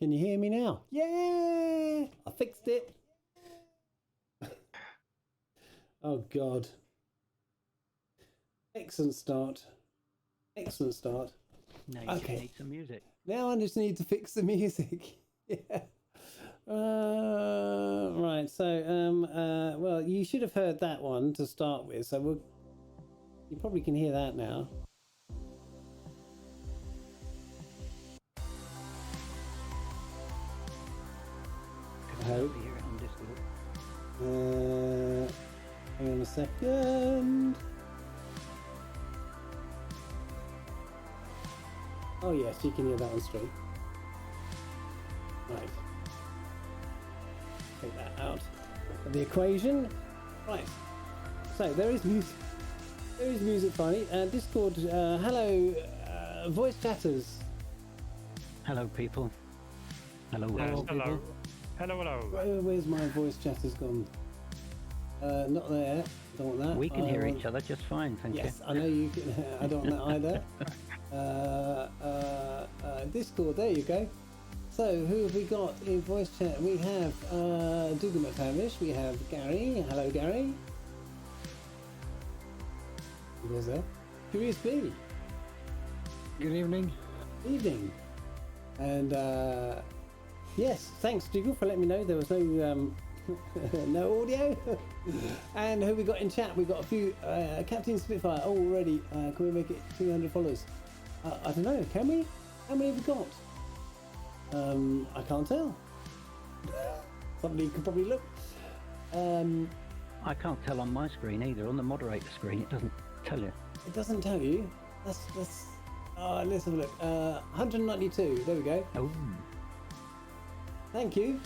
Can you hear me now? Yeah, I fixed it. Oh God. Excellent start. Excellent start. Now you just need some music. Now I just need to fix the music. Yeah. Right. So, well, you should have heard that one to start with. So you probably can hear that now. I hope. Hear it on Discord. Hang on a second. Oh yes, you can hear that one straight. Right. Take that out of the equation. Right. So there is music. There is music finally. Discord. Hello, voice chatters. Hello, people. Hello. Yes, hello. People. Hello. Where's my voice chatters gone? Not there. Don't want that. We can hear each other just fine, thank you. Yes, I know you can. I don't want that either. Discord. There you go. So who have we got in voice chat? We have Dougal McTavish. We have Gary. Hello, Gary. He was there. Curious B. Good evening. Evening. And yes, thanks Dougal for letting me know there was no no audio. And who we got in chat? We got a few. Captain Spitfire already. Can we make it 200 followers? I don't know. Can we? How many have we got? I can't tell. Somebody could probably look. I can't tell on my screen either. On the moderator screen, it doesn't tell you. It doesn't tell you. That's. Let's have a look. 192. There we go. Oh. Thank you.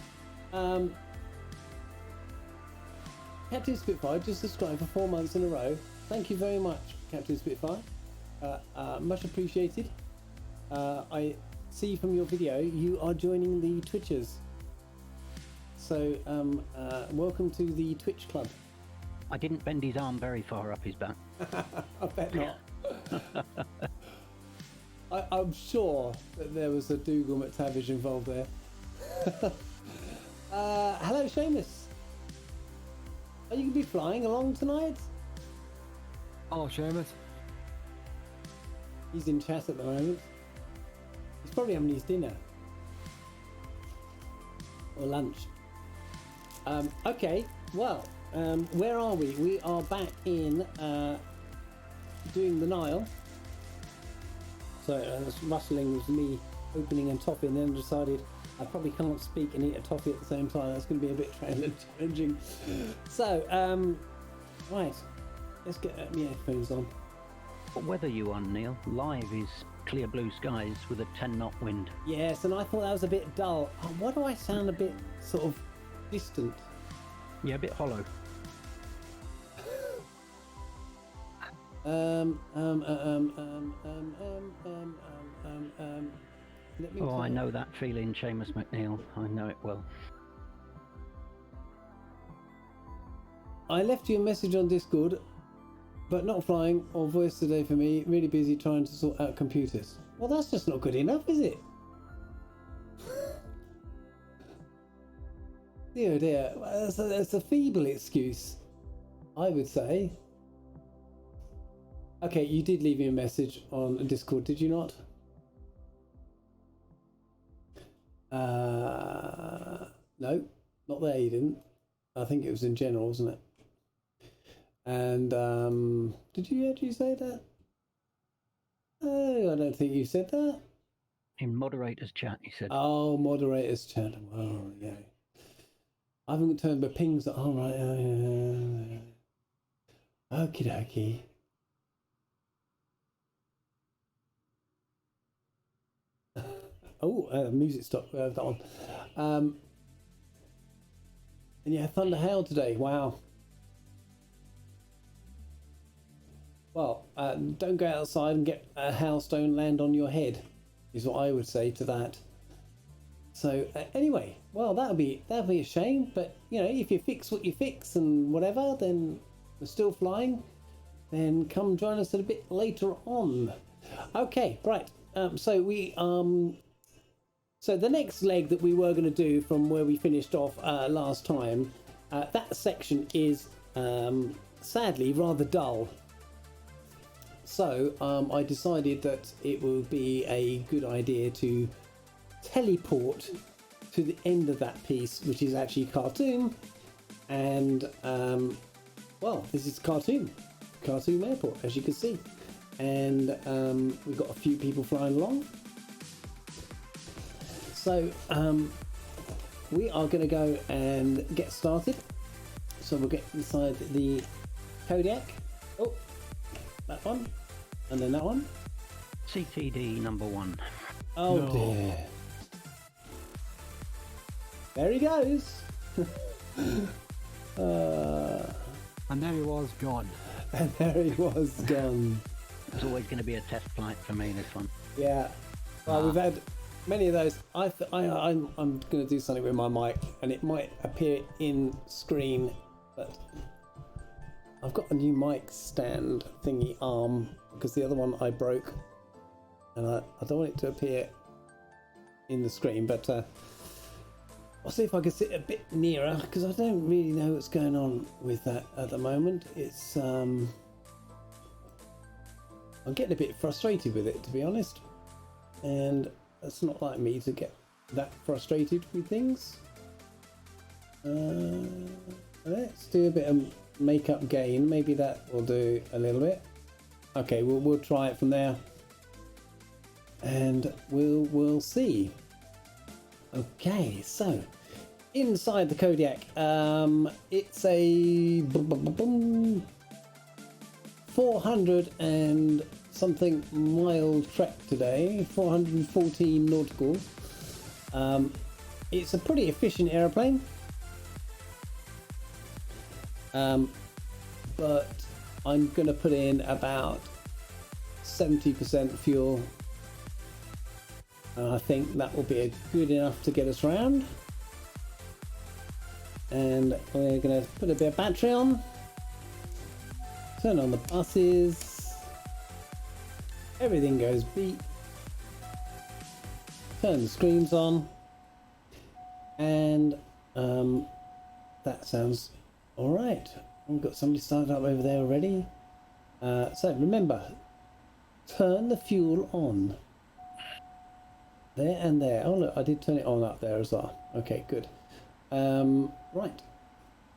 Captain Spitfire just subscribed for 4 months in a row. Thank you very much, Captain Spitfire. Much appreciated. I see from your video you are joining the Twitchers. So welcome to the Twitch Club. I didn't bend his arm very far up his back. I bet not. I'm sure that there was a Dougal McTavish involved there. Hello, Seamus. Are you going to be flying along tonight? Oh, Seamus. He's in chat at the moment. He's probably having his dinner. Or lunch. Okay, well, where are we? We are back in doing the Nile. So this rustling was me opening and topping, then decided I probably can't speak and eat a toffee at the same time. That's going to be a bit challenging. So, right, let's get my headphones on. What weather are you on, Neil? Live is clear blue skies with a 10-knot wind. Yes, and I thought that was a bit dull. Oh, why do I sound a bit sort of distant? Yeah, a bit hollow. Oh, I know that feeling, Seamus McNeil. I know it well. I left you a message on Discord, but not flying or voice today for me. Really busy trying to sort out computers. Well, that's just not good enough, is it? Dear, dear. That's a feeble excuse, I would say. Okay, you did leave me a message on Discord, did you not? No, not there, you didn't. I think it was in general, wasn't it? And did you actually say that? Oh, I don't think you said that. In moderator's chat, he said. Oh, moderator's chat. Oh, yeah. I haven't turned my pings. Oh, right. Okie dokie. Oh, music stopped. That one. And yeah, thunder hail today. Wow. Well, don't go outside and get a hailstone land on your head, is what I would say to that. So anyway, well, that'd be a shame. But you know, if you fix what you fix and whatever, then we're still flying. Then come join us a bit later on. Okay, right. So we So the next leg that we were going to do from where we finished off last time, that section is sadly rather dull. So I decided that it would be a good idea to teleport to the end of that piece, which is actually Khartoum. And well, this is Khartoum Airport, as you can see. And we've got a few people flying along. So we are going to go and get started. So we'll get inside the Kodiak. Oh, that one. And then that one. CTD number 1. Oh No. dear. There he goes. And there he was, gone. And there he was gone. It's always going to be a test flight for me, this one. Yeah. Well, we've had many of those. I'm going to do something with my mic, and it might appear in screen, but I've got a new mic stand thingy arm because the other one I broke, and I don't want it to appear in the screen, but I'll see if I can sit a bit nearer because I don't really know what's going on with that at the moment. It's I'm getting a bit frustrated with it, to be honest, and it's not like me to get that frustrated with things. Let's do a bit of makeup gain. Maybe that will do a little bit. Okay, we'll try it from there, and we'll see. Okay, so inside the Kodiak, it's a 400 and something mile trek today, 414 nautical. It's a pretty efficient aeroplane, but I'm going to put in about 70% fuel, and I think that will be good enough to get us around. And we're going to put a bit of battery on, turn on the buses, everything goes beep, turn the screens on, and that sounds alright. We've got somebody started up over there already. So remember, turn the fuel on. There and there. Oh look, I did turn it on up there as well. Okay, good. Right.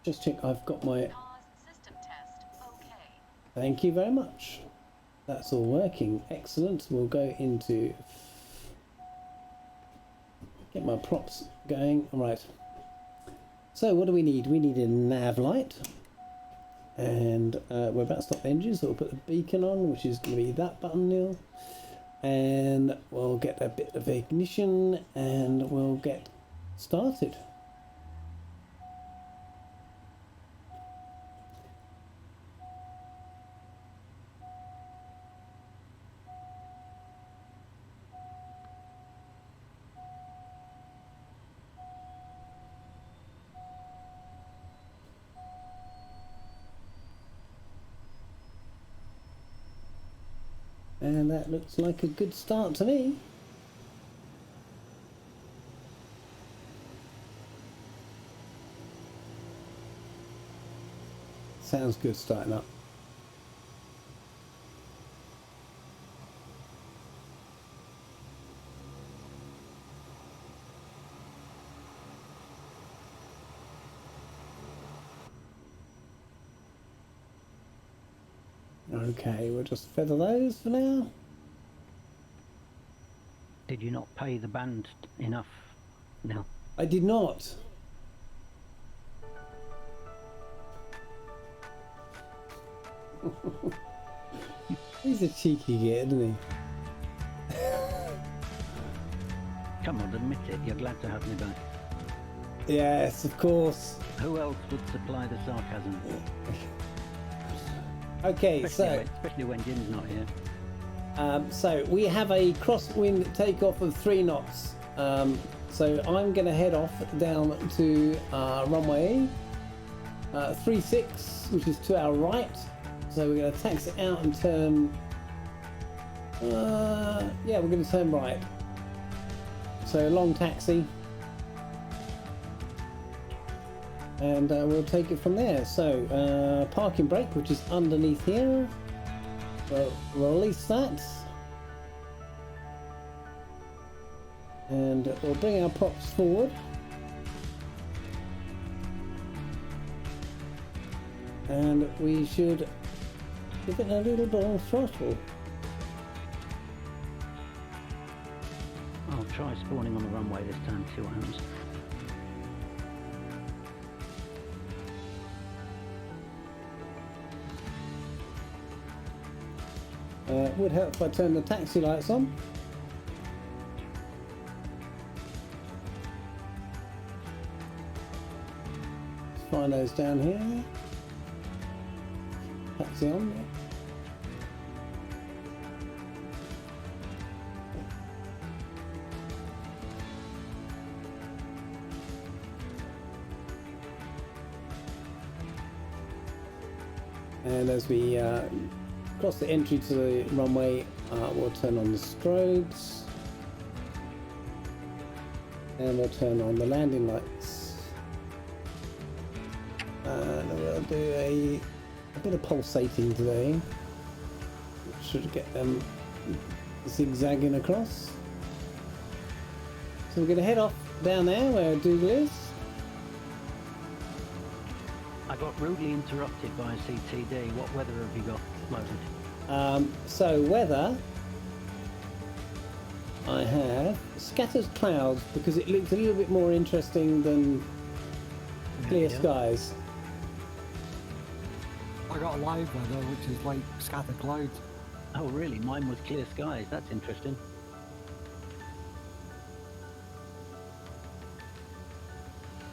Just check I've got my... System test. Okay. Thank you very much. That's all working. Excellent. We'll go into... Get my props going. All right. So what do we need? We need a nav light. And we're about to stop the engine, so we'll put the beacon on, which is going to be that button, Neil. And we'll get a bit of ignition and we'll get started. And that looks like a good start to me. Sounds good starting up. Okay, we'll just feather those for now. Did you not pay the band enough? No. I did not. He's a cheeky git, isn't he? Come on, admit it. You're glad to have me back. Yes, of course. Who else would supply the sarcasm? Okay, Especially when Jim's not here. so we have a crosswind takeoff of 3 knots. So I'm going to head off down to runway 36, which is to our right. So we're going to taxi it out and turn. Yeah, we're going to turn right. So long taxi. And we'll take it from there. So parking brake, which is underneath here. We'll release that. And we'll bring our props forward. And we should give it a little bit of throttle. I'll try spawning on the runway this time, see what happens. It would help if I turn the taxi lights on. Let's find those down here. Taxi on. Yeah. And as we cross the entry to the runway, we'll turn on the strobes and we'll turn on the landing lights, and we'll do a bit of pulsating today, which should get them zigzagging across. So we're going to head off down there where Dougal is. I got rudely interrupted by a CTD. What weather have you got loaded? So weather, I have scattered clouds because it looks a little bit more interesting than clear Yeah. skies. I got a live weather, which is like scattered clouds. Oh really? Mine was clear skies. That's interesting.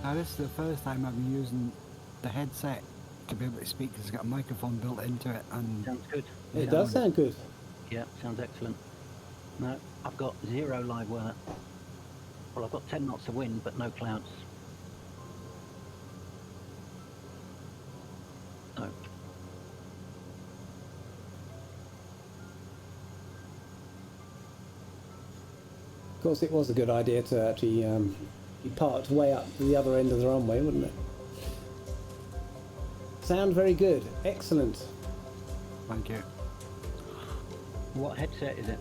Now this is the first time I've been using the headset to be able to speak because it's got a microphone built into it, and Sounds good. It does sound good. Yeah, sounds excellent. No, I've got 0 live weather. Well, I've got 10 knots of wind, but no clouds. No. Of course, it was a good idea to actually be parked way up to the other end of the runway, wouldn't it? Sound very good. Excellent. thank you. What headset is it?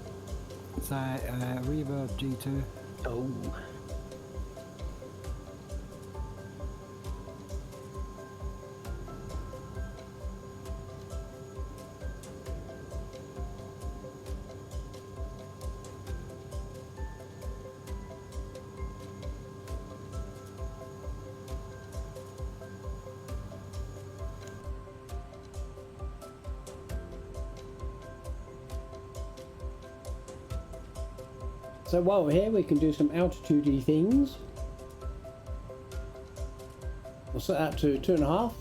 It's a Reverb G2. Oh. So while we're here, we can do some altitude-y things. We'll set that to 2.5.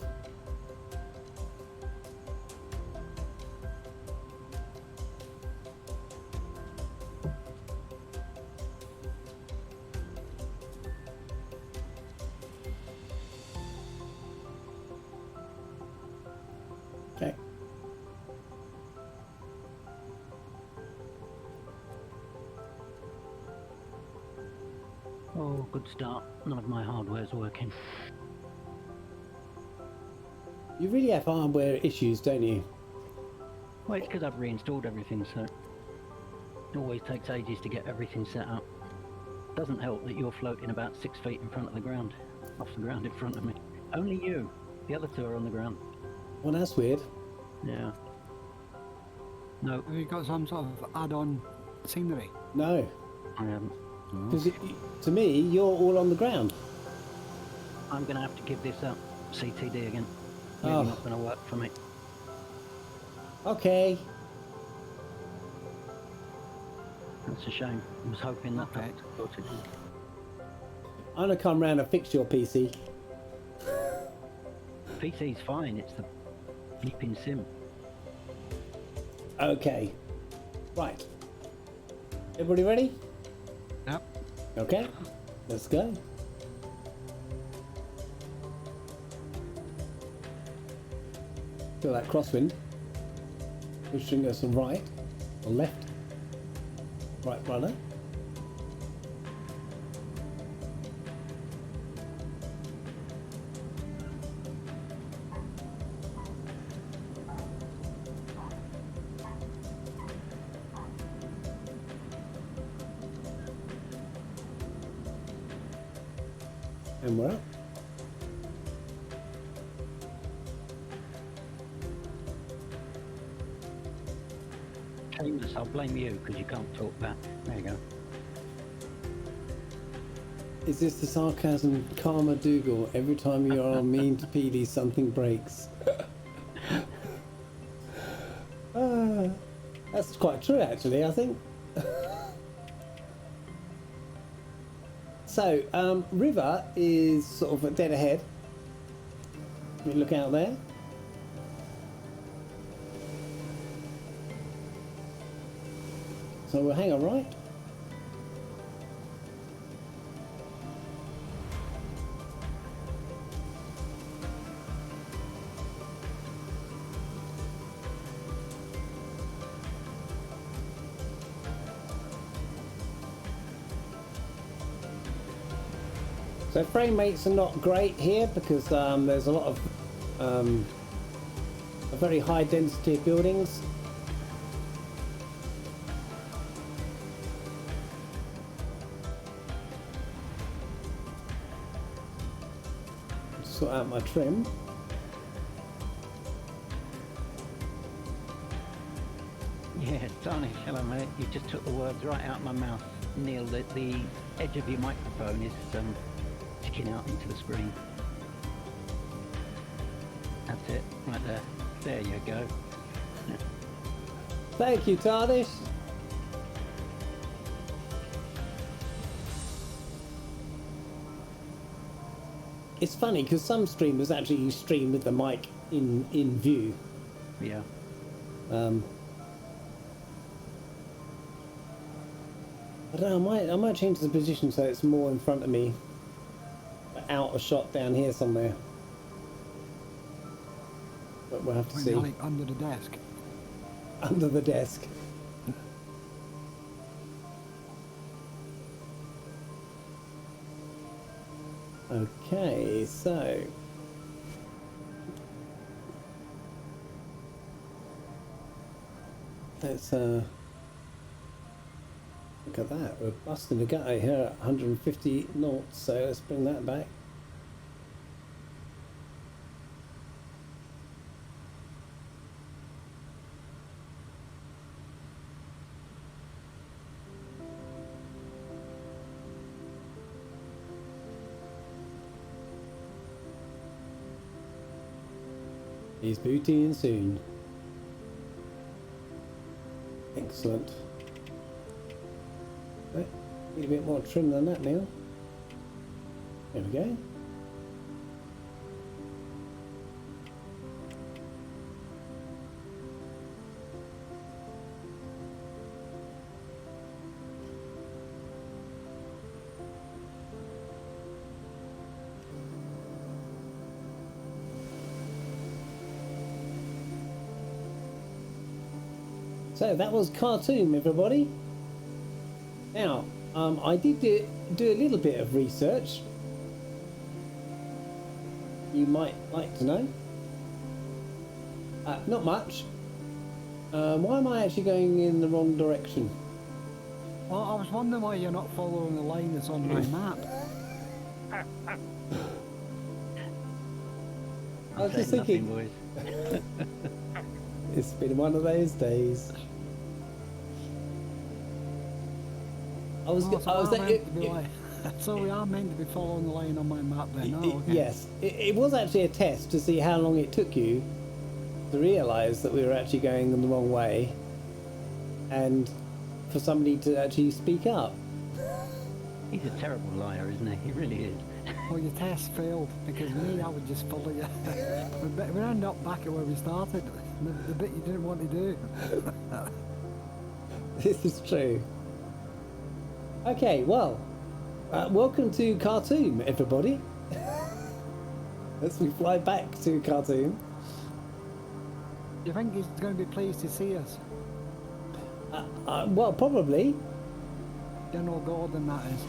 Okay. Oh, good start. None of my hardware's working. You really have hardware issues, don't you? Well, it's because I've reinstalled everything, so it always takes ages to get everything set up. Doesn't help that you're floating about 6 feet in front of the ground, off the ground in front of me. Only you. The other two are on the ground. Well, that's weird. Yeah. No, Have you got some sort of add-on scenery? No. I haven't. Because to me, you're all on the ground. I'm going to have to give this up. CTD again. Oh. Really not going to work for me. Okay. That's a shame. I was hoping that Okay. would sorted. I'm gonna come round and fix your PC. PC's fine. It's the bleeping sim. Okay. Right. Everybody ready? Yep. Okay. Let's go. Feel that crosswind. Pushing us right or left. Right rudder. And we're up. Shameless, I'll blame you because you can't talk back. There you go. Is this the sarcasm Karma Dougal? Every time you are mean to PD, something breaks. That's quite true, actually, I think. So, river is sort of dead ahead. You look out there. So we'll hang a right. So frame rates are not great here because there's a lot of a very high density of buildings. Sort out my trim. Yeah, Tarnish, hello mate. You just took the words right out of my mouth. Neil, the edge of your microphone is sticking out into the screen. That's it, right there. There you go. Thank you, Tarnish. It's funny because some streamers actually stream with the mic in view. Yeah. I don't know. I might change the position so it's more in front of me, out of shot down here somewhere. But we'll have to see. Like under the desk. Under the desk. Okay, so let's look at that. We're busting the gutter here at 150 knots, so let's bring that back. He's booting in soon. Excellent. Right, need a bit more trim than that, Neil. There we go. So that was Khartoum, everybody. Now, I did do a little bit of research. You might like to know. Not much. Why am I actually going in the wrong direction? Well, I was wondering why you're not following the line that's on my map. I was just thinking, boys. it's been one of those days. I was So we are meant to be following the line on my map then? Oh, okay. Yes, it was actually a test to see how long it took you to realise that we were actually going in the wrong way, and for somebody to actually speak up. He's a terrible liar, isn't he? He really is. Well, your test failed because me, I would just follow you. We end up back at where we started, the bit you didn't want to do. This is true. Okay, well, welcome to Khartoum, everybody. As we fly back to Khartoum. Do you think he's going to be pleased to see us? Well, probably. General Gordon, that is.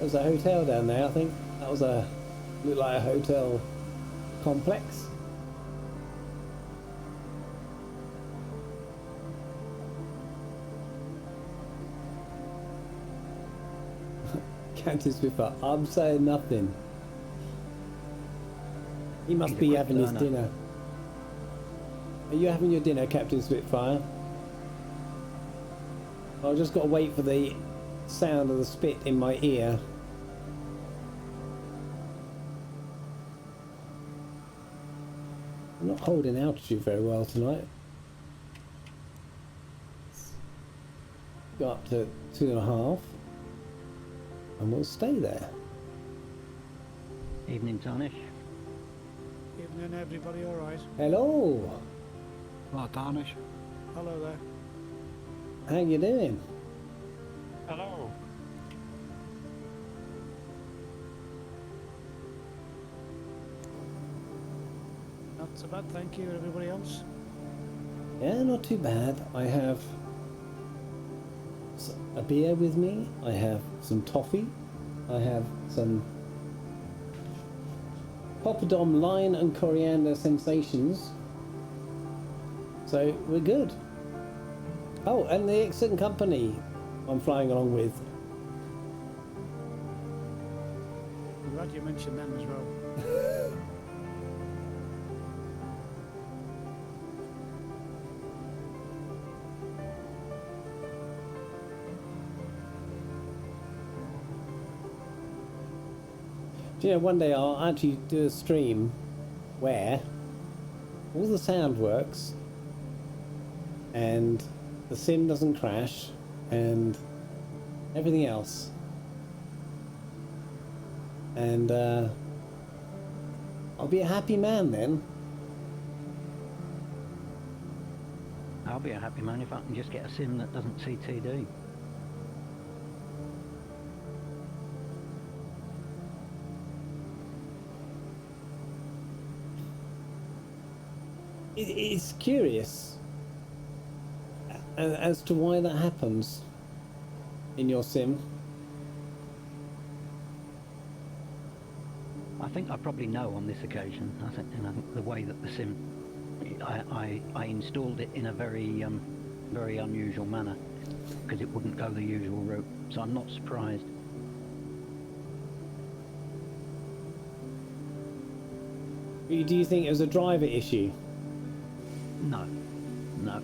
There's a hotel down there, I think. That was looked like a hotel complex. Captain Spitfire. I'm saying nothing. He must He's a be quick having his learner. dinner. Are you having your dinner, Captain Spitfire? I've just got to wait for the sound of the spit in my ear. I'm not holding altitude very well tonight. Go up to 2.5 and we'll stay there. Evening, Tarnish. Evening, everybody. All right. Hello, Well, Tarnish. Hello there. how you doing? Hello. Not so bad, thank you. Everybody else? Yeah, not too bad. I have a beer with me. I have some toffee. I have some poppadom lime and coriander sensations. So we're good. Oh, and the excellent company I'm flying along with. I'm glad you mentioned them as well. Do you know, one day I'll actually do a stream where all the sound works and the sim doesn't crash and everything else. And I'll be a happy man then. I'll be a happy man if I can just get a sim that doesn't CTD. It's curious as to why that happens in your sim. I think I probably know on this occasion. I think the way that the sim, I installed it in a very very unusual manner because it wouldn't go the usual route. So I'm not surprised. Do you think it was a driver issue? No, no.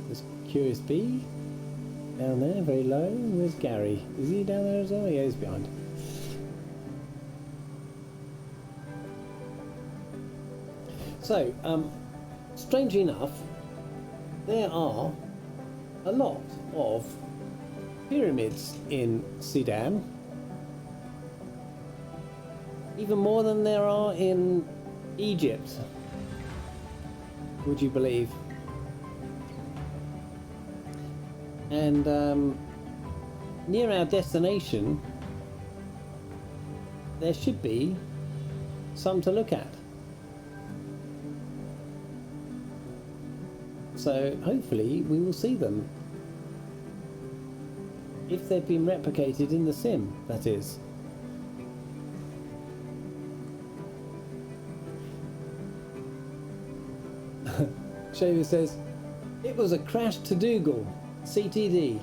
This curious bee down there, very low. Where's Gary? Is he down there as well? Yeah, he's behind. So, strangely enough, there are a lot of pyramids in Sudan. Even more than there are in Egypt, would you believe? And near our destination, there should be some to look at. So hopefully we will see them. If they've been replicated in the sim, that is. Shaver says, it was a crash to Dougal, CTD.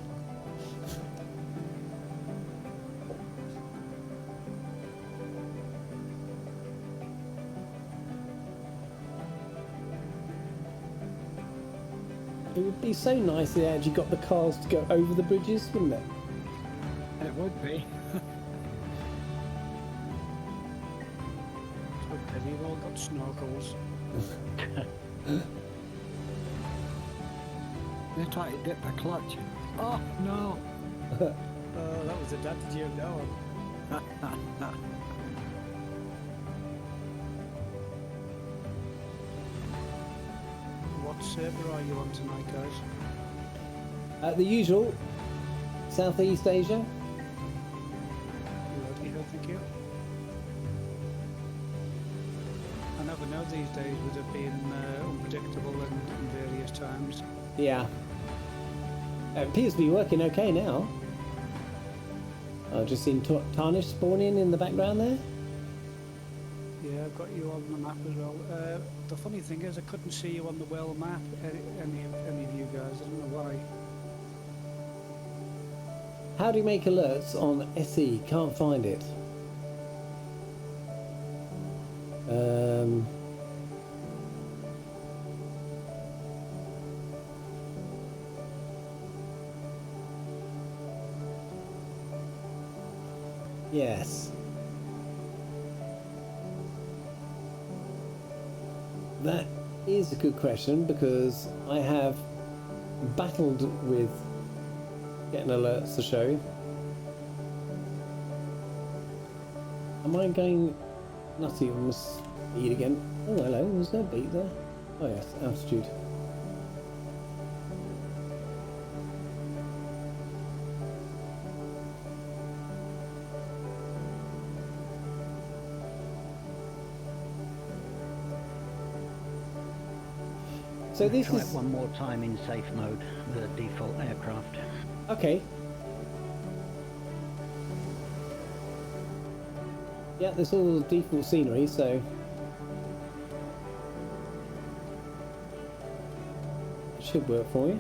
It would be so nice if they actually got the cars to go over the bridges, wouldn't it? It would be. Okay, we've all got snorkels. They try to dip the clutch. Oh, no. Oh, that was the dad joke, that one. What server are you on tonight, guys? The usual, Southeast Asia. Thank you. I never know these days with it being unpredictable and various times. Yeah. It appears to be working okay now. I've just seen Tarnish spawning in the background there. Yeah, I've got you on the map as well. The funny thing is I couldn't see you on the world map, any of you guys. I don't know why. How do you make alerts on SE? Can't find it. Yes. That is a good question because I have battled with getting alerts to show. Am I going nutty on the speed again? Oh, hello, was there a beat there? Oh yes, altitude. So this Try is it one more time in safe mode, the default aircraft. okay. Yeah, there's all the default scenery, so it should work for you.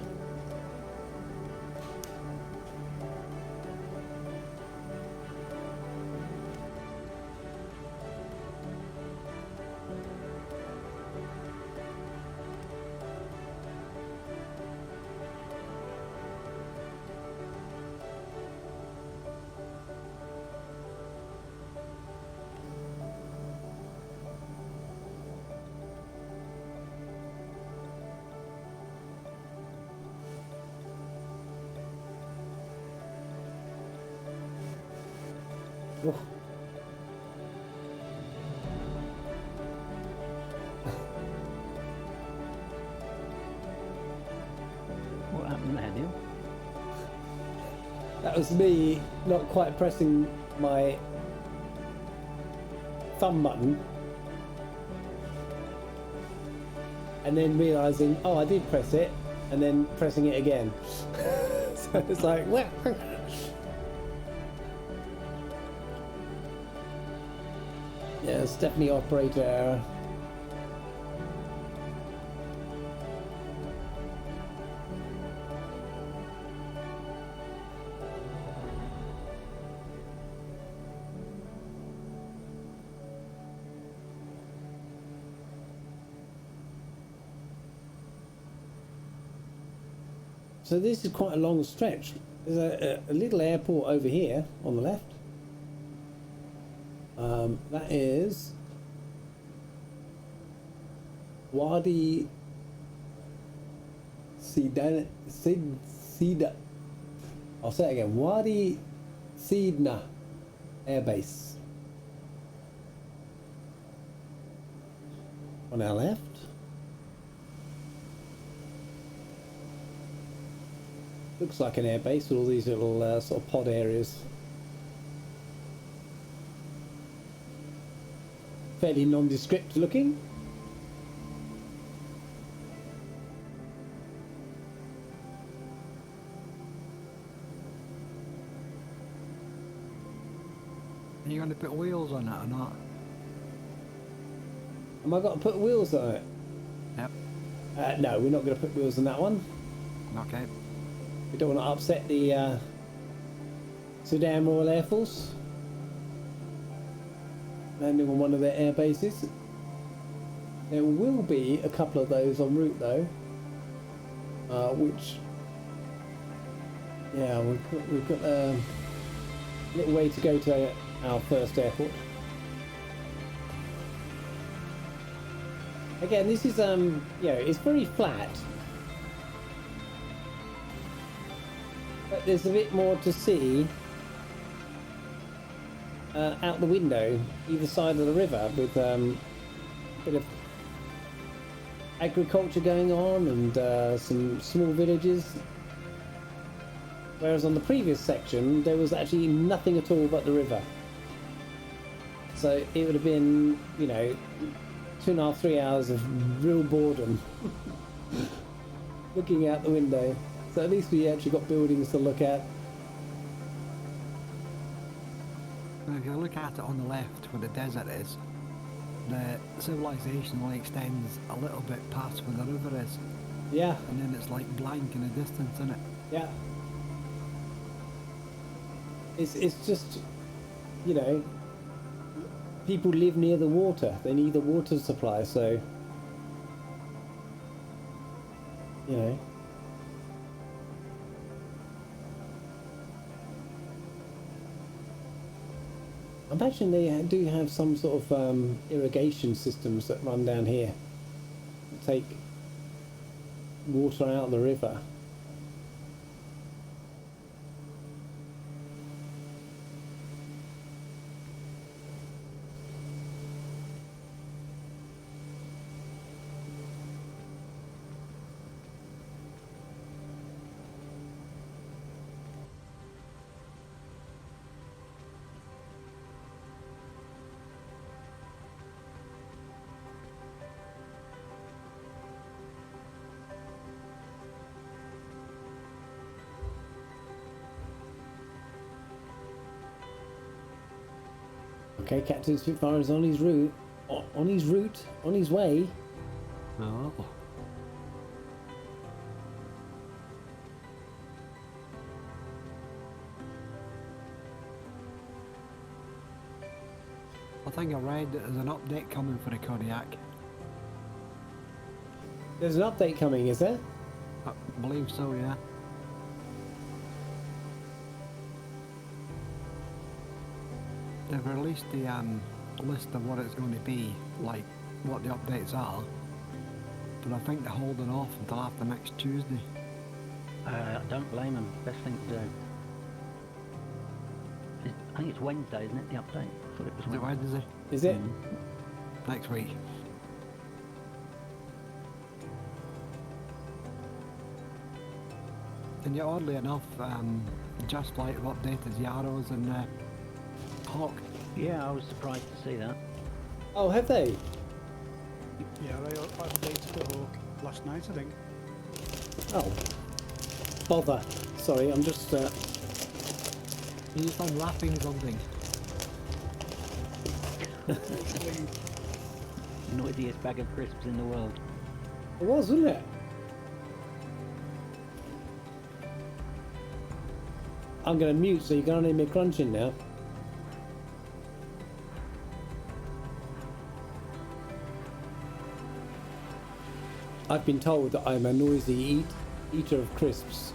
Oh. What happened there, Neil? That was me not quite pressing my thumb button and then realizing, oh, I did press it, and then pressing it again. So it's like, well. Yeah, it's definitely operator error. So this is quite a long stretch. There's a little airport over here on the left. That is Wadi Sidna. I'll say it again. Wadi Sidna Air Base. On our left. Looks like an air base with all these little sort of pod areas. Fairly nondescript looking. Are you going to put wheels on it or not? Am I got to put wheels on it? Yep. No, we're not going to put wheels on that one. Okay. We don't want to upset the Sudan Royal Air Force. Landing on one of their air bases. There will be a couple of those en route though, which, yeah, we've got a little way to go to our first airport. Again, this is it's very flat, but there's a bit more to see out the window, either side of the river, with a bit of agriculture going on and some small villages. Whereas on the previous section, there was actually nothing at all but the river. So it would have been, 2.5, 3 hours of real boredom looking out the window. So at least we actually got buildings to look at. If you look at it on the left where the desert is, the civilization only extends a little bit past where the river is. Yeah, And then it's like blank in the distance, isn't it? yeah. It's just, you know, people live near the water. They need the water supply, so you know. I imagine they do have some sort of irrigation systems that run down here, take water out of the river. Okay, Captain Spitfire is on his route. On his way. Oh. I think I read that there's an update coming for the Kodiak. There's an update coming, is there? I believe so, yeah. They've released the list of what it's going to be, like what the updates are, but I think they're holding off until after next Tuesday. Don't blame them. Best thing to do. I think it's Wednesday, isn't it? The update. I thought it was Is it Wednesday? Is it? Next week. And yet, oddly enough, Just Flight have updated the arrows and Hawk. Yeah, I was surprised to see that. Oh, have they? Yeah, they updated the Hawk last night, I think. Oh, bother. Sorry, I'm just. You just unwrapping something. Noisiest bag of crisps in the world. It was, wasn't it? I'm going to mute so you can't hear me crunching now. I've been told that I'm a noisy eater of crisps.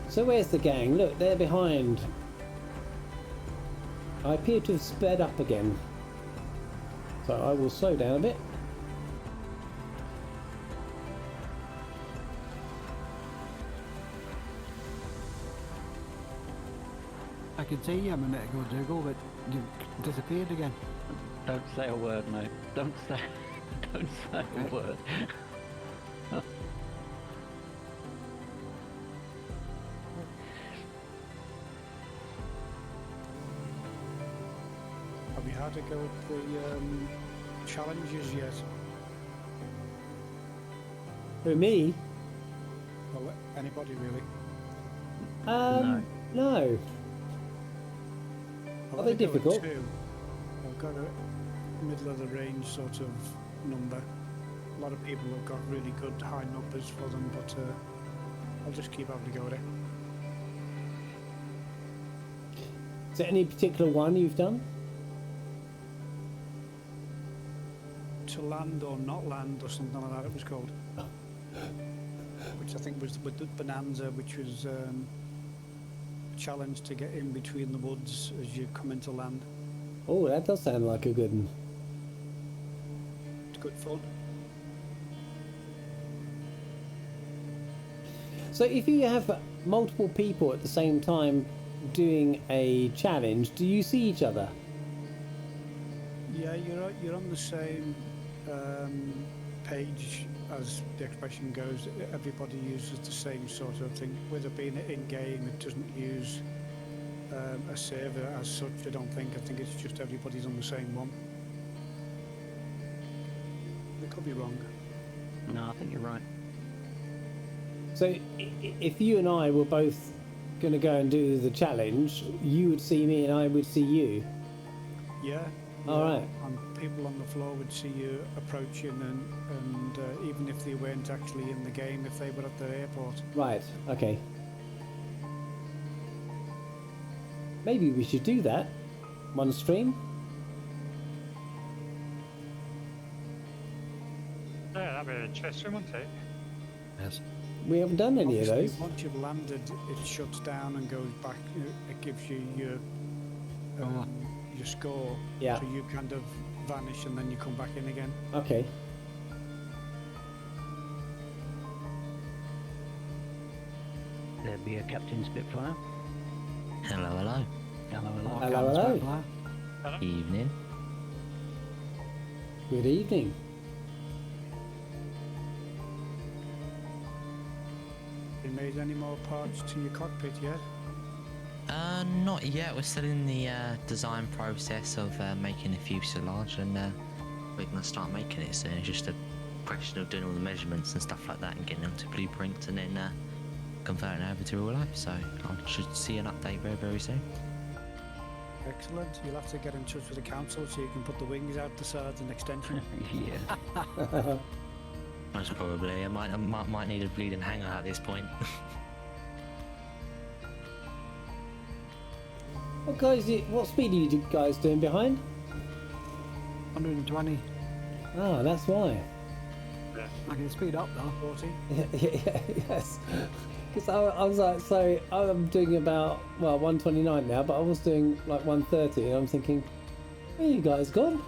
So where's the gang? Look, they're behind. I appear to have sped up again. So I will slow down a bit. I could see you a minute ago, Dougal, but you disappeared again. Don't say a word, mate. Don't say a word. Have you had a go at the challenges yet? Who, me? Well, anybody really? No. I've Are had they a go at difficult? two. I've got a middle of the range sort of number. A lot of people have got really good high numbers for them, but I'll just keep having a go at it. Is there any particular one you've done? To land or not land or something like that it was called. Which I think was with the Bonanza, which was a challenge to get in between the woods as you come into land. Oh, that does sound like a good one. It's good fun. So if you have multiple people at the same time doing a challenge, do you see each other? Yeah, you're on the same page as the expression goes. Everybody uses the same sort of thing. With it being in-game, it doesn't use a server as such, I don't think. I think it's just everybody's on the same one. I could be wrong. No, I think you're right. So if you and I were both going to go and do the challenge, you would see me and I would see you. Yeah, All right. And people on the floor would see you approaching, and even if they weren't actually in the game, if they were at the airport. Right. Okay. Maybe we should do that. One stream. Yeah, that'd be interesting, wouldn't it? Yes. We haven't done any of Obviously, those. once you've landed, it shuts down and goes back. It gives you your score. Yeah. So you kind of vanish and then you come back in again. Okay. There'd be a Captain Spitfire. Hello, hello. Hello, hello. Oh, Hello, Captain hello. Spitfire. Evening. Good evening. You made any more parts to your cockpit yet? Not yet. We're still in the design process of making a fuselage, and we're gonna start making it soon. It's just a question of doing all the measurements and stuff like that, and getting them to blueprints, and then converting it over to real life. So I should see an update very, very soon. Excellent. You'll have to get in touch with the council so you can put the wings out the sides and extension. Yeah. Most probably. I might need a bleeding hanger at this point. What speed are you guys doing behind? 120. Ah, that's why. I can speed up though. 40. Yes. Because I was like, so I'm doing about 129 now, but I was doing like 130, and I'm thinking, where you guys gone?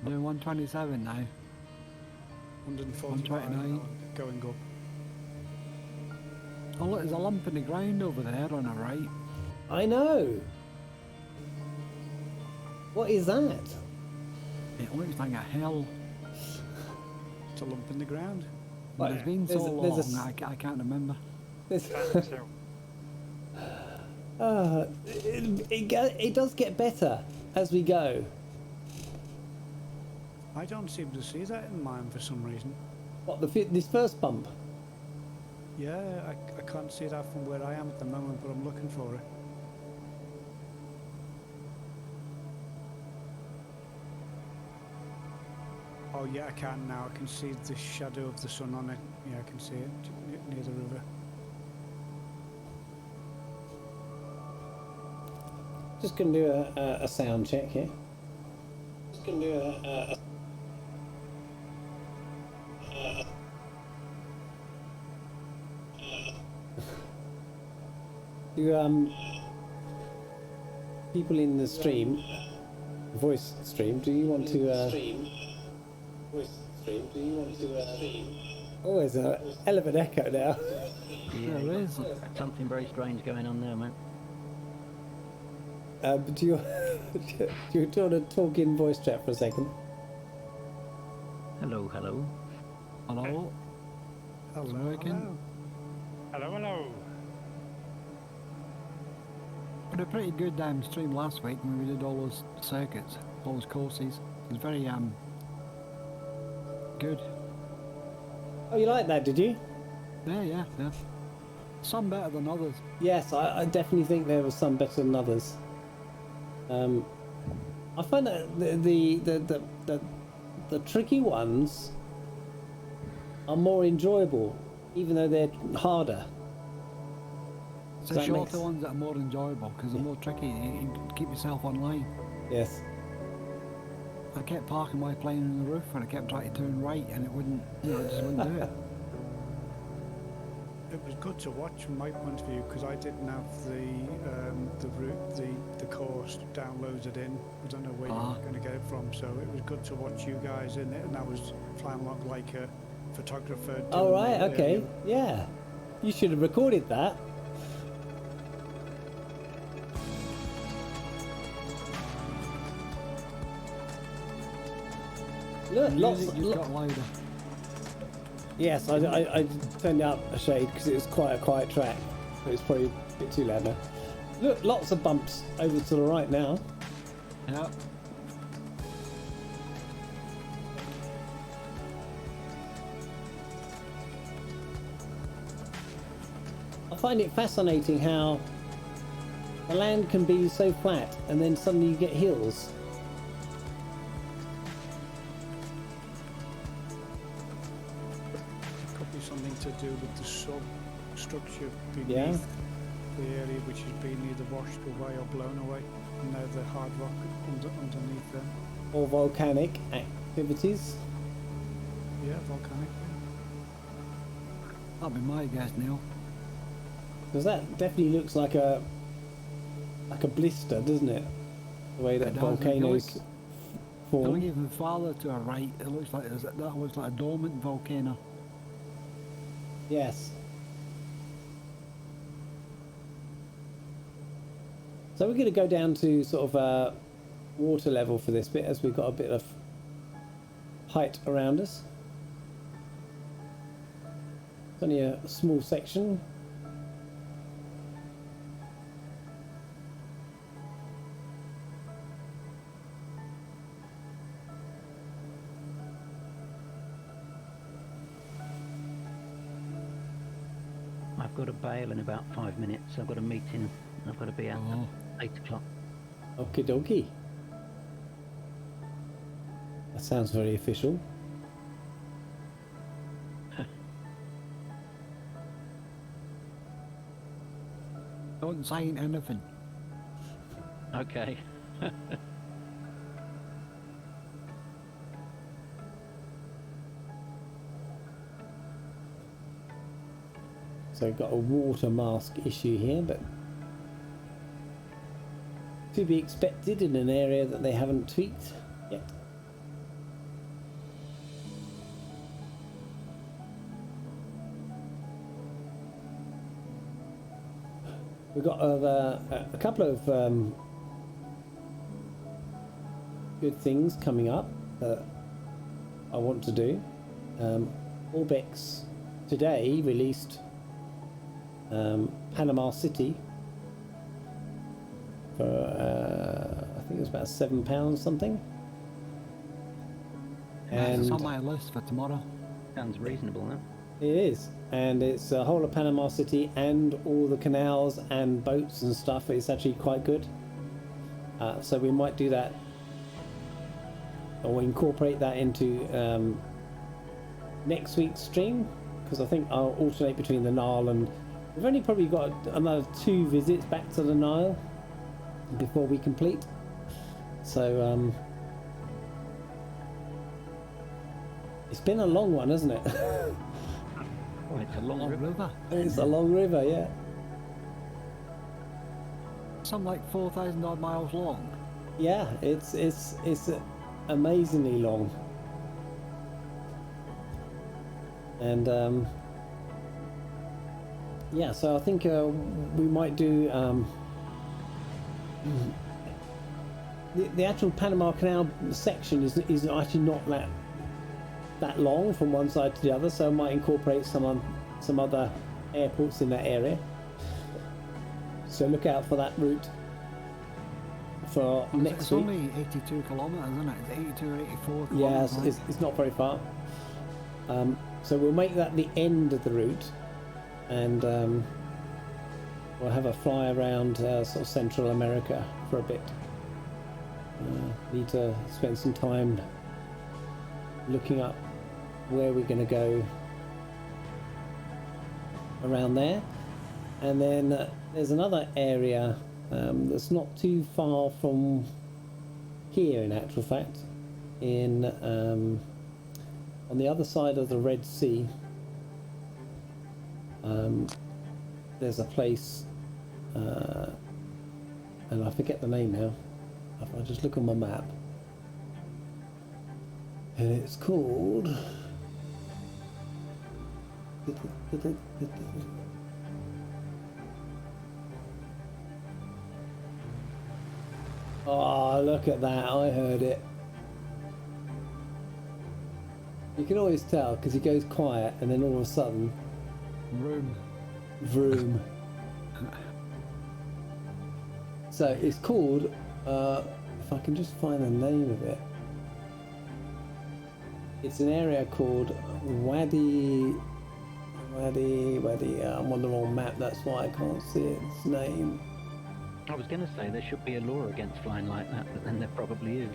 Doing 127 now. 145 129. going up. Oh look, there's a lump in the ground over there on the right. I know. What is that? It looks like a hill. It's a lump in the ground. But it's been so long, there's a- I can't remember. There's- So, it does get better as we go. I don't seem to see that in mine for some reason. What this first bump? Yeah, I can't see that from where I am at the moment, but I'm looking for it. Oh yeah, I can now. I can see the shadow of the sun on it. Yeah, I can see it near the river. Just gonna do a sound check here. Just gonna do a do people in the stream, voice stream, do you want to oh, there's a hell of an echo now. Yeah, There is. something very strange going on there, mate. Do you want to talk in voice chat for a second? Hello, hello. Hello? Hello, working? hello. hello, hello. We had a pretty good stream last week when we did all those circuits, all those courses. It was very good. Oh, you like that, did you? Yeah. Some better than others. Yes, I definitely think there was some better than others. I find that the tricky ones are more enjoyable, even though they're harder. It's Does the that shorter make ones that are more enjoyable because they're more tricky. You can keep yourself online. Yes. I kept parking my plane on the roof and I kept trying to turn right and it wouldn't, it just wouldn't do it. It was good to watch from my point of view because I didn't have the route, the course downloaded in. I don't know where you were going to get it from, so it was good to watch you guys in it, and I was flying along like a photographer. Oh, doing right, the, okay. Yeah. You should have recorded that. Look, lots. Music just got louder. Yes, I turned it up a shade because it was quite a quiet track. It was probably a bit too loud now. Look, lots of bumps over to the right now. Yeah. I find it fascinating how The land can be so flat, and then suddenly you get hills. Could be something to do with the substructure beneath Yeah. the area which has been either washed away or blown away, and now the hard rock underneath them. Or volcanic activities. Yeah, volcanic. That'd be my guess, Neil. Because that definitely looks like a blister, doesn't it? The way that It does. volcanoes Going form. even farther to our right, it looks like that looks like a dormant volcano. Yes. So we're going to go down to sort of water level for this bit, as we've got a bit of height around us. It's only a small section. I've got a bail in about 5 minutes. I've got a meeting. I've got to be out Oh. at 8 o'clock. Okie dokie. That sounds very official. Don't sign anything. Okay. So we've got a water mask issue here, but to be expected in an area that they haven't tweaked yet. We've got a couple of good things coming up that I want to do. Orbex today released Panama City for I think it was about £7 something. And it's And on my list for tomorrow. Sounds reasonable, huh? it is, and it's a whole of Panama City and all the canals and boats and stuff. It's actually quite good. So we might do that, or incorporate that into next week's stream, because I think I'll alternate between the Nile, and we've only probably got another 2 visits back to the Nile before we complete. So it's been a long one, hasn't it? Oh, it's a long Long river. river. It's a long river, yeah. Some like 4,000 odd miles long. Yeah, it's amazingly long. And yeah, so I think we might do the actual Panama Canal section is actually not that long from one side to the other, so I might incorporate some other airports in that area. So look out for that route for next It's week. only 82 kilometres, isn't it? It's 82 or 84 Yeah, kilometres. it's not very far. So we'll make that the end of the route, and we'll have a fly around sort of Central America for a bit. Need to spend some time looking up where we're going to go around there, and then there's another area that's not too far from here, in actual fact, in on the other side of the Red Sea. There's a place, and I forget the name now. If I just look on my map, and it's called oh, look at that, I heard it. You can always tell because he goes quiet and then all of a sudden Room. vroom. So it's called if I can just find the name of it, it's an area called Wadi. I'm on the wrong map, that's why I can't see its name. I was going to say there should be a law against flying like that, but then there probably is.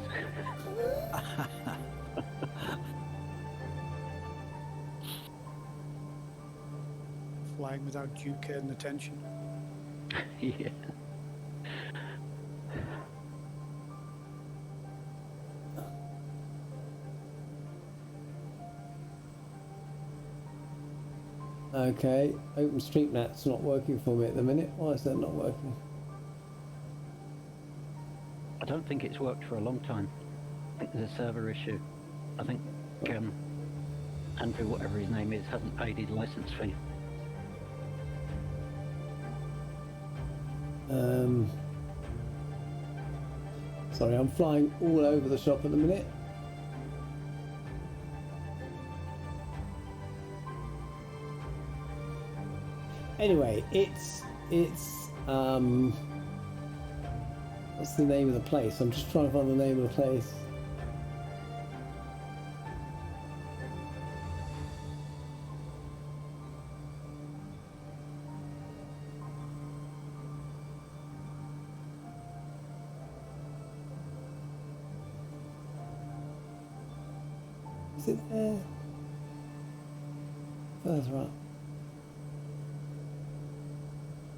Flying without due care and attention. Yeah. Okay, OpenStreetMap's not working for me at the minute. Why is that not working? I don't think it's worked for a long time. I think there's a server issue. I think Andrew, whatever his name is, hasn't paid his license fee. Sorry, I'm flying all over the shop at the minute. Anyway, it's what's the name of the place? I'm just trying to find the name of the place. Is it there? Further up.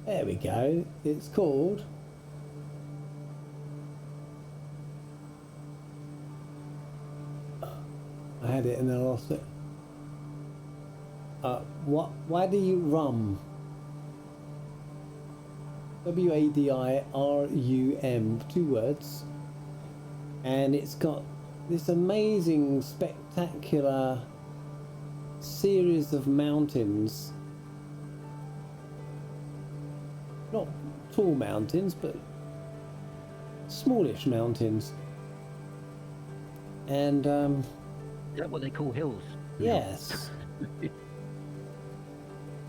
There we go. It's called I had it and then I lost it. Why do you rum? WADIRUM, 2 words. And it's got this amazing, spectacular series of mountains. Not tall mountains, but smallish mountains. And Is that what they call hills? yes.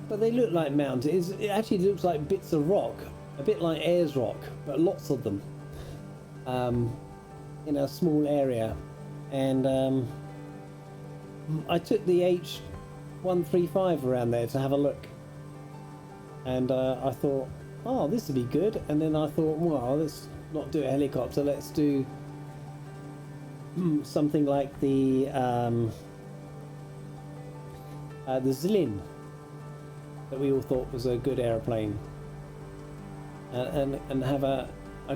But they look like mountains. It actually looks like bits of rock, a bit like Ayers Rock, but lots of them in a small area. And I took the H135 around there to have a look. And I thought, oh, this would be good. And then I thought, well, let's not do a helicopter. Let's do something like the Zlin that we all thought was a good aeroplane, and have a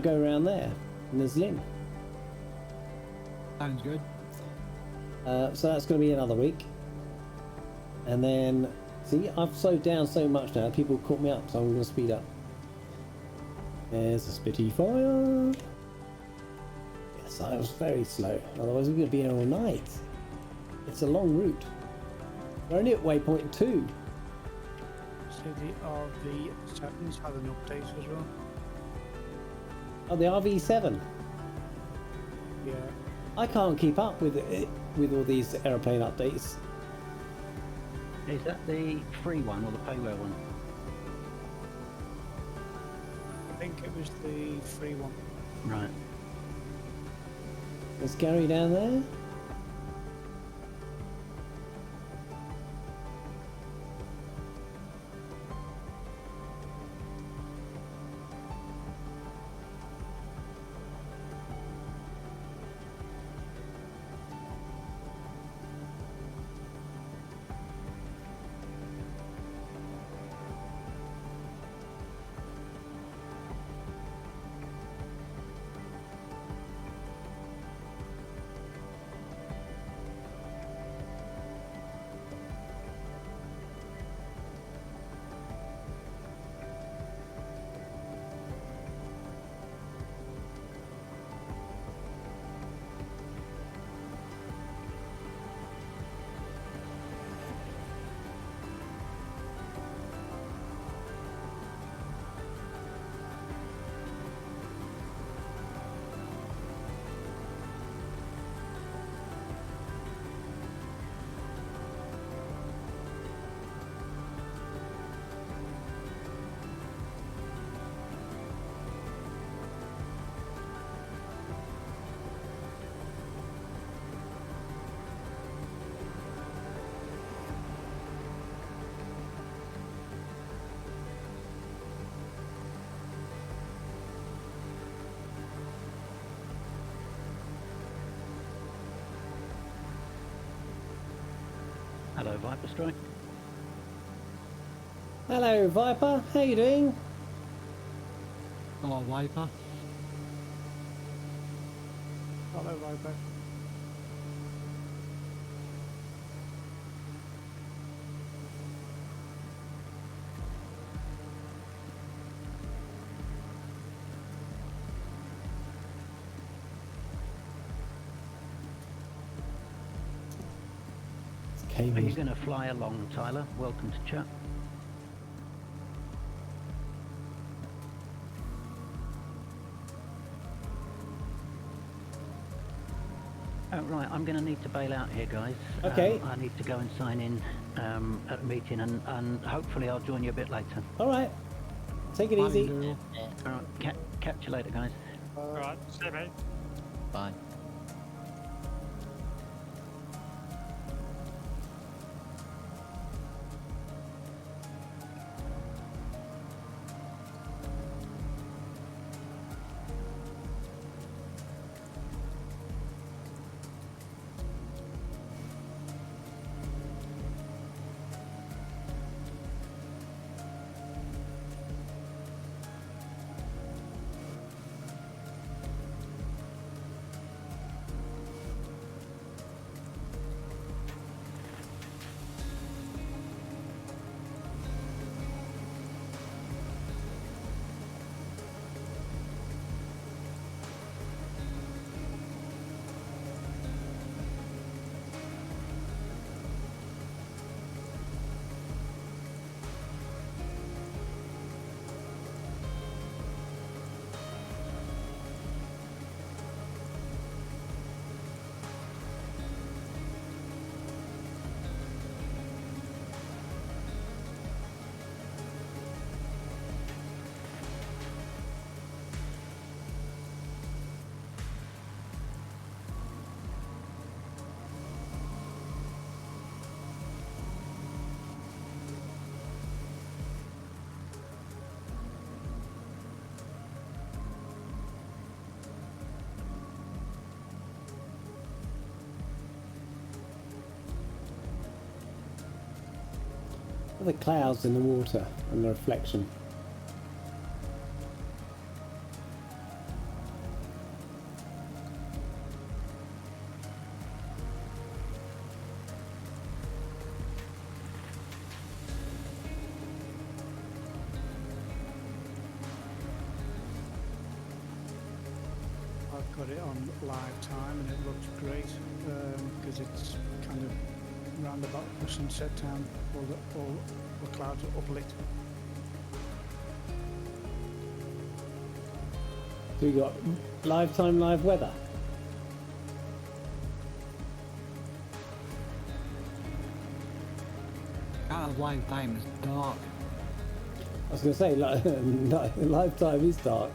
go around there in the Zlin. Sounds good. So that's going to be another week. And then, see, I've slowed down so much now, people caught me up, so I'm going to speed up. There's a Spitfire. Yes, I was very slow, otherwise we're going to be here all night. It's a long route. We're only at waypoint 2. So the RV7s had an update as well. Oh, the RV7. Yeah. I can't keep up with it, with all these aeroplane updates. Is that the free one or the payware one? I think it was the free one. Right. Is Gary down there? Hello, Viper Strike. Hello, Viper. How you doing? Oh, Viper. Hello, Viper. It's Are you cables. going to fly along, Tyler? Welcome to chat. Oh, right, I'm going to need to bail out here, guys. Okay. I need to go and sign in at a meeting, and hopefully I'll join you a bit later. All right. Take it Bye, easy. Doodle. All right, catch you later, guys. Alright, see you, mate. Bye. The clouds in the water and the reflection. I've got it on live time and it looks great because it's kind of round about the sunset time. All the clouds are uplit. So we got live time, live weather. Out of live time, it's dark. I was going to say, live time is dark.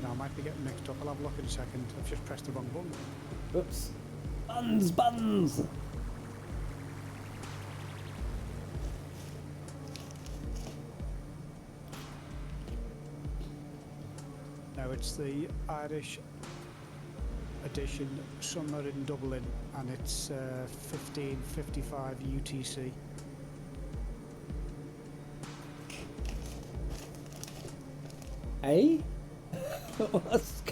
Now I might be getting mixed up. I'll have a look in a second. I've just pressed the wrong button. Oops. Buns, buns. Now it's the Irish edition, summer in Dublin, and it's 15:55 UTC. Eh? What's-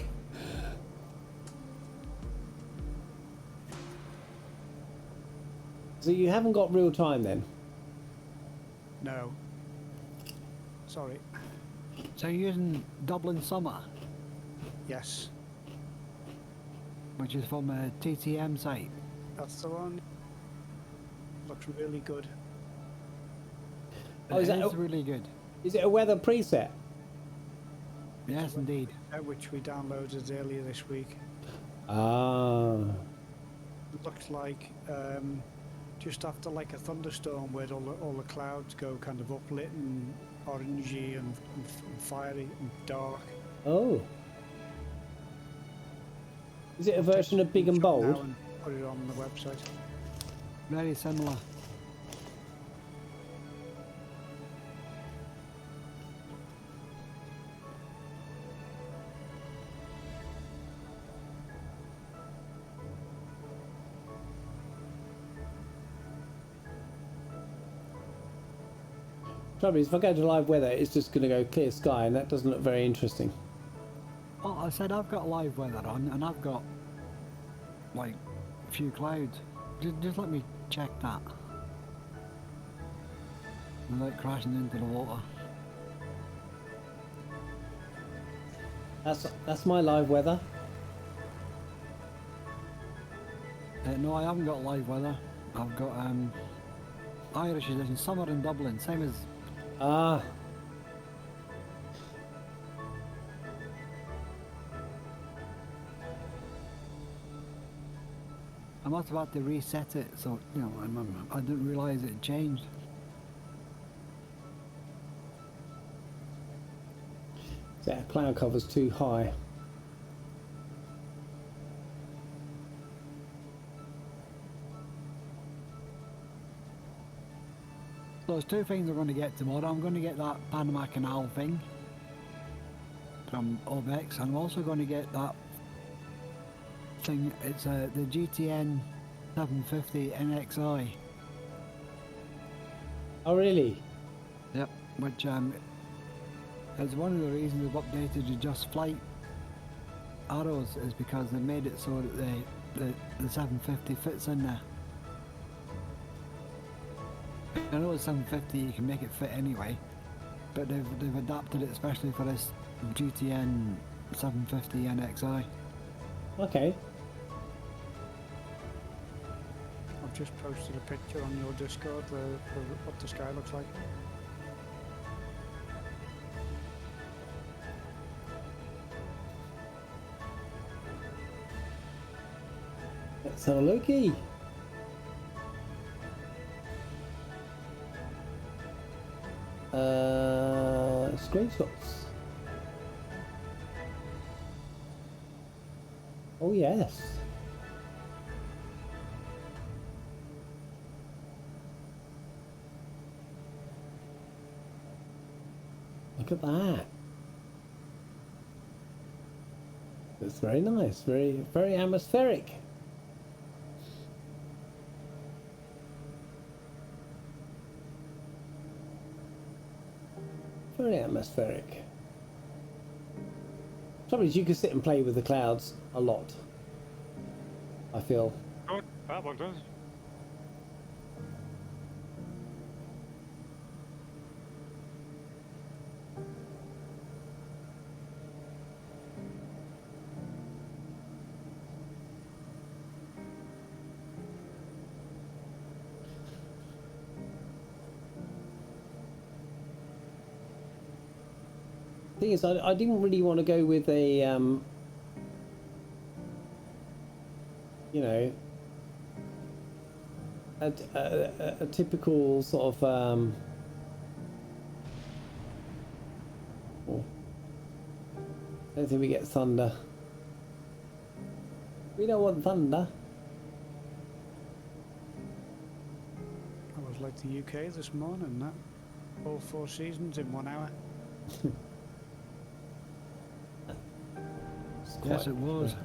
So you haven't got real time then? No. Sorry. So you're using Dublin Summer, Yes, which is from a TTM site. that's the one. Looks really good. Oh, is It that is really good. Is it a weather preset? Yes, indeed. Which we downloaded earlier this week. Ah. It looks like just after like a thunderstorm where all the clouds go kind of uplit and orangey and fiery and dark. Oh. Is it a version of Big and Shot now Bold? and put it on the website. Very similar. Trouble is, if I go to live weather, it's just going to go clear sky, and that doesn't look very interesting. Oh, I said I've got live weather on, and I've got like a few clouds. Just let me check that without crashing into the water. That's my live weather. No, I haven't got live weather. I've got Irish edition, summer in Dublin, same as. Ah. I must have had to reset it, so you know, I didn't realise it had changed. Yeah, cloud cover's too high. So there's two things I'm going to get tomorrow. I'm going to get that Panama Canal thing from OBEX, and I'm also going to get that thing. It's the GTN 750 NXI. Oh, really? Yep. Which is one of the reasons they've updated the Just Flight arrows, is because they made it so that the 750 fits in there. I know it's 750, you can make it fit anyway, but they've adapted it especially for this GTN 750 NXI. Okay. I've just posted a picture on your Discord for what the sky looks like. Let's have a looky. Screenshots. Oh yes. Look at that. It's very nice, very atmospheric. Very atmospheric. Trouble is, you can sit and play with the clouds a lot, I feel. Good. That one does. Thing is, I didn't really want to go with a, you know, a typical sort of, oh, I don't think we get thunder. We don't want thunder. I was like the UK this morning, that. All 4 seasons in 1 hour. Yes, it was.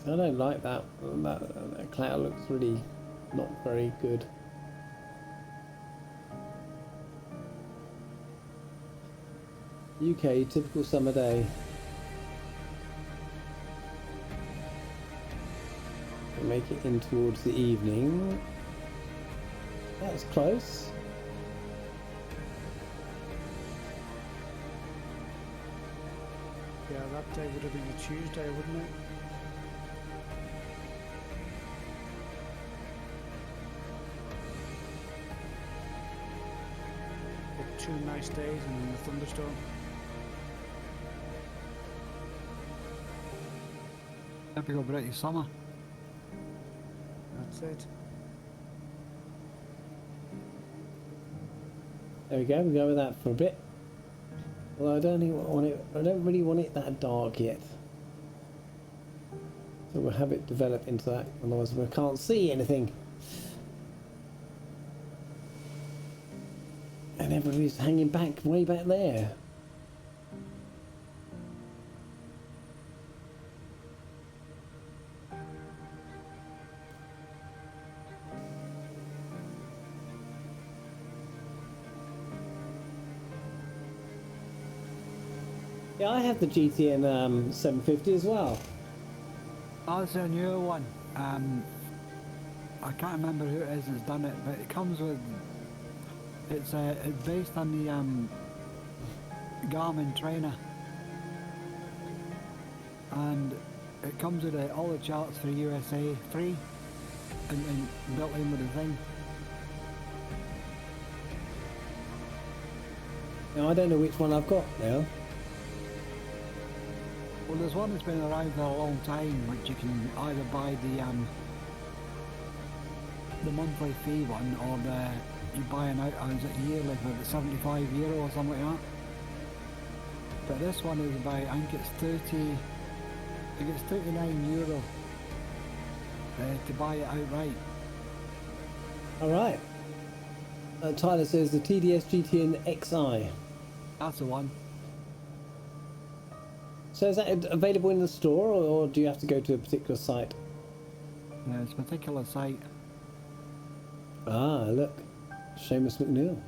I don't like that. That cloud looks really not very good. UK, typical summer day. We'll make it in towards the evening. That's close. Yeah, that day would have been a Tuesday, wouldn't it? With 2 nice days and then the thunderstorm. Typical British summer. That's it. There we go. We'll go with that for a bit. Although I don't really want it that dark yet. So we'll have it develop into that. Otherwise we can't see anything. And everybody's hanging back, way back there. Yeah, I have the GTN 750 as well. That's a new one. I can't remember who it is that's done it, but it comes with. It's based on the Garmin trainer, and it comes with all the charts for USA free, and built in with the thing. Now I don't know which one I've got now. Well, there's one that's been around for a long time, which you can either buy the monthly fee one, or you buy an out is it yearly for the €75 or something like that. But this one is about, I think it's 30. I think it's €39 to buy it outright. All right. Tyler says the TDS GTN XI. That's the one. So is that available in the store, or do you have to go to a particular site? Yeah, it's a particular site. Ah, look. Seamus McNeil.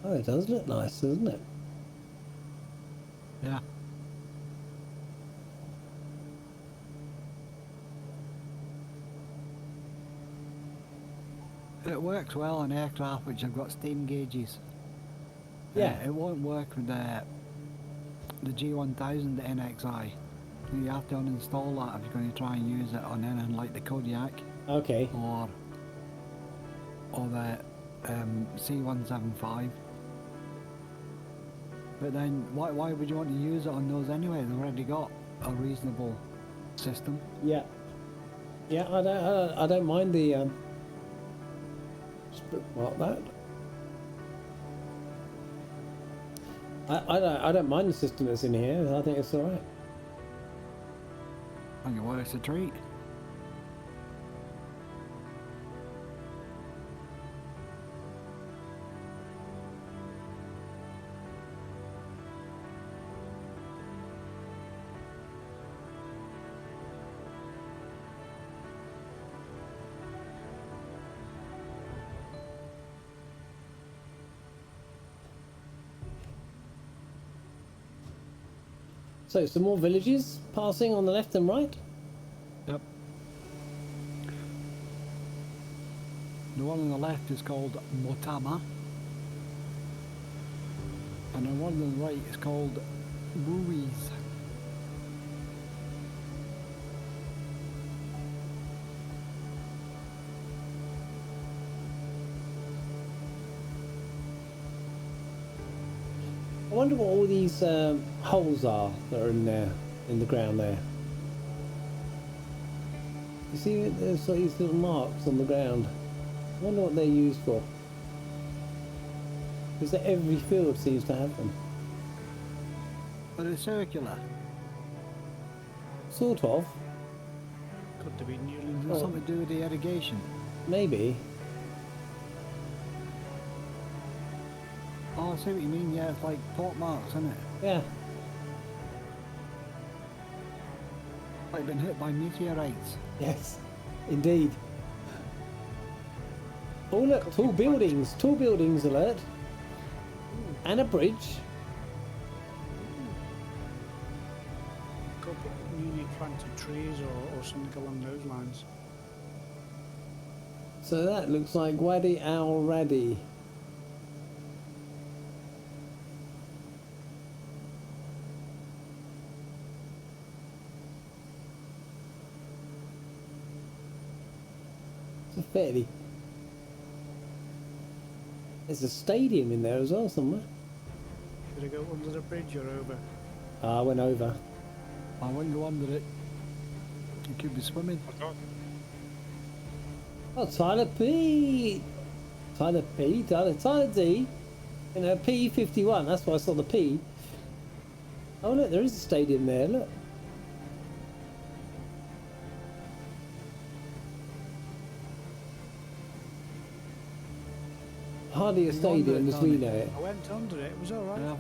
Oh, it does look nice, doesn't it? Yeah. It works well on aircraft which have got steam gauges. Yeah. It won't work with the G1000 NXI. You have to uninstall that if you're going to try and use it on anything like the Kodiak Okay. or the C175. But then why would you want to use it on those anyway? They've already got a reasonable system. Yeah. Yeah, I don't mind the what that. I don't mind the system that's in here. I think it's all right. I think it works a treat. So some more villages passing on the left and right. Yep. The one on the left is called Motama, and the one on the right is called Ruiz. I wonder what all these holes are that are in there, in the ground there. You see, there's like these little marks on the ground. I wonder what they're used for. Because every field seems to have them. But it's circular. Sort of, Could there be new Is it something to do with the irrigation? maybe. Oh, I see what you mean. Yeah, it's like pot marks, isn't it? Yeah. Like been hit by meteorites. Yes, indeed. Oh look, tall buildings alert. And a bridge. Could be newly planted trees or something along those lines. So that looks like Wadi Al Radi. It's a fairly... There's a stadium in there as well somewhere. Did I go under the bridge or over? I went over. I wouldn't go under it. You could be swimming. I thought, Oh, Tyler P. Tyler P. Tyler D. In a P51. That's why I saw the P. Oh, look, there is a stadium there. Look. Hardly a You wander stadium it, as we don't know it? it. I went under it. It was all right. Yeah.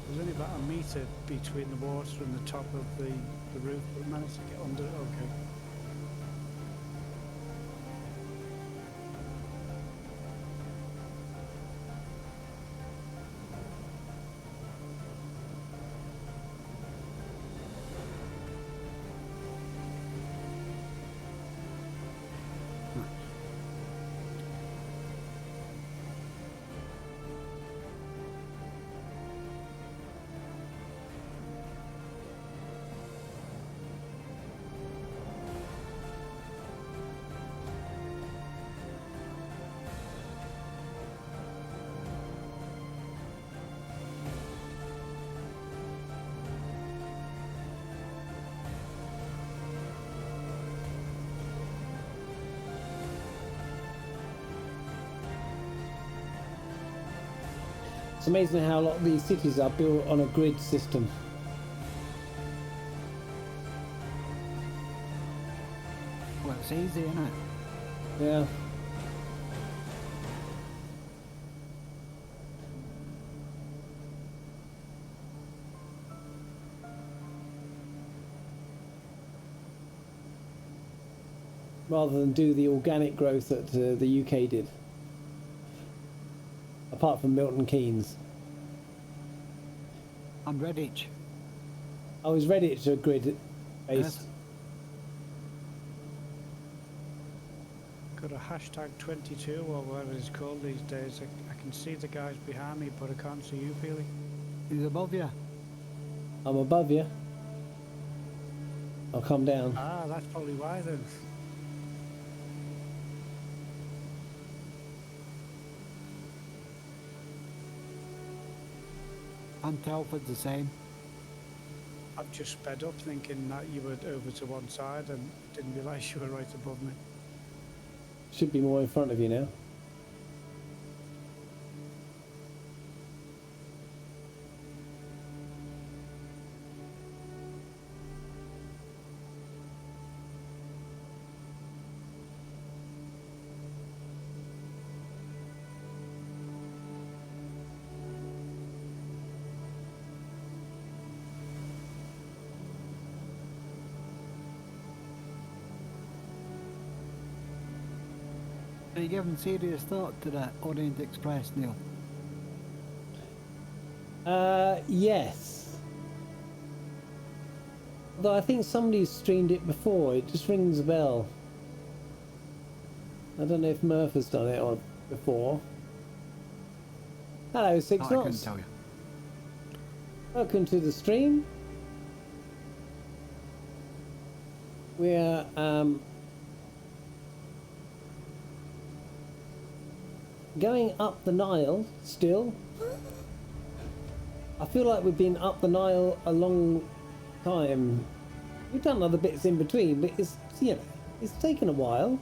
There's only about a metre between the water and the top of the roof, but I managed to get under it okay. It's amazing how a lot of these cities are built on a grid system. Well, it's easy, isn't it? Yeah. Rather than do the organic growth that the UK did. Apart from Milton Keynes. And Redditch. I was Reddit to grid based. Yes. Got a hashtag 22 or whatever it's called these days. I can see the guys behind me, but I can't see you, Feely. He's above you. I'm above you. I'll come down. Ah, that's probably why then. And Telford's the same. I've just sped up thinking that you were over to one side and didn't realise you were right above me. Should be more in front of you now. Are you giving serious thought to that Orient Express, Neil? Yes. Although I think somebody's streamed it before, it just rings a bell. I don't know if Murph has done it or before. Hello, Six I couldn't Knots. tell you. Welcome to the stream. We're going up the Nile still. I feel like we've been up the Nile a long time. We've done other bits in between, but it's, you know, it's taken a while.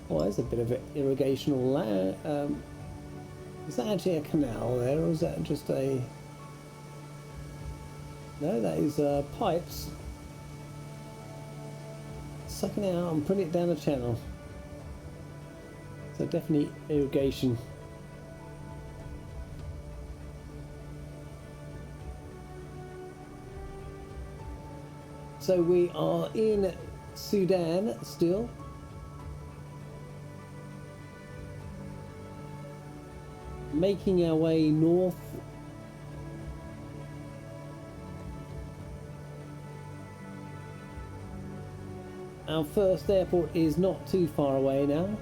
Oh, there's a bit of irrigational land. Is that actually a canal there, or is that just a... No, that is pipes sucking it out and putting it down a channel. So definitely irrigation. So we are in Sudan still. Making our way north. Our first airport is not too far away now.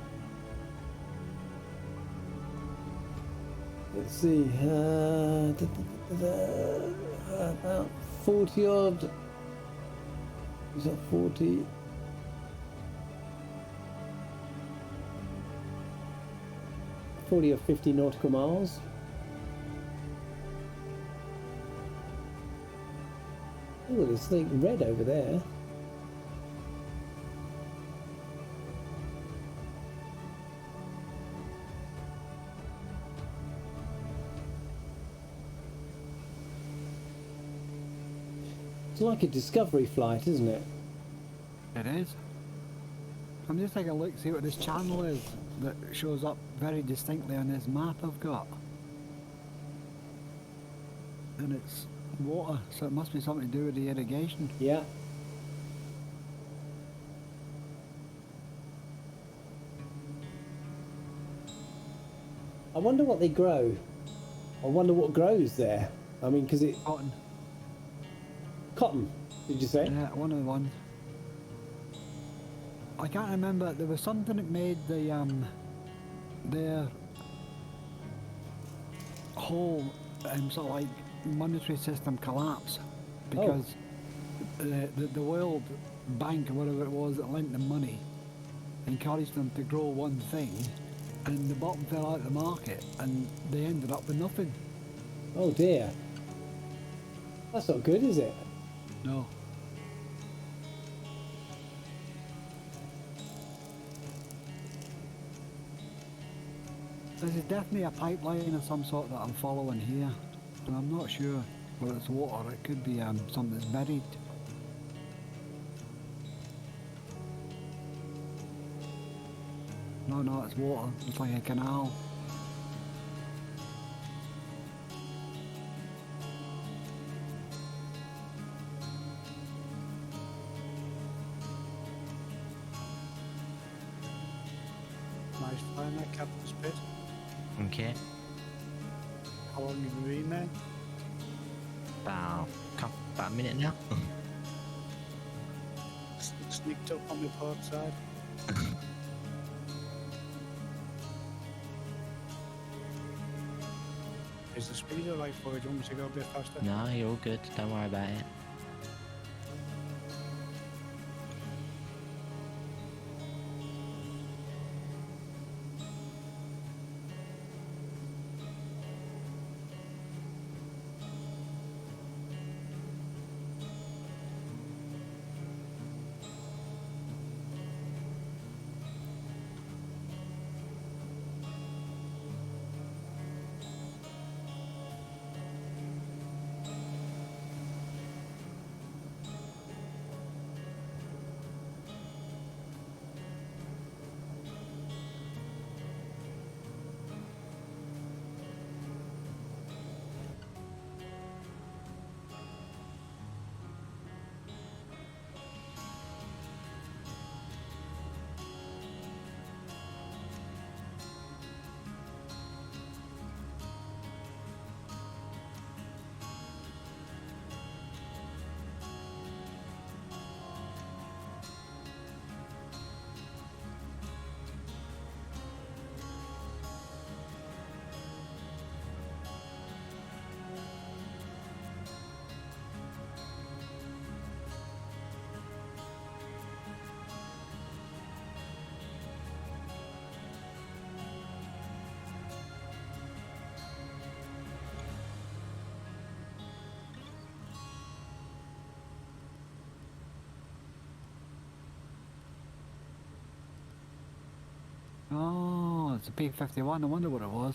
Let's see, about 40 odd. Is that 40? Or 50 nautical miles. Oh, there's something red over there. like a discovery flight, isn't it? It is. I'm just taking a look, see what this channel is that shows up very distinctly on this map I've got. And it's water, so it must be something to do with the irrigation. Yeah. I wonder what they grow. I wonder what grows there. I mean, because it... Cotton. Cotton, did you say? Yeah, one of the ones. I can't remember, there was something that made the, their whole, sort of like, monetary system collapse. Because the World Bank, or whatever it was, that lent them money, encouraged them to grow one thing, and the bottom fell out of the market, and they ended up with nothing. Oh dear. That's not good, is it? No. There's definitely a pipeline of some sort that I'm following here, and I'm not sure whether it's water, it could be something that's buried. No, it's water, it's like a canal. Nice flying that captain's pit. Okay. How long have you been there? About a minute now. Sneaked up on the port side. Is the speed alright for you? Do you want me to go a bit faster? No, you're all good. Don't worry about it. Oh, it's a P-51, I wonder what it was.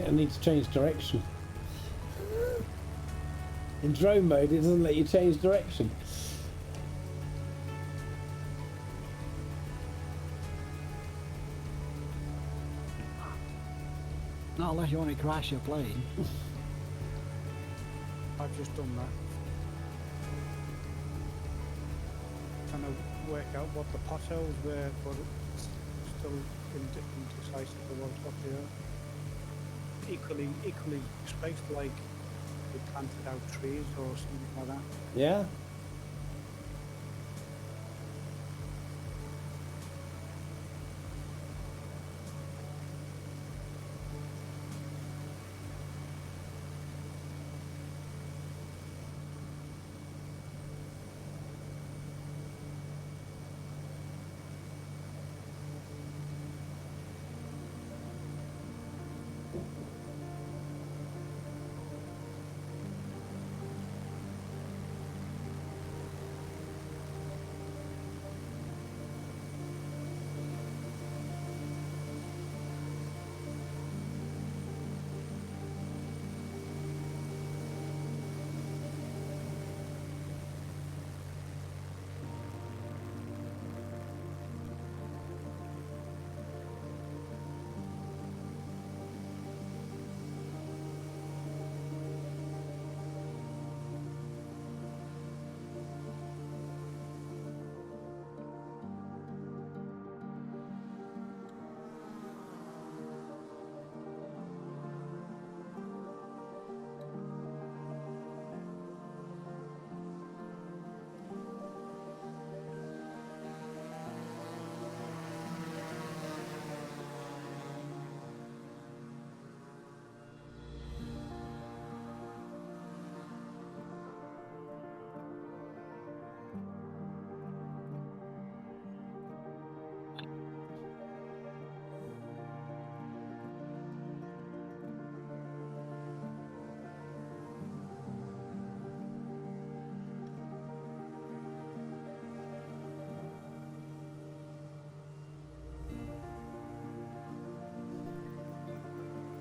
I need to change direction. In drone mode, it doesn't let you change direction. Not unless you want to crash your plane. I've just done that. Trying to work out what the potholes were, but it's still indecisive about what they are. Equally spaced, like they planted out trees or something like that. Yeah.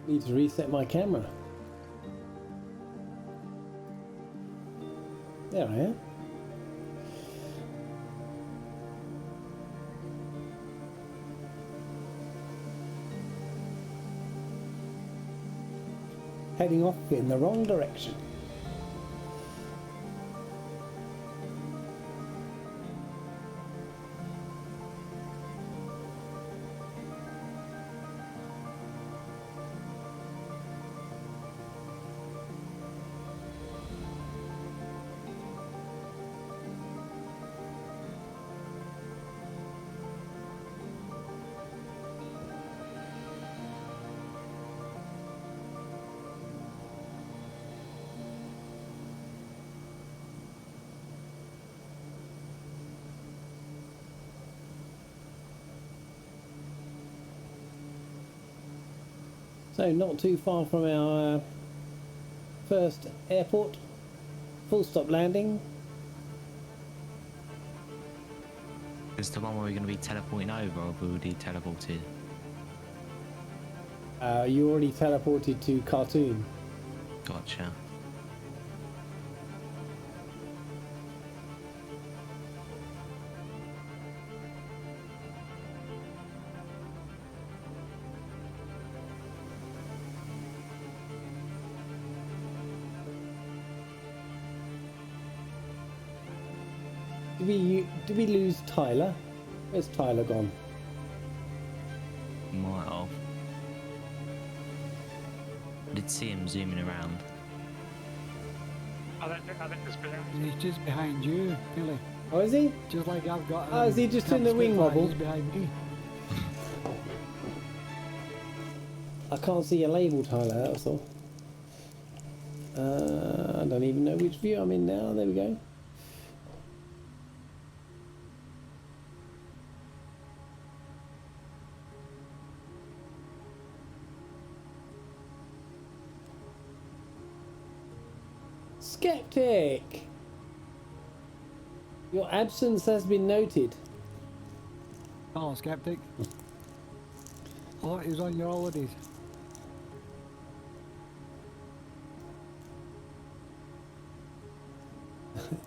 Need to reset my camera. There I am. Heading off in the wrong direction. So not too far from our first airport, full stop landing. Is the one where we're going to be teleporting over, or have we already teleported? You already teleported to Khartoum. Gotcha. Did we lose Tyler? Where's Tyler gone? Might have. I did see him zooming around. I think it's been. He's just behind you, Billy. Oh, is he? Just like I've got. Oh, is he just in the wing wobble? He's behind me. I can't see a label, Tyler, that's all. I don't even know which view I'm in now. There we go. Skeptic! Your absence has been noted. Oh, skeptic. Oh, he's on your holidays.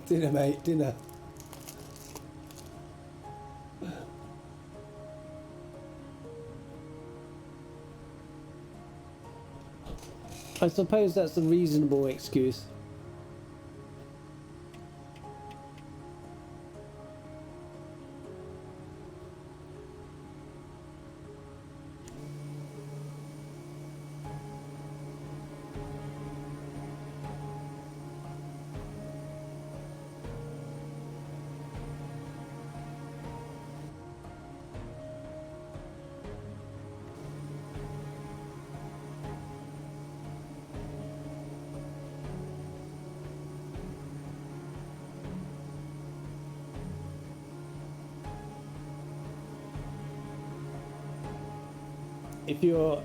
Dinner, mate, dinner. I suppose that's a reasonable excuse. If you're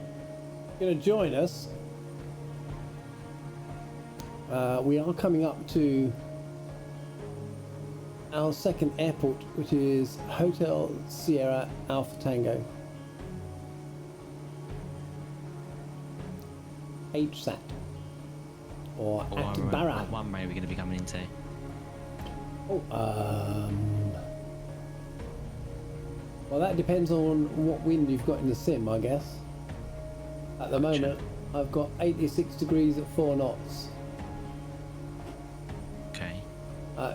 going to join us, we are coming up to our second airport, which is Hotel Sierra Alpha Tango. HSAT. Or Atbara. One way we're going to be coming into. Oh, well, that depends on what wind you've got in the sim, I guess. At the moment, I've got 86 degrees at 4 knots. Okay.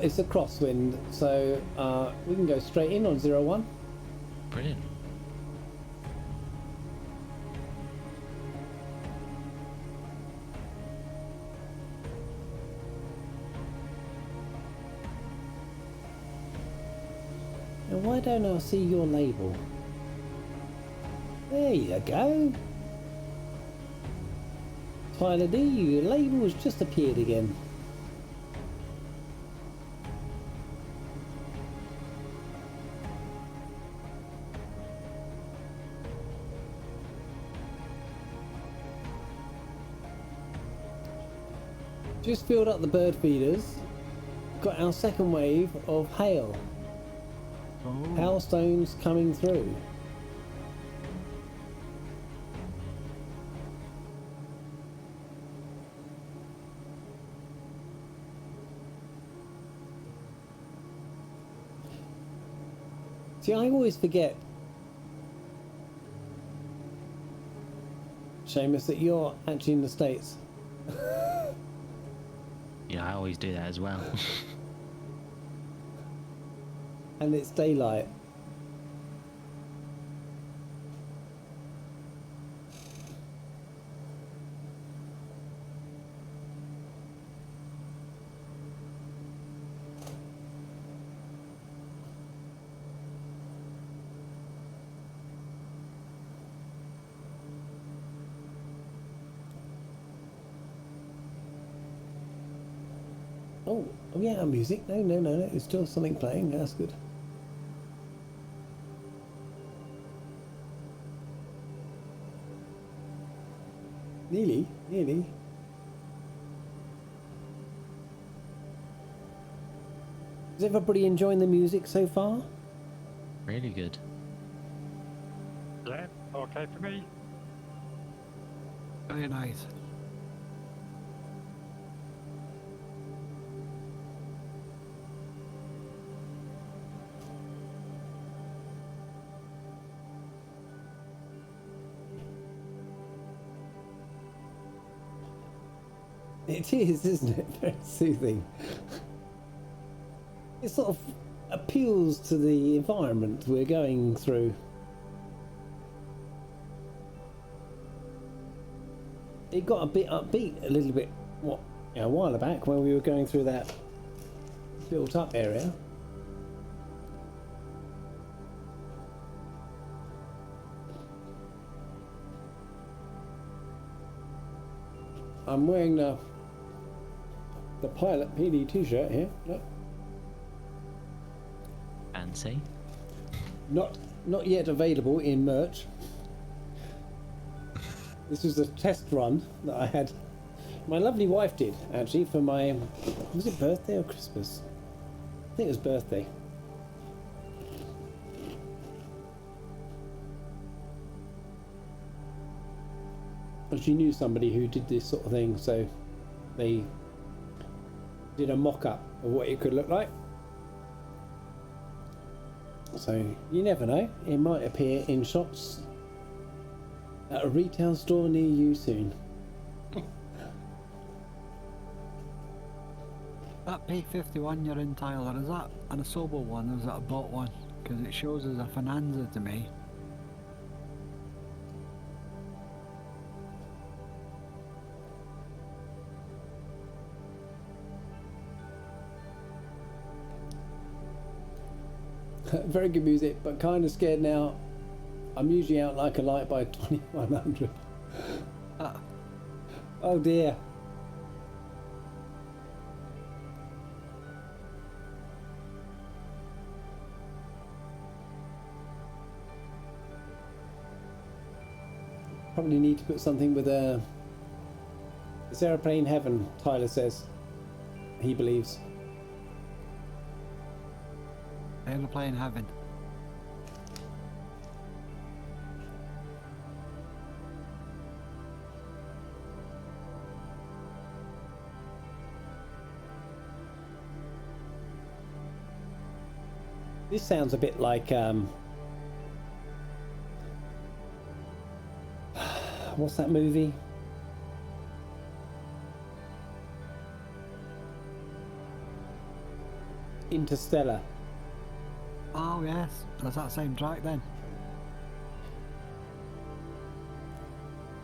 It's a crosswind, so we can go straight in on 01. Brilliant. Now, why don't I see your label? There you go. Tyler D, your label has just appeared again. Just filled up the bird feeders. Got our second wave of hail. Oh. Hailstones coming through. See, I always forget, Seamus, that you're actually in the States. Yeah, I always do that as well. And it's daylight. Oh yeah, music. No. It's still something playing. That's good. Nearly. Is everybody enjoying the music so far? Really good. Yeah, okay for me. Very nice. It is, isn't it? Very soothing. It sort of appeals to the environment we're going through. It got a bit upbeat a little bit a while back when we were going through that built up area. I'm wearing the Pilot PD t-shirt here. Look. Fancy. Not yet available in merch. This was a test run that I had. My lovely wife did actually for my, was it birthday or Christmas? I think it was birthday. And she knew somebody who did this sort of thing, so they did a mock-up of what it could look like. So you never know, it might appear in shops at a retail store near you soon. That P51 you're in, Tyler, is that an Asobo one or is that a bot one? Because it shows as a Finanza to me. Very good music, but kind of scared now. I'm usually out like a light by 2100. Oh dear. Probably need to put something with a... It's aeroplane heaven, Tyler says. He believes. Aeroplane heaven. This sounds a bit like what's that movie? Interstellar. Oh yes, that's that same track then.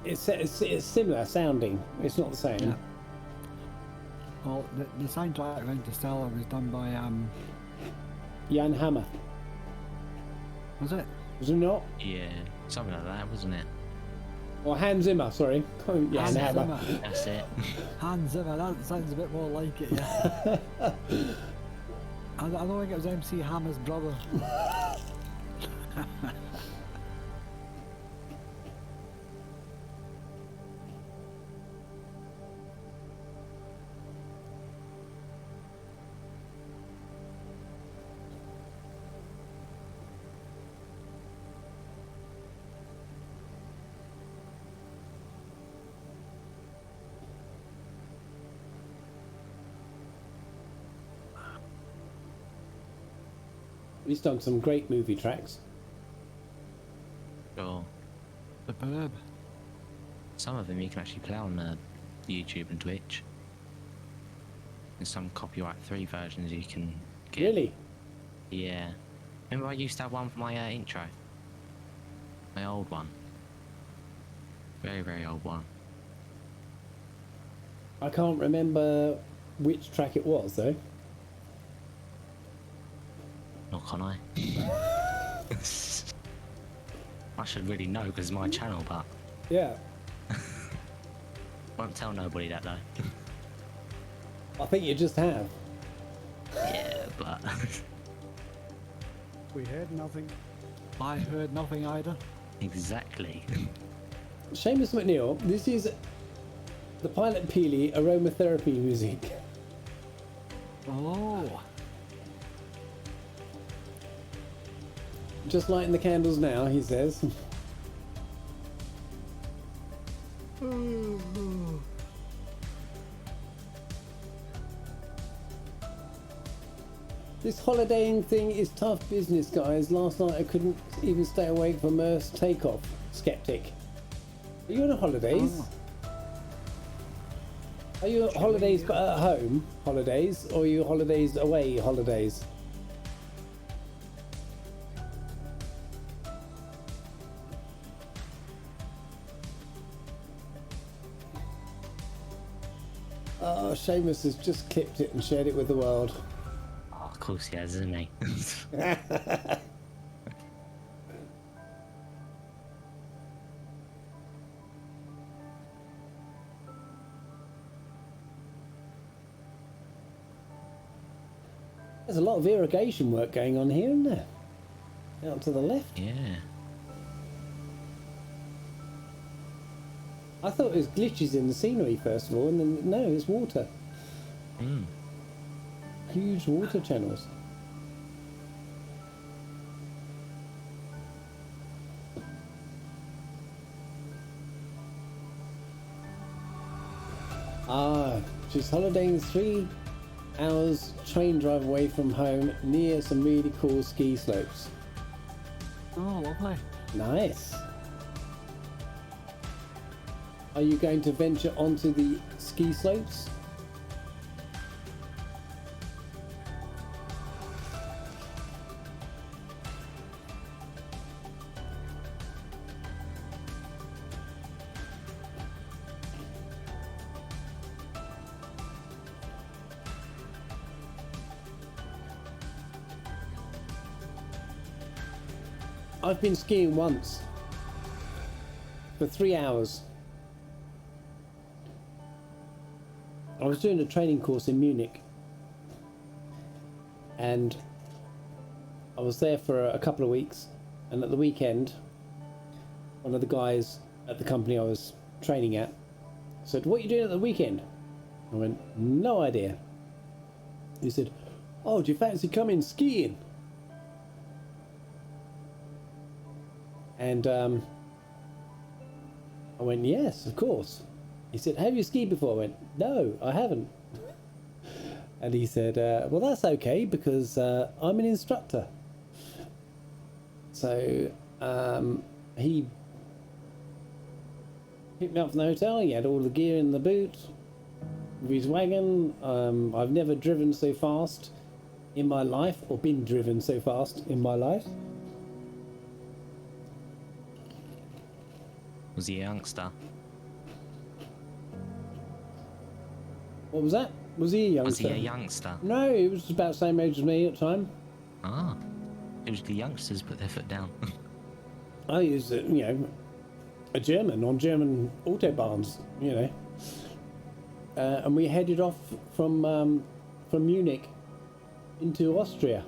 It's similar sounding. It's not the same. Yeah. Well, the soundtrack of Interstellar was done by Jan Hammer. was it? Was it not? Yeah, something like that, wasn't it? Or Hans Zimmer, sorry. Jan Hans Hammer. Zimmer. That's it. Hans Zimmer, that sounds a bit more like it, yeah. I don't think it was MC Hammer's brother. He's done some great movie tracks. Sure. Superb. Some of them you can actually play on YouTube and Twitch. There's some copyright-free versions you can get. Really? Yeah. Remember I used to have one for my intro? My old one. Very, very old one. I can't remember which track it was though. Nor can I. I should really know because it's my channel, but Yeah. won't tell nobody that though. I think you just have. Yeah, but We heard nothing. I heard nothing either. exactly. Seamus McNeil, this is the Pilot Peely aromatherapy music. Oh. Just lighting the candles now, he says. This holidaying thing is tough business, guys. Last night I couldn't even stay awake for Mer's takeoff. Skeptic. Are you on holidays? Oh. Are you on holidays but at home holidays, or are you holidays away holidays? Oh, Seamus has just clipped it and shared it with the world. Oh, of course he has, isn't he? There's a lot of irrigation work going on here, isn't there? Out to the left. Yeah. I thought it was glitches in the scenery first of all, and then no, it's water. Mm. Huge water channels. Ah, she's holidaying 3 hours train drive away from home near some really cool ski slopes. Oh, lovely. Nice. Are you going to venture onto the ski slopes? I've been skiing once for 3 hours. I was doing a training course in Munich, and I was there for a couple of weeks, and at the weekend one of the guys at the company I was training at said, "What are you doing at the weekend?" I went, "No idea." He said, "Oh, do you fancy coming skiing?" And I went, "Yes, of course." He said, "Have you skied before?" I went, "No, I haven't." And he said, "Well, that's okay, because I'm an instructor." So he picked me up from the hotel. He had all the gear in the boot of his wagon. I've never driven so fast in my life, or been driven so fast in my life. Was he a youngster? What was that? Was he a youngster? Was he a youngster? No, he was about the same age as me at the time. Ah. Usually youngsters put their foot down. I was, a German on German autobahns, and we headed off from Munich into Austria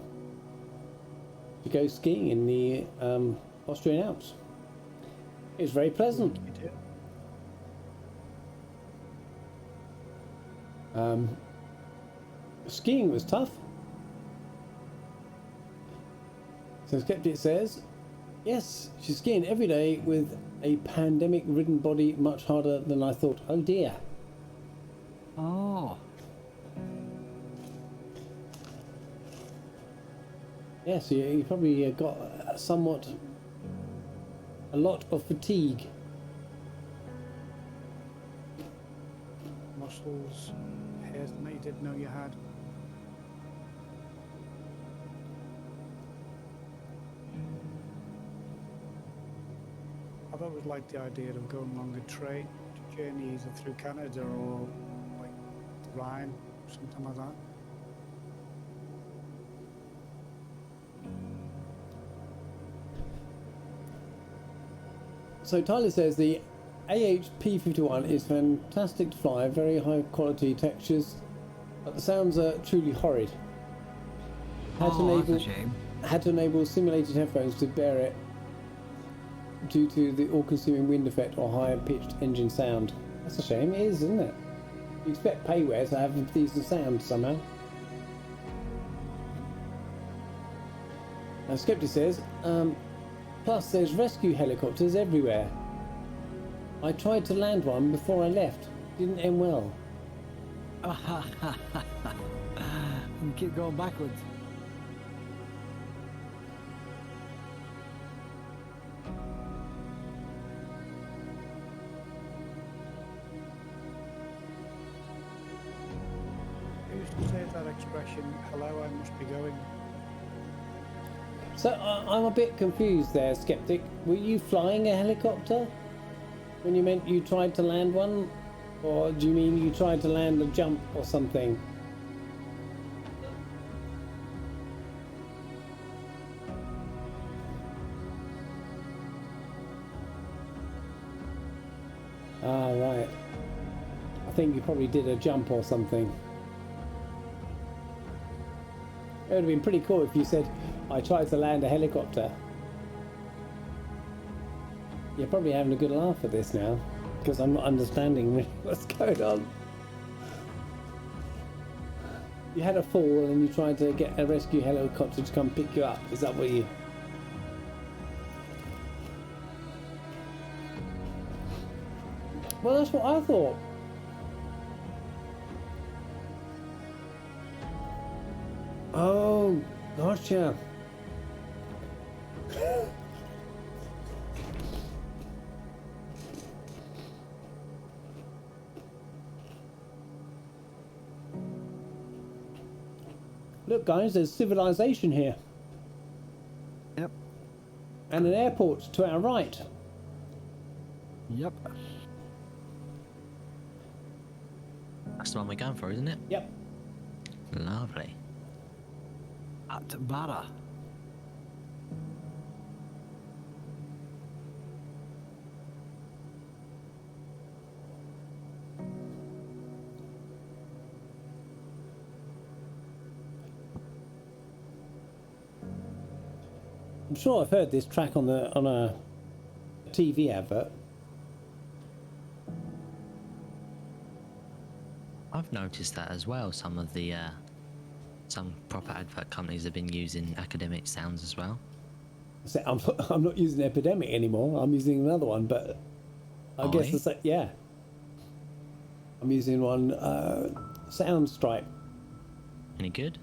to go skiing in the Austrian Alps. It was very pleasant. Skiing was tough. So Skeptic says, "Yes, she's skiing every day with a pandemic-ridden body, much harder than I thought." Oh dear. Oh. Yes, you probably got a lot of fatigue. Muscles, hair that you didn't know you had. I've always liked the idea of going along a train journey either through Canada or like the Rhine, something like that. So Tyler says the AHP51 is fantastic to fly, very high quality textures, but the sounds are truly horrid. Had That's a shame. to enable simulated headphones to bear it due to the all-consuming wind effect or higher pitched engine sound. That's a shame. It is, isn't it? You expect payware to have decent sound somehow. Now Skeptic says, plus there's rescue helicopters everywhere. I tried to land one before I left. Didn't end well. And keep going backwards. Who used to say that expression, "Hello, I must be going"? So I'm a bit confused there, Skeptic. Were you flying a helicopter when you meant you tried to land one? Or do you mean you tried to land a jump or something? Ah, right. I think you probably did a jump or something. It would have been pretty cool if you said, "I tried to land a helicopter." You're probably having a good laugh at this now, because I'm not understanding really what's going on. You had a fall and you tried to get a rescue helicopter to come pick you up. Is that what you... Well, that's what I thought. Oh, gotcha. Look, guys, there's civilization here. Yep. And an airport to our right. Yep. That's the one we're going for, isn't it? Yep. Lovely. At Barra. I'm sure I've heard this track on a TV advert. I've noticed that as well. Some of the some proper advert companies have been using academic sounds as well. I'm not using Epidemic anymore. I'm using another one, but I Are guess you? yeah. I'm using one Soundstripe. Any good?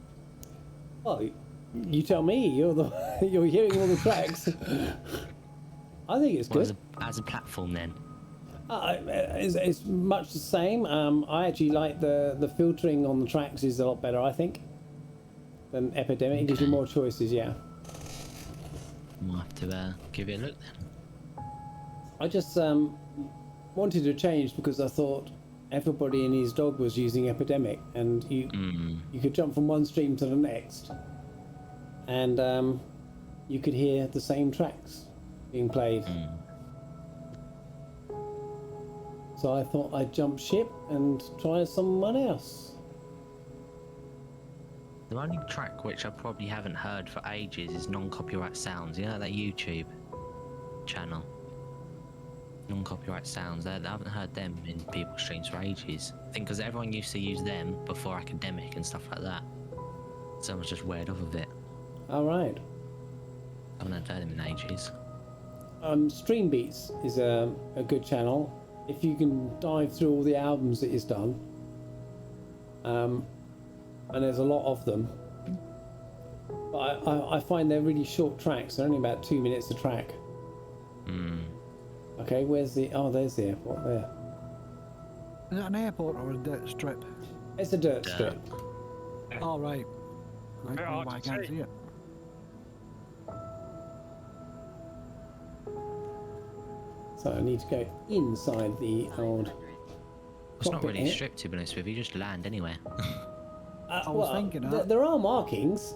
Well, you tell me. You're hearing all the tracks. I think it's Well, good. as a platform then. It's much the same. I actually like the filtering on the tracks is a lot better, I think, than Epidemic. It gives you Okay. more choices, yeah. We'll have to give it a look then. I just wanted to change because I thought everybody and his dog was using Epidemic, and you could jump from one stream to the next, and you could hear the same tracks being played. So I thought I'd jump ship and try someone else. The only track which I probably haven't heard for ages is non-copyright sounds. You know that YouTube channel? Non-copyright sounds. I haven't heard them in people's streams for ages. I think because everyone used to use them before academic and stuff like that. Someone's just weird off of it. All right. I haven't heard them in ages. Stream Beats is a good channel. If you can dive through all the albums that he's done, and there's a lot of them, but I find they're really short tracks. They're only about 2 minutes a track. Okay, where's the... Oh, there's the airport there. Is it an airport or a dirt strip? It's a dirt strip. Oh, right. I Bit don't know hard why I to can't see. see it. So I need to go inside the old... It's not cockpit really here. stripped, to be honest with you. Just land anywhere. I was thinking that. There are markings.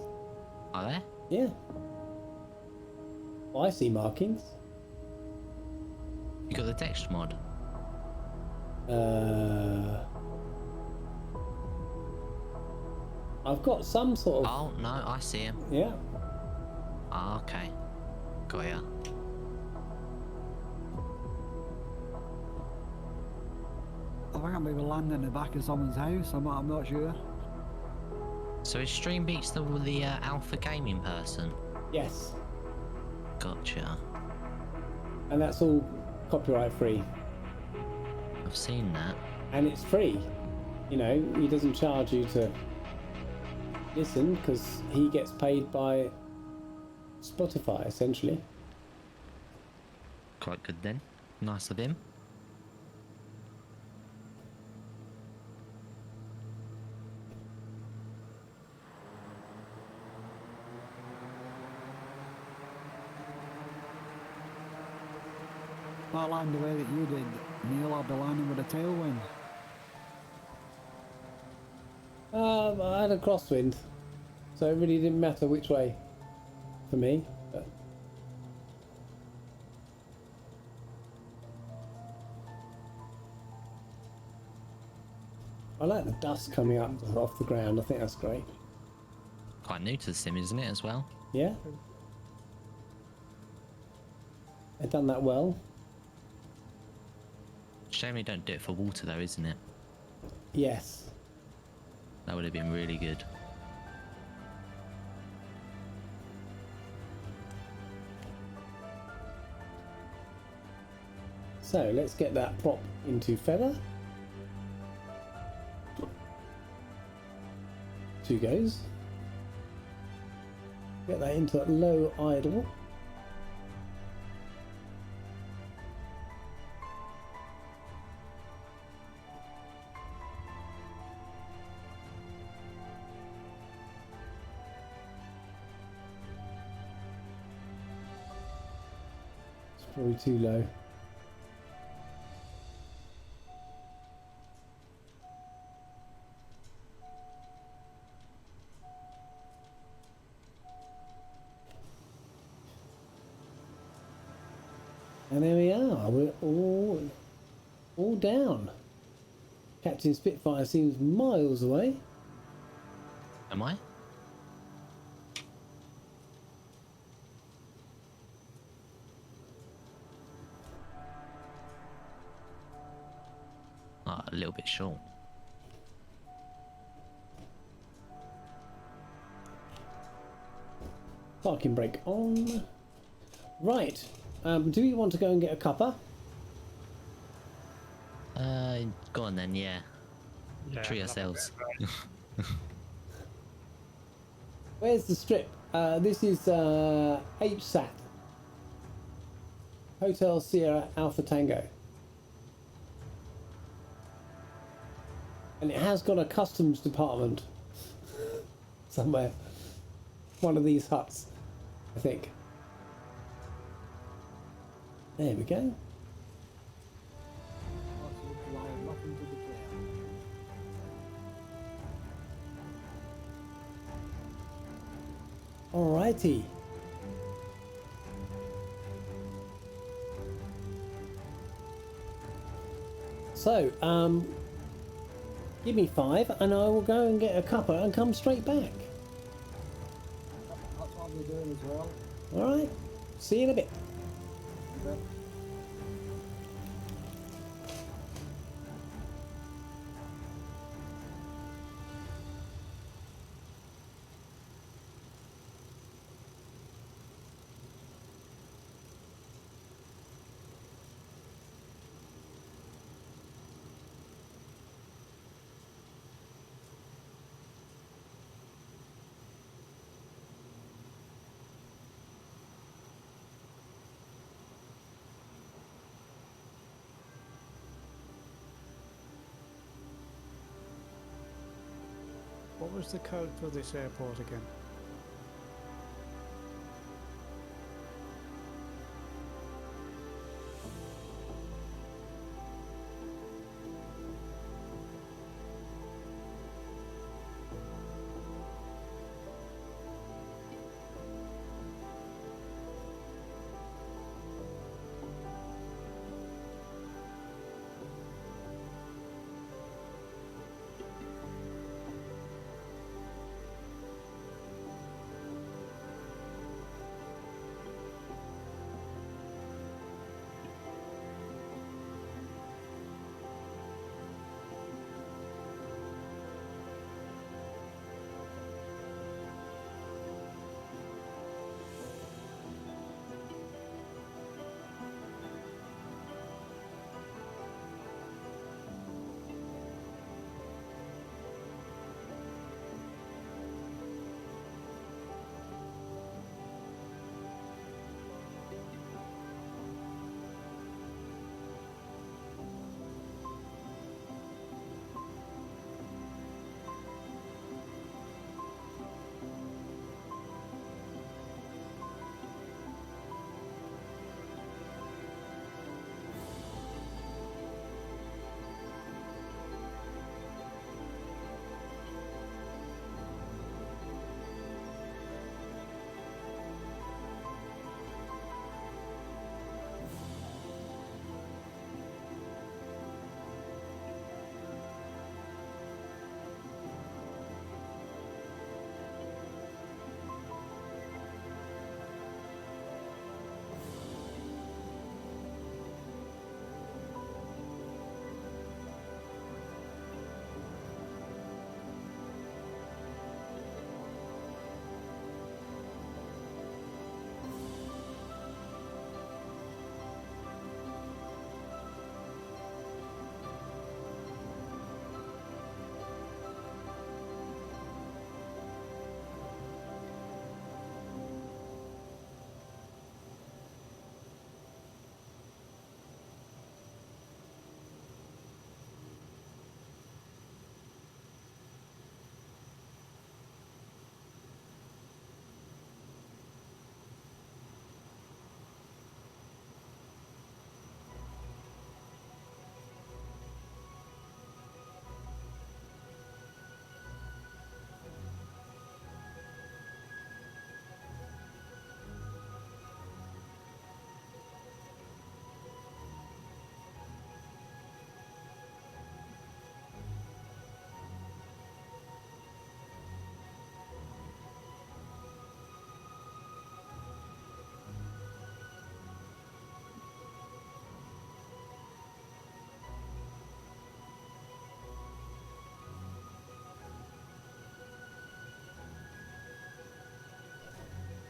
Are there? Yeah. Well, I see markings. You got the text mod? I've got some sort of... Oh, no, I see him. Yeah. Ah, okay. Got ya. I think I may be landing in the back of someone's house. I'm not sure. So is Stream Beats the alpha gaming person? Yes. Gotcha. And that's all copyright free. I've seen that. And it's free. You know, he doesn't charge you to listen because he gets paid by Spotify, essentially. Quite good then. Nice of him. If I land the way that you did, Neil, I'll be landing with a tailwind. I had a crosswind, so it really didn't matter which way for me. But I like the dust coming up off the ground. I think that's great. Quite new to the sim, isn't it, as well? Yeah. They've done that well. Shame they don't do it for water though, isn't it? Yes. That would have been really good. So let's get that prop into feather. 2 goes. Get that into low idle. It's probably too low. And there we are. We're all down. Captain Spitfire seems miles away. Am I? Ah, a little bit short. Parking brake on. Right. Do you want to go and get a cuppa? Go on then, yeah. Yeah, Treat love a ourselves. bit of Where's the strip? This is HSAT. Hotel Sierra Alpha Tango. And it has got a customs department somewhere. One of these huts, I think. There we go. Nothing to declare. Alrighty. So, give me 5 and I will go and get a cuppa and come straight back. That's what we're doing as well. Alright, see you in a bit. But What was the code for this airport again?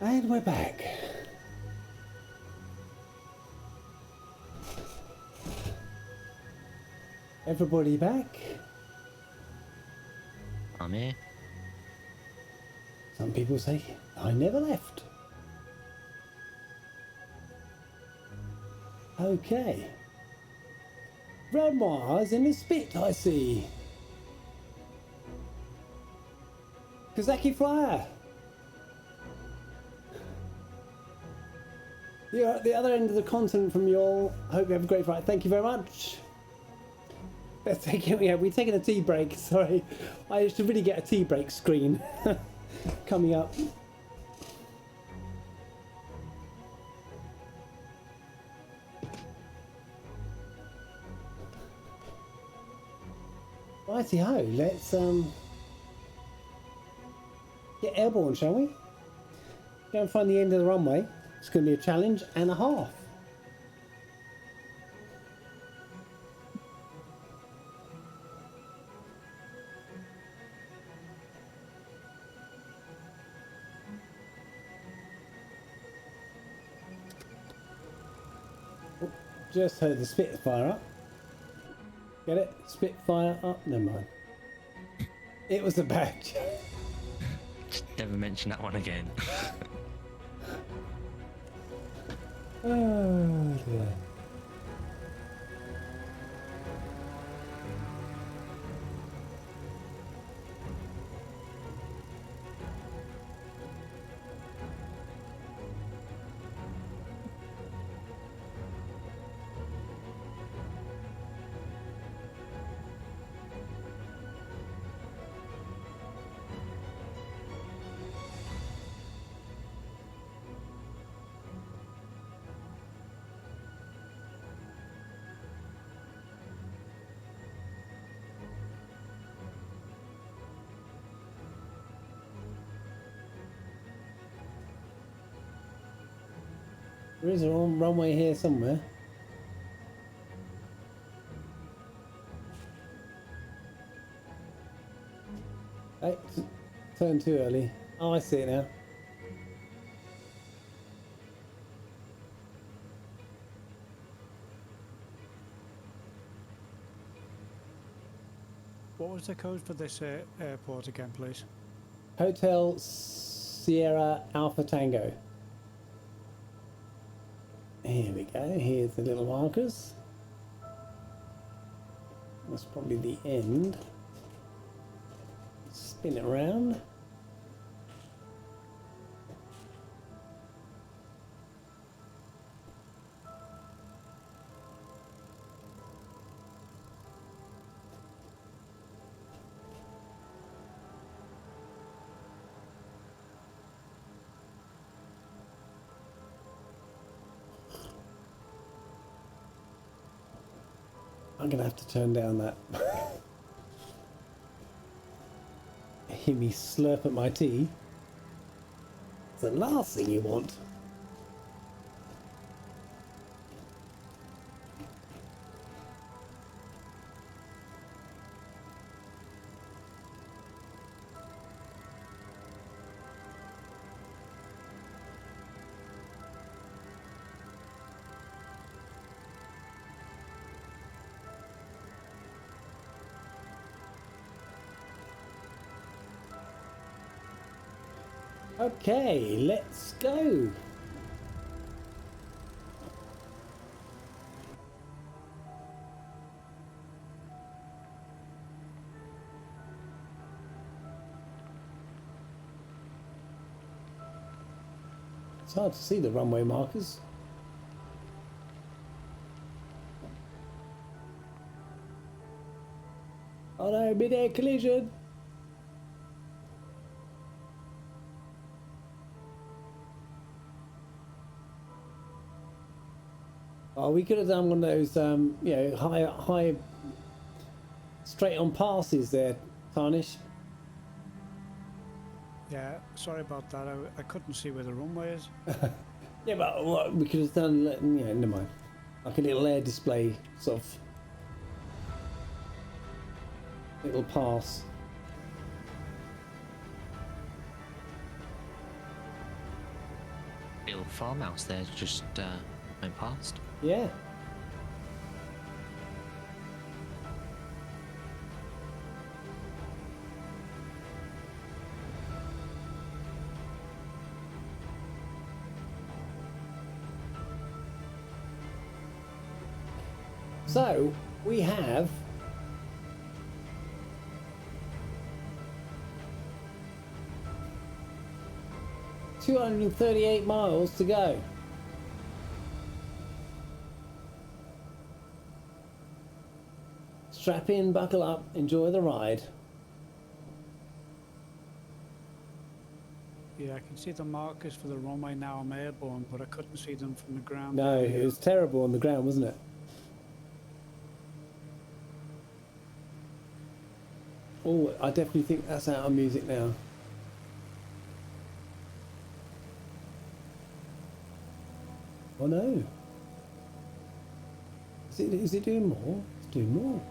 And we're back. Everybody back? I'm here. Some people say I never left. Okay. Renoir's in the spit, I see. Kazaki Flyer. You're at the other end of the continent from you all. Hope you have a great flight. Thank you very much. Let's take it. Yeah, we're taking a tea break. Sorry, I should really get a tea break screen coming up. Righty ho. Let's get airborne, shall we? Go and find the end of the runway. It's going to be a challenge and a half. Oh, just heard the Spitfire up. Get it? Spitfire up? Never mind. It was a badge. Just never mention that one again. Oh dear. There is a runway here somewhere. Hey, turned too early. Oh, I see it now. What was the code for this airport again, please? Hotel Sierra Alpha Tango. Here we go. Here's the little markers. That's probably the end. Spin it around. I'm gonna have to turn down that. Hear me slurp at my tea. It's the last thing you want. Okay, let's go. It's hard to see the runway markers. Oh no, mid-air collision. Oh, we could have done one of those, you know, high, straight on passes there, Tarnish. Yeah, sorry about that. I couldn't see where the runway is. Yeah, but what we could have done, yeah, never mind. Like a little air display, sort of little pass. little farmhouse there just went past. Yeah. So we have 238 miles to go. Strap in, buckle up, enjoy the ride. Yeah, I can see the markers for the runway now. I'm airborne, but I couldn't see them from the ground. No, it was terrible on the ground, wasn't it? Oh, I definitely think that's out of music now. Oh no. Is it doing more? It's doing more.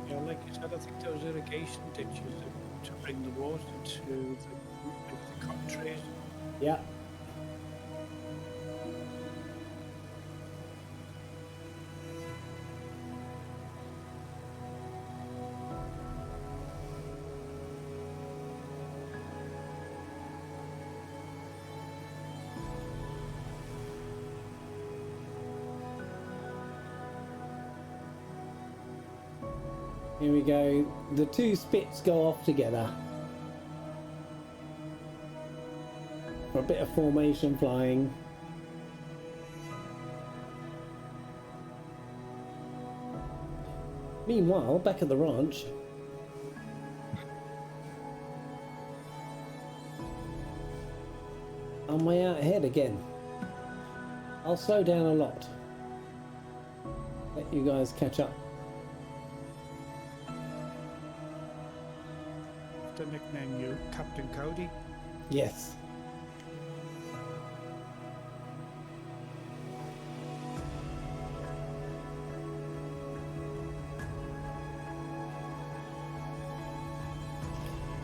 Yeah, like you said, I think those irrigation ditches to bring the water to the cotton trees. Yeah. Here we go. The two spits go off together for a bit of formation flying. Meanwhile, back at the ranch, I'm way out ahead again. I'll slow down a lot. Let you guys catch up. To nickname you Captain Cody. Yes.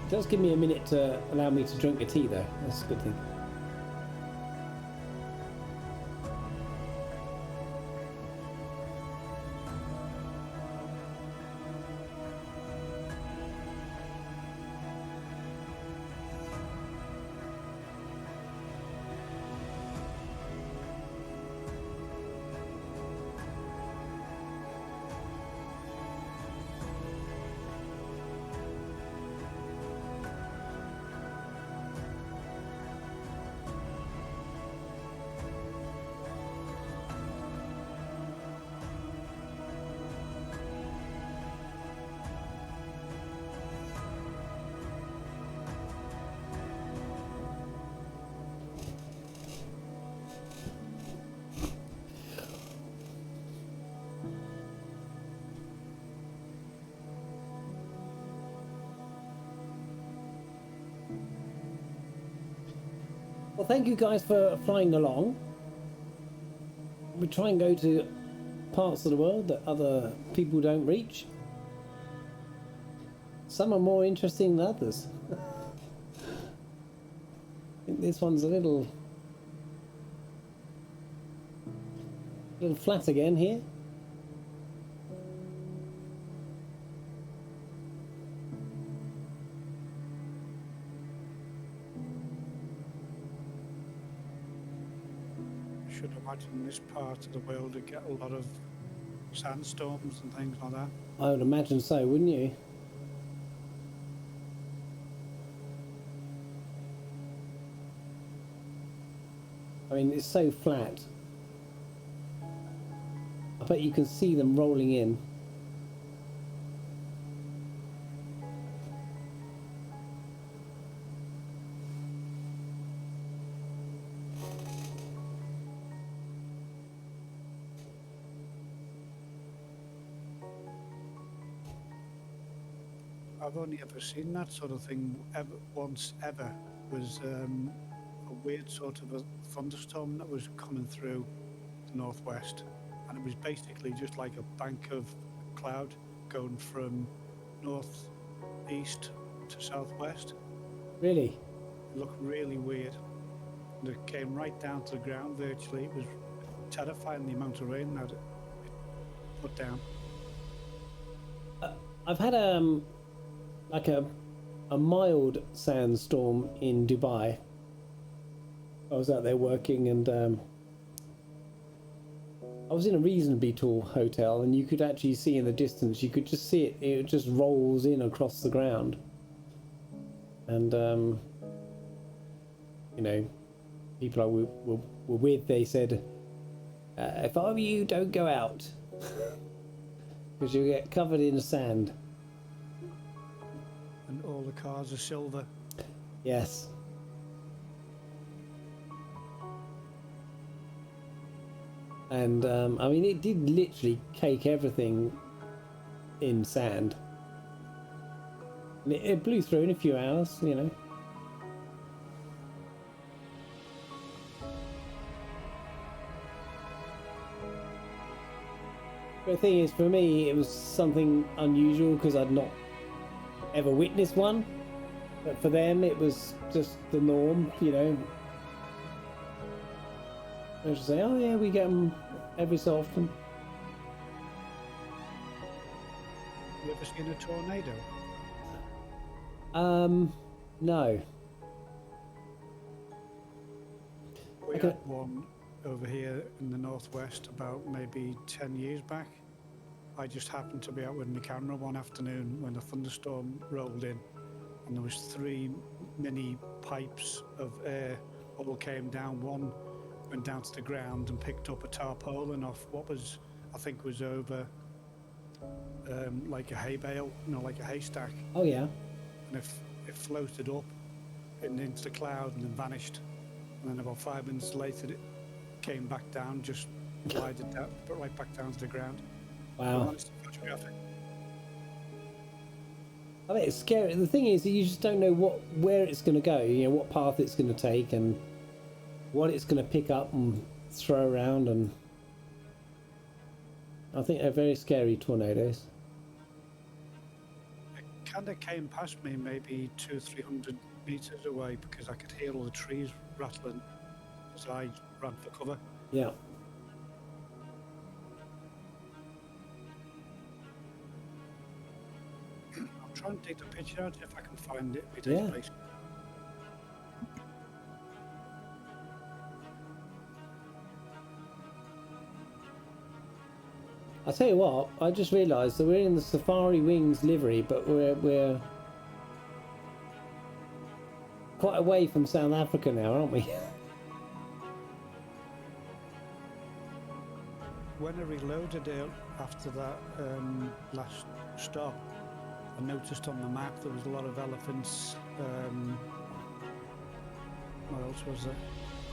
It does give me a minute to allow me to drink a tea though. That's a good thing. Well, thank you guys for flying along. We try and go to parts of the world that other people don't reach. Some are more interesting than others. I think this one's a little flat again here. I should imagine this part of the world would get a lot of sandstorms and things like that. I would imagine so, wouldn't you? I mean, it's so flat. I bet you can see them rolling in. I've only ever seen that sort of thing once ever was a weird sort of a thunderstorm that was coming through the northwest, and it was basically just like a bank of cloud going from northeast to southwest. Really? It looked really weird. And it came right down to the ground virtually. It was terrifying, the amount of rain that it put down. I've had like a mild sandstorm in Dubai. I was out there working, and I was in a reasonably tall hotel, and you could actually see in the distance, you could just see it. It just rolls in across the ground, and you know, people I were with, they said, if I were you, don't go out because you get covered in sand. And all the cars are silver. Yes. And I mean, it did literally cake everything in sand. And it blew through in a few hours, you know. But the thing is, for me, it was something unusual because I'd not ever witnessed one. But for them, it was just the norm, you know. They just say, oh yeah, we get them every so often. You ever seen a tornado? No. We Okay. had one over here in the northwest about maybe 10 years back. I just happened to be out with my camera one afternoon when a thunderstorm rolled in, and there was 3 mini pipes of air all came down. One went down to the ground and picked up a tarpaulin off what was, I think, was over like a hay bale, you know, like a haystack, Oh yeah. and it floated up and into the cloud and then vanished. And then about 5 minutes later, it came back down, just glided down, but right back down to the ground. I Wow. managed to photograph it. I mean, it's scary. The thing is, that you just don't know where it's going to go. You know, what path it's going to take, and what it's going to pick up and throw around. And I think they're very scary, tornadoes. It kind of came past me maybe 200-300 meters away because I could hear all the trees rattling as I ran for cover. Yeah. I'll try and take the picture out if I can find it. Yeah. Place. I'll tell you what. I just realised that we're in the Safari Wings livery, but we're quite away from South Africa now, aren't we? When I reloaded it after that last stop, I noticed on the map there was a lot of elephants. What else was there?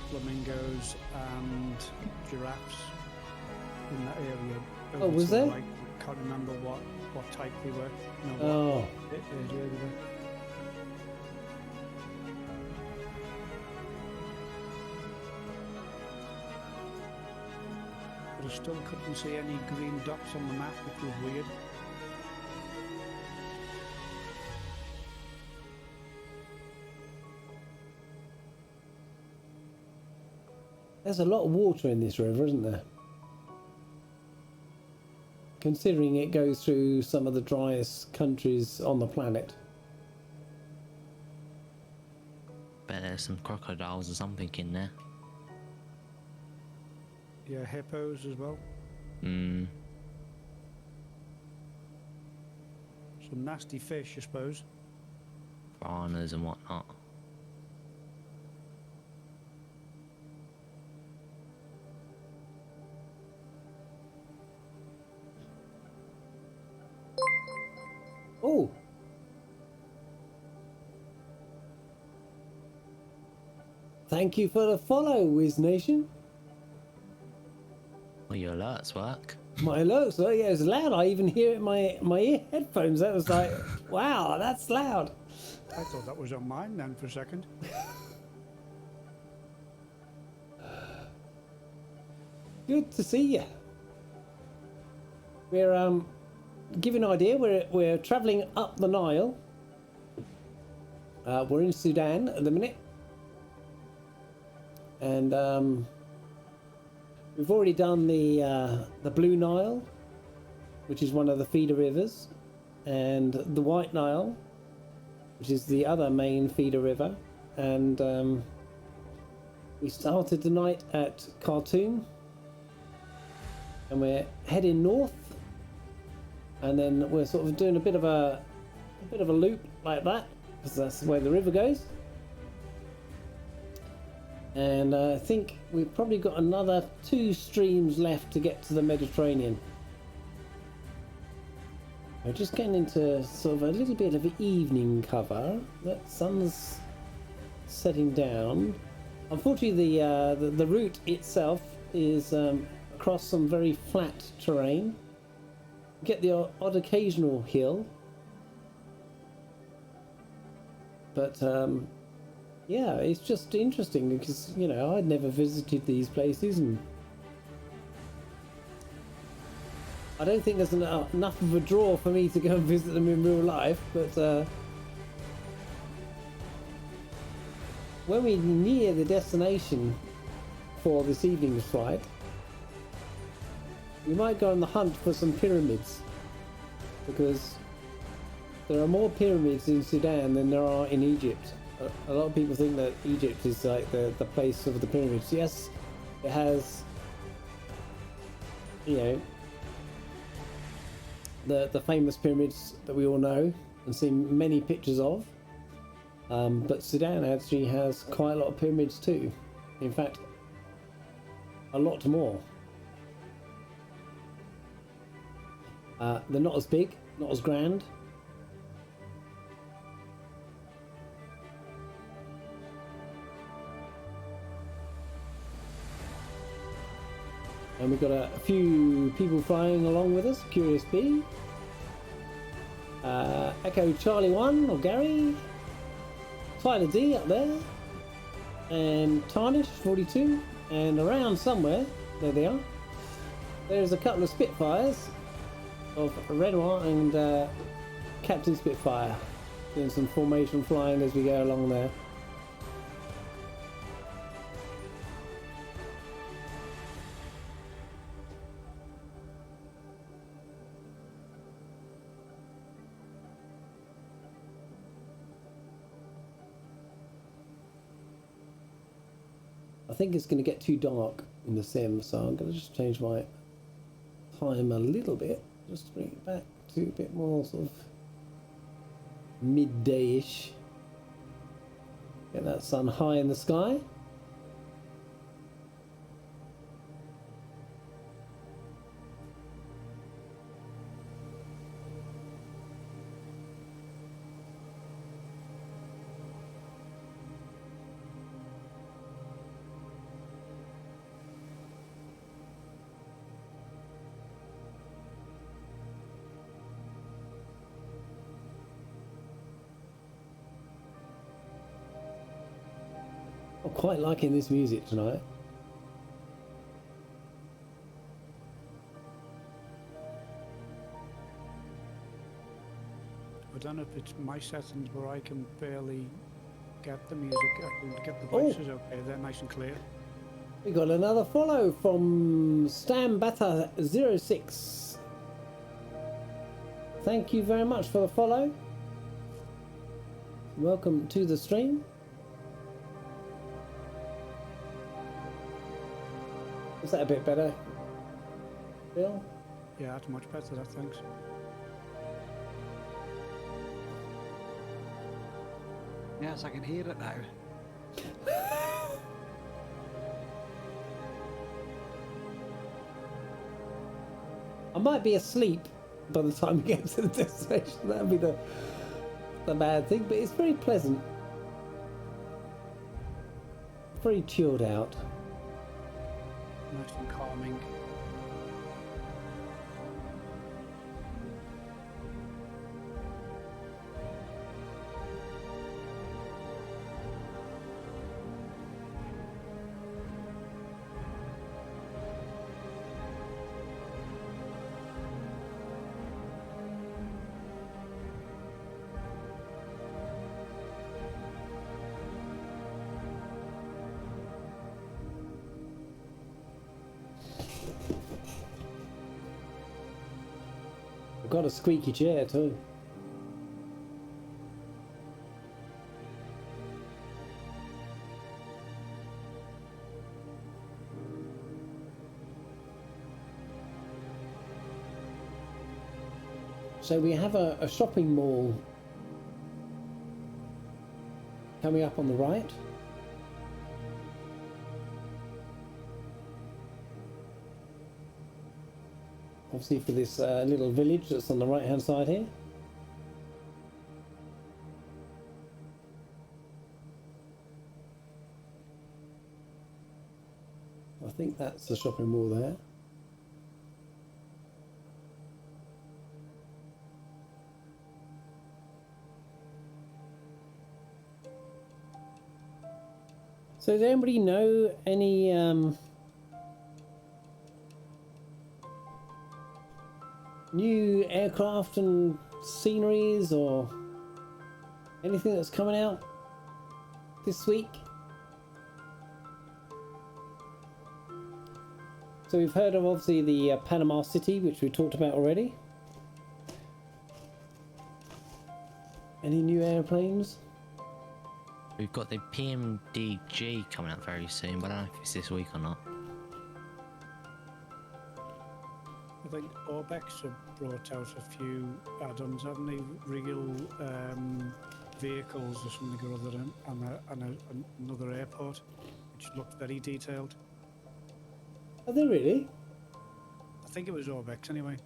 Flamingos and giraffes in that area. Oh, was there? I can't remember what type they were. No, Oh. what area they were. But I still couldn't see any green dots on the map, which was weird. There's a lot of water in this river, isn't there? Considering it goes through some of the driest countries on the planet. Bet there's some crocodiles or something in there. Yeah, hippos as well. Hmm. Some nasty fish, I suppose. Piranhas and whatnot. Oh! Thank you for the follow, Wiz Nation. Well, your alerts work. My alerts, oh yeah, it's loud. I even hear it in my ear headphones. That was like, wow, that's loud. I thought that was on mine then for a second. Good to see you. We're give you an idea. We're travelling up the Nile. We're in Sudan at the minute, and we've already done the Blue Nile, which is one of the feeder rivers, and the White Nile, which is the other main feeder river, and we started tonight at Khartoum, and we're heading north, and then we're sort of doing a bit of a loop like that, because that's the way the river goes. And I think we've probably got another 2 streams left to get to the Mediterranean. We're just getting into sort of a little bit of evening cover. The sun's setting down. Unfortunately, the route itself is across some very flat terrain. Get the odd occasional hill, but yeah, it's just interesting because, you know, I'd never visited these places, and I don't think there's enough of a draw for me to go and visit them in real life, but when we near the destination for this evening's flight, we might go on the hunt for some pyramids, because there are more pyramids in Sudan than there are in Egypt. A lot of people think that Egypt is like the place of the pyramids. Yes, it has, you know, the famous pyramids that we all know and seen many pictures of. But Sudan actually has quite a lot of pyramids too. In fact, a lot more. They're not as big, not as grand. And we've got a few people flying along with us. Curious Bee, Echo Charlie 1 or Gary, Tyler D up there, and Tarnish 42, and around somewhere, there they are, there's a couple of Spitfires of Renoir and Captain Spitfire doing some formation flying as we go along there. I think it's going to get too dark in the sim, so I'm going to just change my time a little bit, just to bring it back to a bit more sort of midday-ish. Get that sun high in the sky. I'm quite liking this music tonight. I don't know if it's my settings, but I can barely get the music. I can get the voices okay. They're nice and clear. We got another follow from Stambata06. Thank you very much for the follow. Welcome to the stream. Is that a bit better, Bill? Yeah, that's much better, that, thanks. Yes, I can hear it now. I might be asleep by the time we get to the destination. That'd be the bad thing, but it's very pleasant. Very chilled out. Nice and calming. got a squeaky chair too. So we have a shopping mall coming up on the right. Obviously for this little village that's on the right hand side here. I think that's the shopping mall there. So does anybody know any new aircraft and sceneries or anything that's coming out this week? So we've heard of obviously the Panama City, which we talked about already. Any new airplanes? We've got the PMDG coming out very soon, but I don't know if it's this week or not. I think Orbex have brought out a few add-ons, haven't they? Real vehicles or something or other, and another airport, which looked very detailed. Are they really? I think it was Orbex anyway.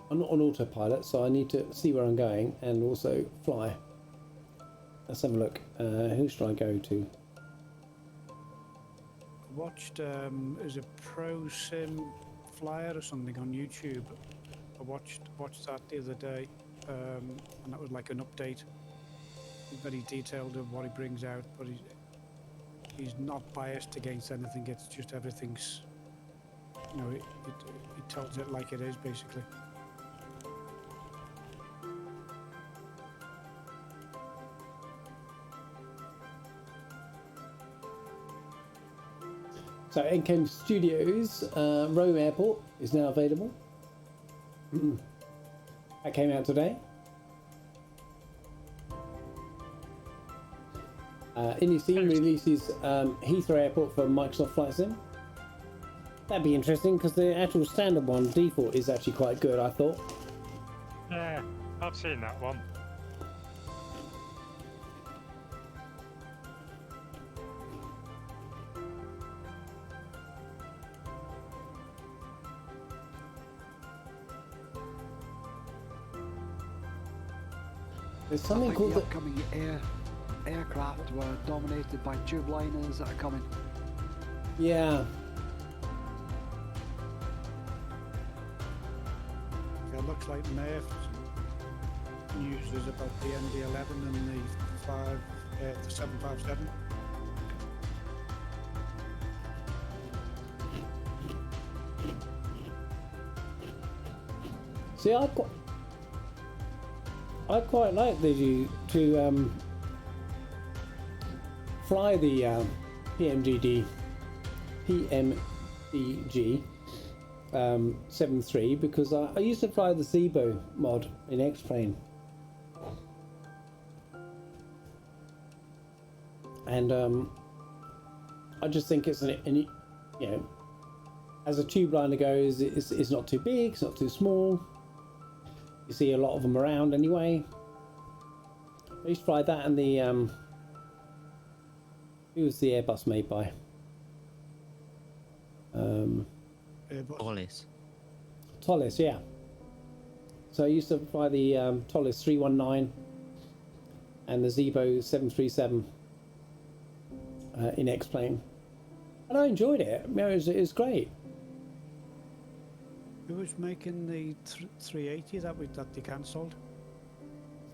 I'm not on autopilot, so I need to see where I'm going and also fly. Let's have a look. Who should I go to? I watched is a Pro Sim Flyer or something on YouTube. I watched that the other day, and that was like an update. Very detailed of what he brings out, but he's not biased against anything. It's just everything's, you know, he tells it like it is basically. So NCAM Studios, Rome Airport is now available. That came out today. Innisfree releases Heathrow Airport for Microsoft Flight Sim. That'd be interesting because the actual standard one, default, is actually quite good, I thought. Yeah, I've seen that one. There's I something think called the the... upcoming aircraft were dominated by tube liners that are coming. Yeah. It looks like Nerf uses about the ND11 and the 757. See, I quite like to fly the PMDG 7.3 because I used to fly the Zebo mod in X-Plane, and I just think it's you know, as a tube liner goes, it's not too big, it's not too small. You see a lot of them around anyway. I used to fly that and the who was the Airbus made by? Airbus. Tollis, yeah. So I used to fly the Tollis 319 and the Zebo 737 in X-Plane, and I enjoyed it. You know, it was great. Who was making the 380 that they cancelled?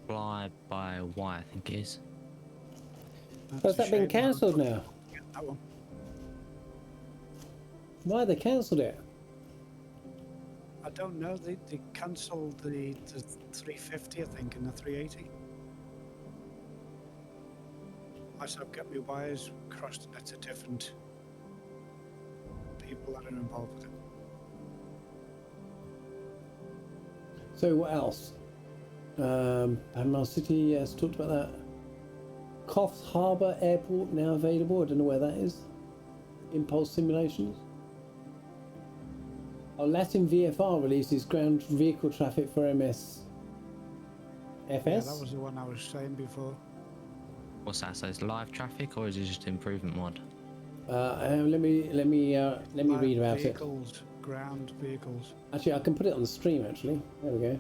Fly by Y, I think it is. Has that been cancelled now? That one. Why they cancelled it? I don't know. They cancelled the 350, I think, and the 380. myself get my wires crossed, and it's a different people that are involved with it. So what else? Panama City, yes, talked about that. Coffs Harbour Airport now available. I don't know where that is. Impulse simulations. Latin VFR releases ground vehicle traffic for MS. FS. Yeah, that was the one I was saying before. What's that? So it's live traffic or is it just improvement mod? Let me read about Vehicles, ground vehicles. it. Actually, I can put it on the stream. Actually, there we go.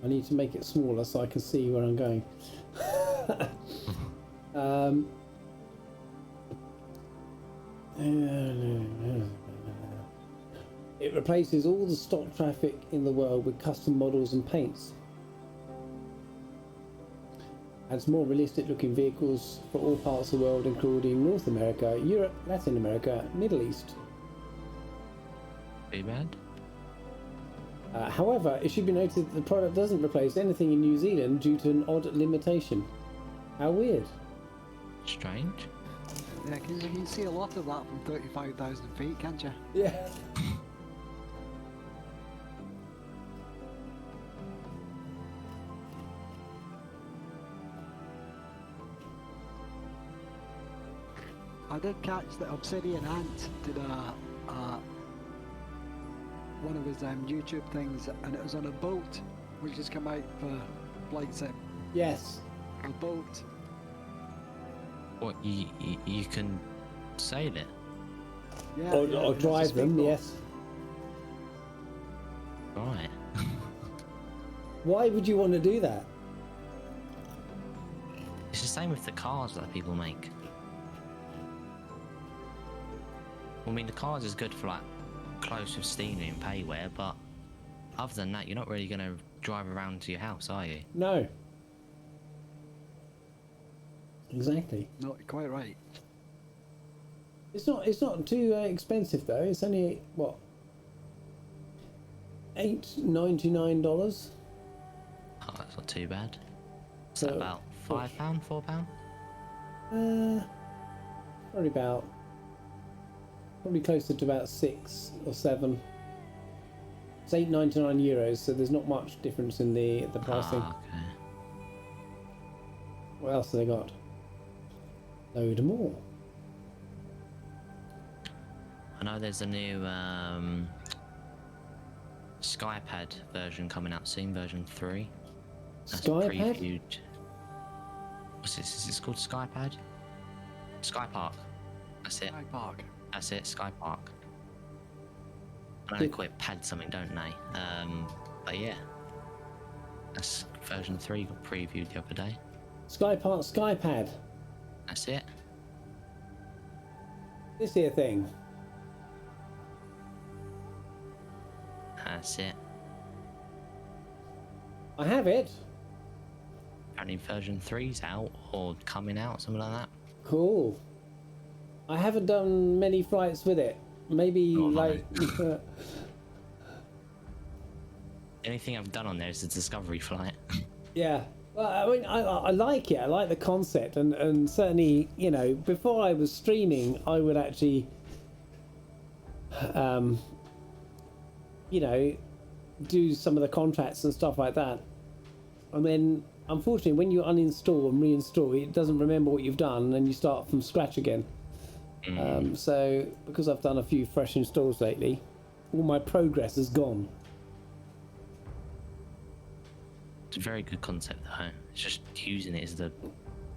I need to make it smaller so I can see where I'm going. It replaces all the stock traffic in the world with custom models and paints. Adds more realistic looking vehicles for all parts of the world, including North America, Europe, Latin America, Middle East. Too bad. However, it should be noted that the product doesn't replace anything in New Zealand due to an odd limitation. How weird. Strange. Yeah, because you can see a lot of that from 35,000 feet, can't you? Yeah. I did catch that Obsidian Ant did one of his YouTube things, and it was on a boat, which has come out for Flight Sim. Yes. A boat. What, you can sail it? Yeah. Or it's a drive them, speedboat. yes. Right. Why would you want to do that? It's the same with the cars that people make. Well, I mean, the cars is good for like close with scenery and payware, but other than that, you're not really going to drive around to your house, are you? No. Exactly. No, you're quite right. It's not too expensive though. It's only what, $8.99. Oh, that's not too bad. Is So, that about £5, £4? Probably closer to about 6 or 7. It's €8.99, so there's not much difference in the pricing. Ah, okay. What else have they got? Load more. I know there's a new Skypad version coming out soon, version 3. That's Skypad? previewed. What's this? Is this called Skypad? Sky Park. That's it. Sky Park. That's it, Sky Park. I know they call it Pad something, don't they? But yeah. That's version 3 got previewed the other day. Skypark Skypad. That's it. This here thing. That's it. I have it. Apparently version 3's out or coming out, something like that. Cool. I haven't done many flights with it. Maybe Oh, no. like Anything I've done on there is a discovery flight. yeah. Well, I mean, I like it. I like the concept, and certainly, you know, before I was streaming, I would actually, you know, do some of the contracts and stuff like that. And then, unfortunately, when you uninstall and reinstall, it doesn't remember what you've done, and you start from scratch again. So, because I've done a few fresh installs lately, all my progress is gone. It's a very good concept though. It's just using it as the,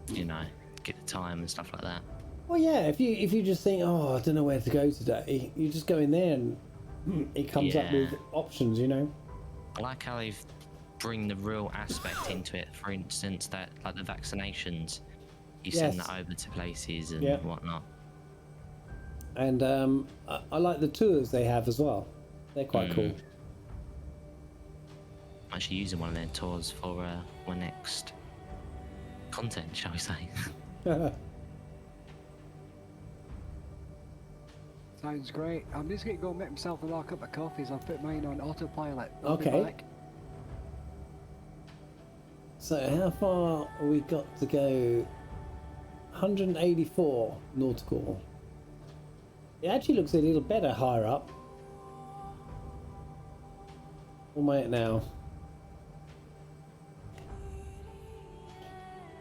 you know, get the time and stuff like that. Well, yeah. If you just think, oh, I don't know where to go today, you just go in there and it comes up with options. You know. I like how they've bring the real aspect into it. For instance, that like the vaccinations, you send Yes. that over to places and Yeah. whatnot. And I like the tours they have as well. They're quite cool. I'm actually using one of their tours for my next content, shall we say? Sounds great. I'm just going to go make myself a cup of coffee, so I'll put mine on autopilot. I'll be Okay. back. So how far have we got to go? 184 nautical. It actually looks a little better higher up. What am I at now?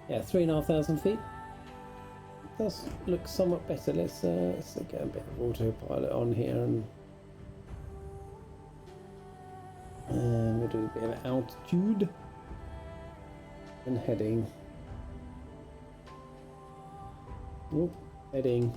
Yeah, 3,500 feet. It does look somewhat better. Let's get a bit of autopilot on here and we'll do a bit of altitude and heading. Oop, heading.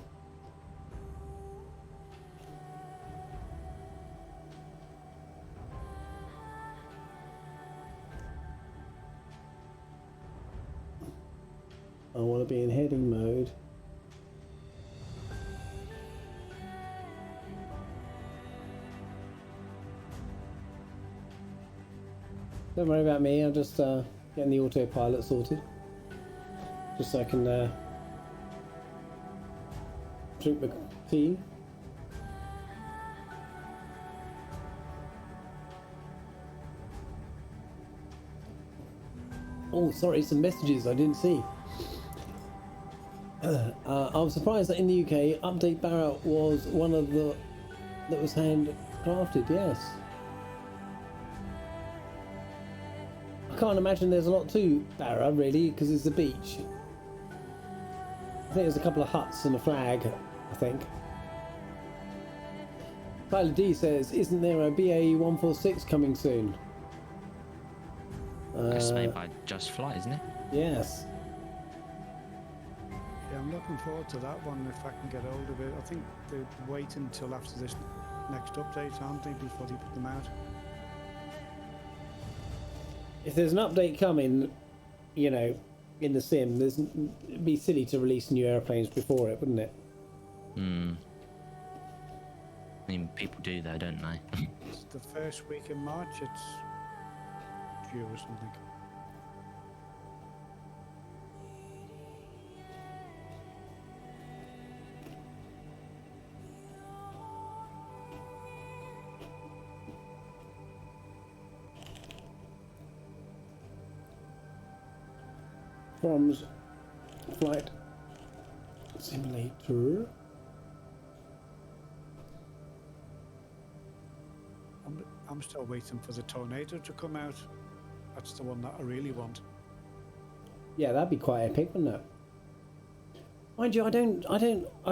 I want to be in heading mode. Don't worry about me, I'm just getting the autopilot sorted. Just so I can drink my tea. Oh, sorry, some messages I didn't see. I was surprised that in the UK, Update Barra was one of the that was handcrafted. Yes. I can't imagine there's a lot to Barra really, because it's the beach. I think there's a couple of huts and a flag, I think. Tyler D says, isn't there a BAE 146 coming soon? That's made by Just Flight, isn't it? Yes. Yeah, I'm looking forward to that one if I can get hold of it. I think they're waiting until after this next update, aren't they, before they put them out? If there's an update coming, you know, in the sim, it'd be silly to release new airplanes before it, wouldn't it? Hmm. I mean, people do though, don't they? It's the first week in March, it's due or something. From Flight Simulator. I'm still waiting for the Tornado to come out. That's the one that I really want. Yeah, that'd be quite epic, wouldn't it? Mind you, I've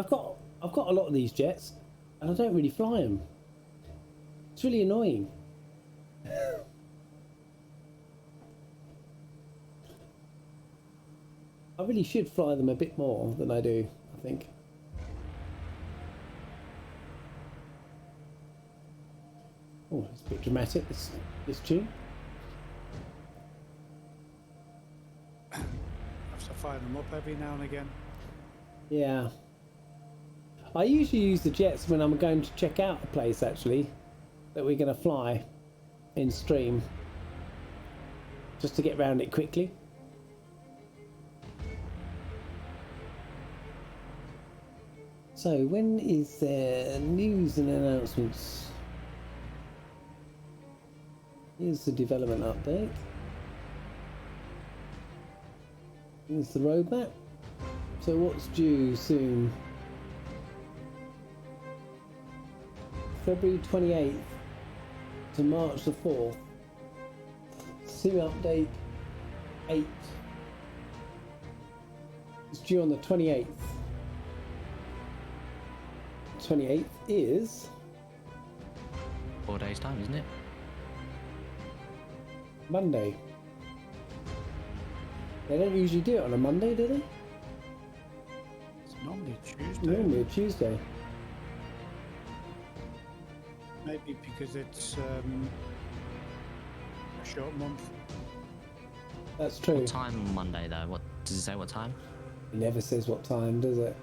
got a lot of these jets, and I don't really fly them. It's really annoying. I really should fly them a bit more than I do, I think. Oh, it's a bit dramatic, this tune. I have to fire them up every now and again. Yeah. I usually use the jets when I'm going to check out a place, actually, that we're going to fly in stream. Just to get around it quickly. So, when is there news and announcements? Here's the development update. Here's the roadmap. So, what's due soon? February 28th to March the 4th. Sim update 8. It's due on the 28th. 28th is 4 days time, isn't it? Monday. They don't usually do it on a Monday, do they? It's normally a Tuesday. Normally a Tuesday. Maybe because it's a short month. That's true. What time on Monday though? What does it say? What time? It never says what time, does it?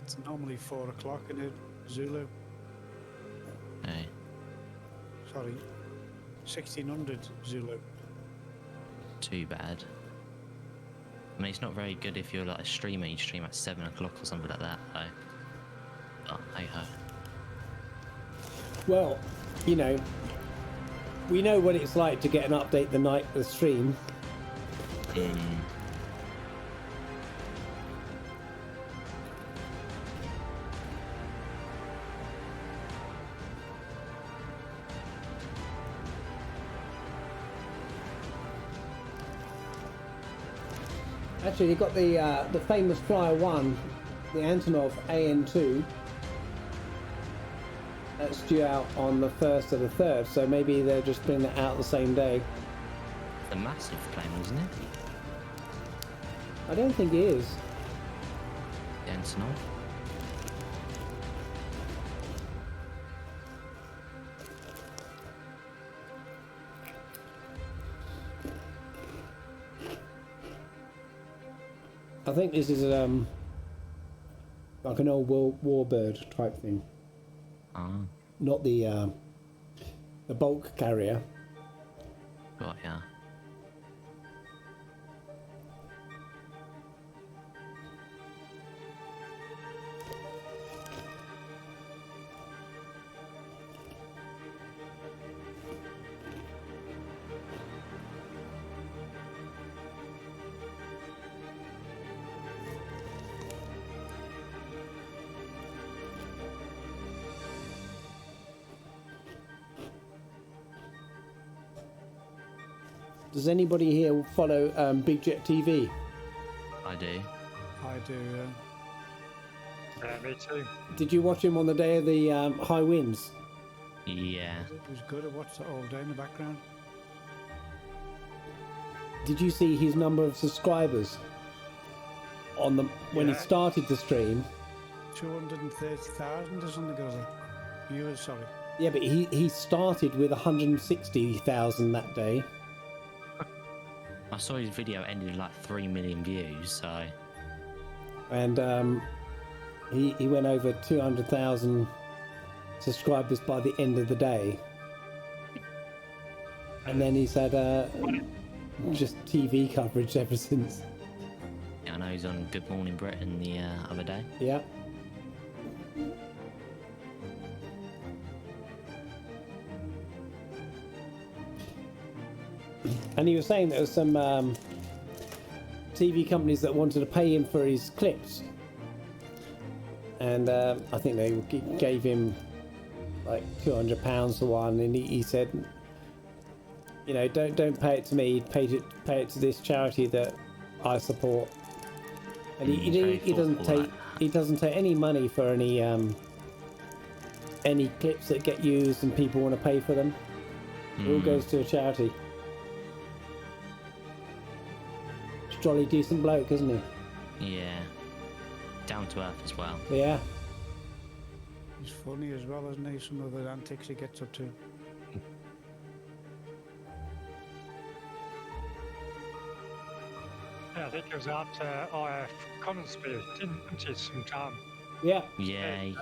It's normally 4 o'clock in it, Zulu. Hey. Sorry, 1600 Zulu. Too bad. I mean, it's not very good if you're like a streamer. You stream at 7 o'clock or something like that. So, oh, hey ho. Well, you know, we know what it's like to get an update the night of the stream. Mm. Actually, they got the famous Flyer 1, the Antonov AN2. That's due out on the 1st or the 3rd, so maybe they'll just bring that out the same day. It's a massive plane, isn't it? I don't think it is. The Antonov. I think this is like an old warbird type thing, Ah, not the bulk carrier. got ya. Does anybody here follow Big Jet TV? I do. I do. Yeah, me too. Did you watch him on the day of the high winds? Yeah. It was good. I watched that all day in the background. Did you see his number of subscribers on the when he Yeah. started the stream? 230,000 or something goes there. Viewers, sorry. Yeah, but he started with 160,000 that day. I saw his video ended with like 3 million views, so And he went over 200,000 subscribers by the end of the day. And then he's had just TV coverage ever since. yeah, I know he's on Good Morning Britain the other day. Yeah. And he was saying there was some TV companies that wanted to pay him for his clips, and I think they gave him like £200 for one, and he said, you know, don't pay it to me, pay it to this charity that I support. And he doesn't take any money for any clips that get used and people want to pay for them. It all goes to a charity. Jolly decent bloke, isn't he? Yeah. Down to earth as well. Yeah. He's funny as well, isn't he? Some of the antics he gets up to. Yeah, I think it was at IF Commonsby, didn't he, sometime? Yeah. Yeah, he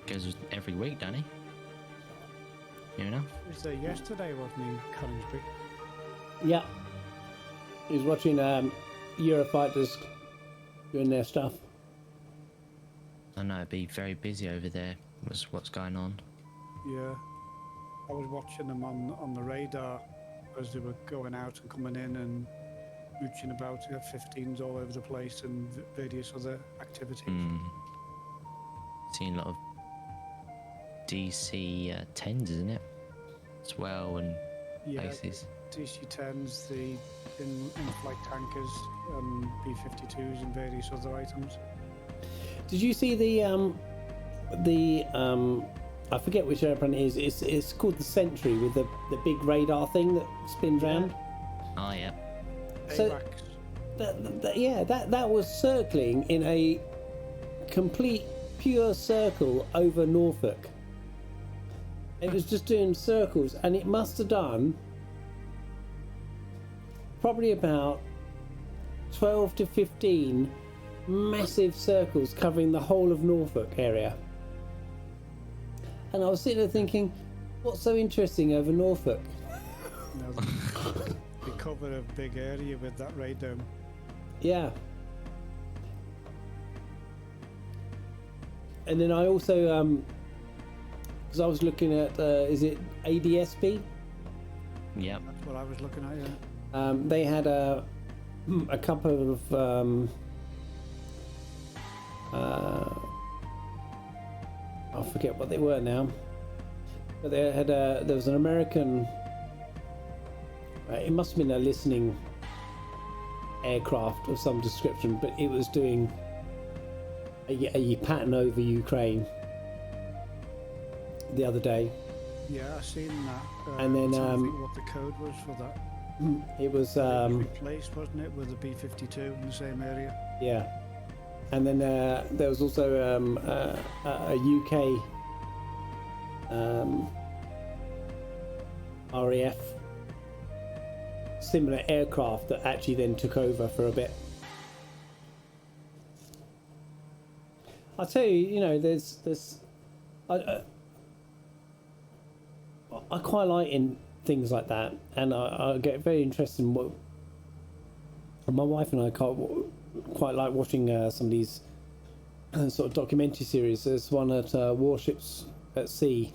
goes every week, doesn't he? You know? He was there yesterday, wasn't he, Coningsby? Yeah. He was watching Eurofighters doing their stuff. I know it'd be very busy over there. What's going on? Yeah. I was watching them on the radar as they were going out and coming in and mooching about. They had 15s all over the place and various other activities. Seeing a lot of DC 10s, isn't it? As well, and Yeah, bases. DC-10s, the in-flight tankers, B-52s and various other items. Did you see the I forget which airplane it is. It's called the Sentry with the big radar thing that spins round. Oh, yeah. So- AWACS. That was circling in a complete pure circle over Norfolk. It was just doing circles, and it must have done probably about 12 to 15 massive circles covering the whole of Norfolk area. And I was sitting there thinking, what's so interesting over Norfolk? You know, they cover a big area with that radome. Yeah. And then I also, because I was looking at, is it ADSB? Yep. That's what I was looking at, yeah. They had a couple of I forget what they were now, but they had there was an American. It must have been a listening aircraft of some description, but it was doing a pattern over Ukraine the other day. Yeah, I seen that. And then, I think what the code was for that. It was Replaced, wasn't it, with the B-52 in the same area? yeah, and then there was also a UK RAF similar aircraft that actually then took over for a bit. I'll tell you, you know, there's I quite like in things like that, and I get very interested in what my wife and I quite like watching some of these sort of documentary series. There's one at Warships at Sea,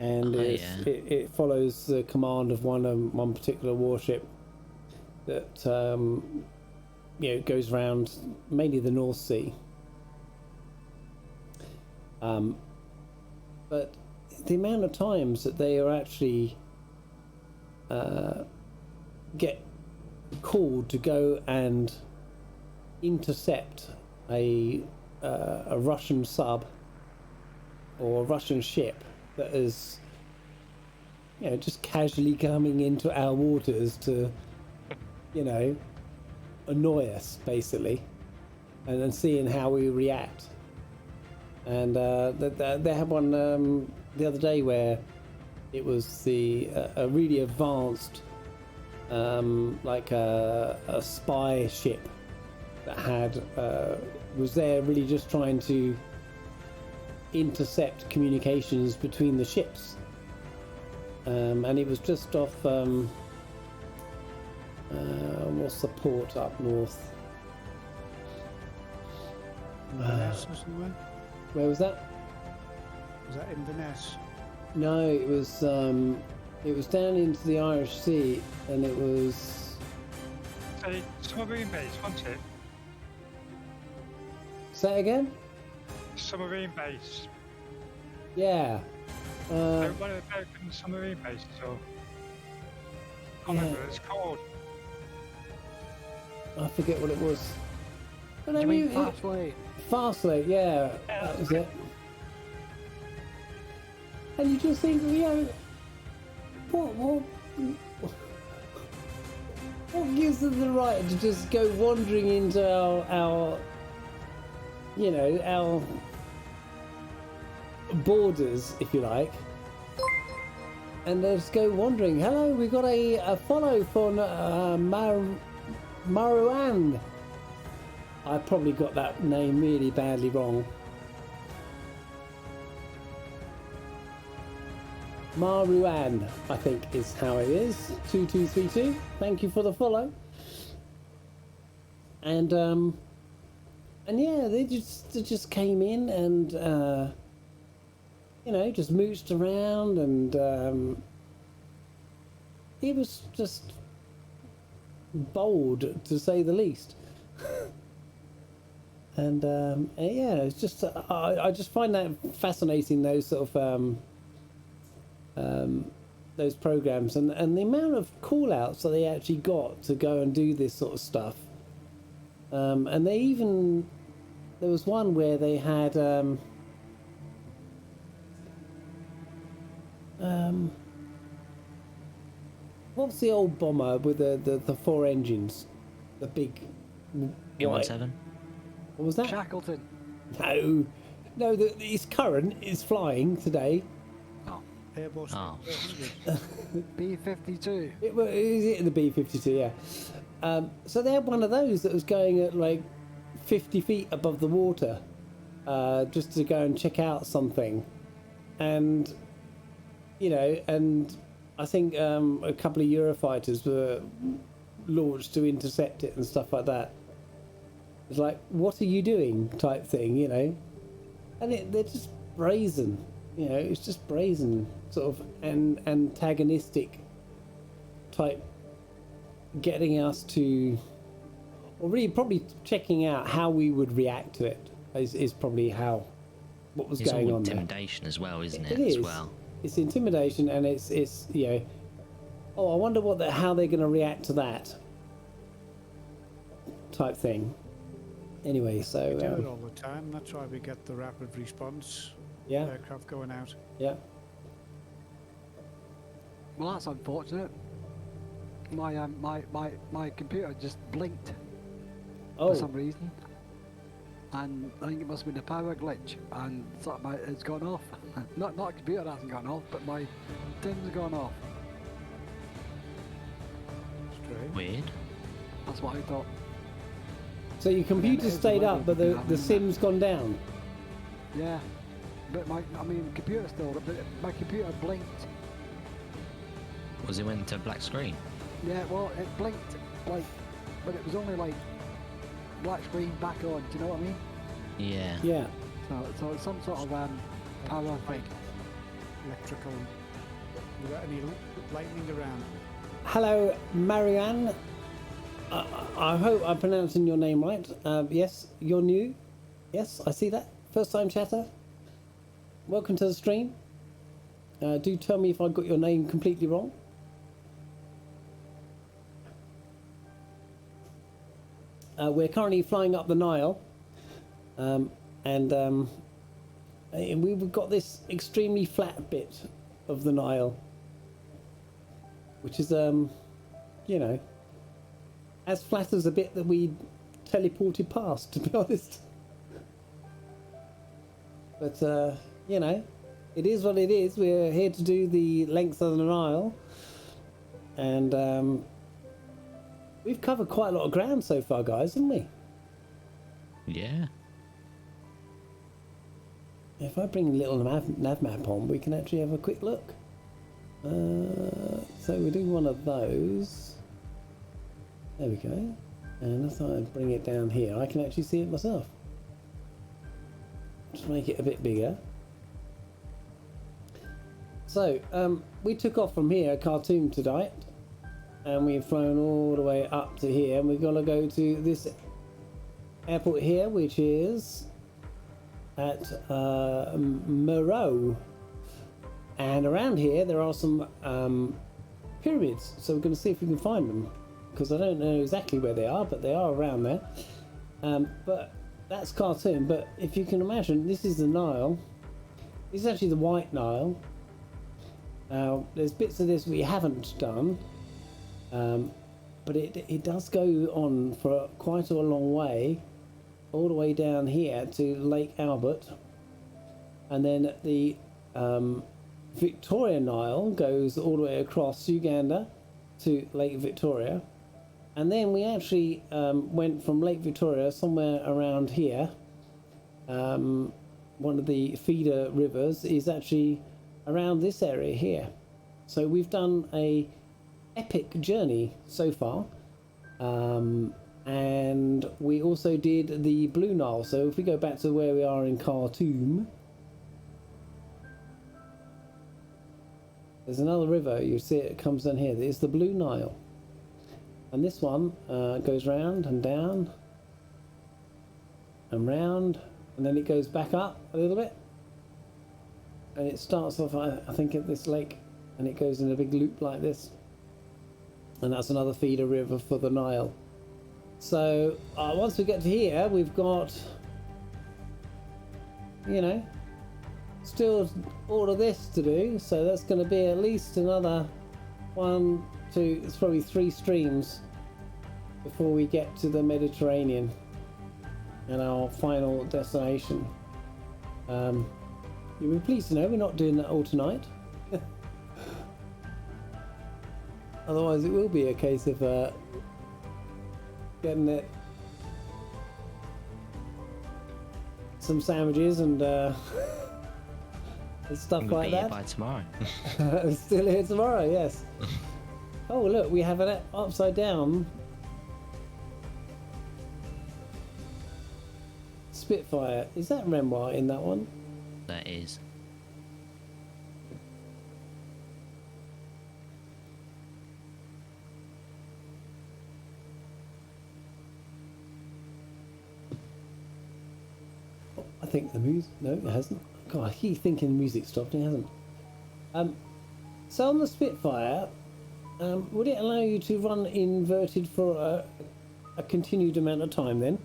and it follows the command of one particular warship that you know, goes around mainly the North Sea. But the amount of times that they are actually get called to go and intercept a Russian sub or a Russian ship that is, you know, just casually coming into our waters to, you know, annoy us basically, and then seeing how we react. And they had one the other day where it was a really advanced like a spy ship that had was there really just trying to intercept communications between the ships, and it was just off what's the port up north? Inverness or somewhere? Where was that? Was that Inverness? No, it was down into the Irish Sea, and it was. Say, submarine base, wasn't it? Say that again? Submarine base. Yeah. One of the American submarine bases, or I can't remember what it's called. I forget what it was. But Do you mean Fastlane? Fastlane, yeah, that was it. And you just think, you know, what gives them the right to just go wandering into our you know, our borders, if you like, and they just go wandering. Hello, we got a follow for Marouane. I probably got that name really badly wrong. Marouane, I think is how it is. 2232. Thank you for the follow. And yeah, they just came in and you know, just mooched around, and it was just bold to say the least. And yeah, it's just I just find that fascinating, those sort of those programs, and the amount of call outs that they actually got to go and do this sort of stuff. And they even, there was one where they had what's the old bomber with the four engines, the big B-17. What was that? Shackleton. No, its current is flying today. Airbus. Oh. B-52. It was in the B-52, yeah. So they had one of those that was going at like 50 feet above the water, just to go and check out something, and you know, and I think a couple of Eurofighters were launched to intercept it and stuff like that. It's like, what are you doing, type thing, you know, and they're just brazen. You know, it's just brazen, sort of antagonistic type getting us to, or really probably checking out how we would react to it is probably how what was It's going all on there. intimidation as well, isn't it? It is. As well. It's intimidation, and it's you know, oh, I wonder how they're going to react to that type thing. Anyway, so We do it all the time. That's why we get the rapid response yeah, aircraft going out. yeah. Well, that's unfortunate. My computer just blinked Oh, for some reason, and I think it must have been a power glitch, and something it's gone off. not a computer hasn't gone off, but my thing's gone off. Strange. Weird. That's what I thought. so your computer is a stayed weather up, but thing, the isn't it? sim's gone down. Yeah, but computer still, but my computer blinked. Was it went to black screen? Yeah, well, it blinked like, but it was only like black screen back on. Do you know what I mean? Yeah. Yeah. So it's some sort of power thing. Electrical. You got any lightning around? Hello, Marianne. I hope I'm pronouncing your name right. Yes, you're new. Yes, I see that. First time chatter. Welcome to the stream. Do tell me if I got your name completely wrong. We're currently flying up the Nile, and we've got this extremely flat bit of the Nile, which is, you know, as flat as a bit that we teleported past, to be honest. But, you know, it is what it is. We're here to do the length of the Nile, and we've covered quite a lot of ground so far, guys, haven't we? Yeah. If I bring a little nav map on, we can actually have a quick look. So we do one of those. There we go. And if I bring it down here, I can actually see it myself. Just make it a bit bigger. So, we took off from here, Khartoum tonight, and we've flown all the way up to here, and we're going to go to this airport here, which is at Meroe. And around here there are some pyramids, so we're going to see if we can find them, because I don't know exactly where they are, but they are around there. But that's Khartoum. But if you can imagine, this is the Nile. This is actually the White Nile. There's bits of this we haven't done, but it does go on for quite a long way, all the way down here to Lake Albert, and then the Victoria Nile goes all the way across Uganda to Lake Victoria, and then we actually went from Lake Victoria somewhere around here. One of the feeder rivers is actually around this area here, so we've done a epic journey so far, and we also did the Blue Nile. So if we go back to where we are in Khartoum, there's another river, you see it comes down here. It's the Blue Nile, and this one goes round and down and round, and then it goes back up a little bit, and it starts off I think at this lake, and it goes in a big loop like this, and that's another feeder river for the Nile. So once we get to here, we've got, you know, still all of this to do, so that's going to be at least another 1, 2, it's probably 3 streams before we get to the Mediterranean and our final destination. You'll be pleased to know we're not doing that all tonight. Otherwise it will be a case of getting it some sandwiches and stuff We'll like be here that. by tomorrow. Still here tomorrow, yes. Oh look, we have an upside down Spitfire. Is that Renoir in that one? That is. think the music. No, it hasn't. God, I keep thinking the music stopped. It hasn't. So on the Spitfire, would it allow you to run inverted for a continued amount of time then?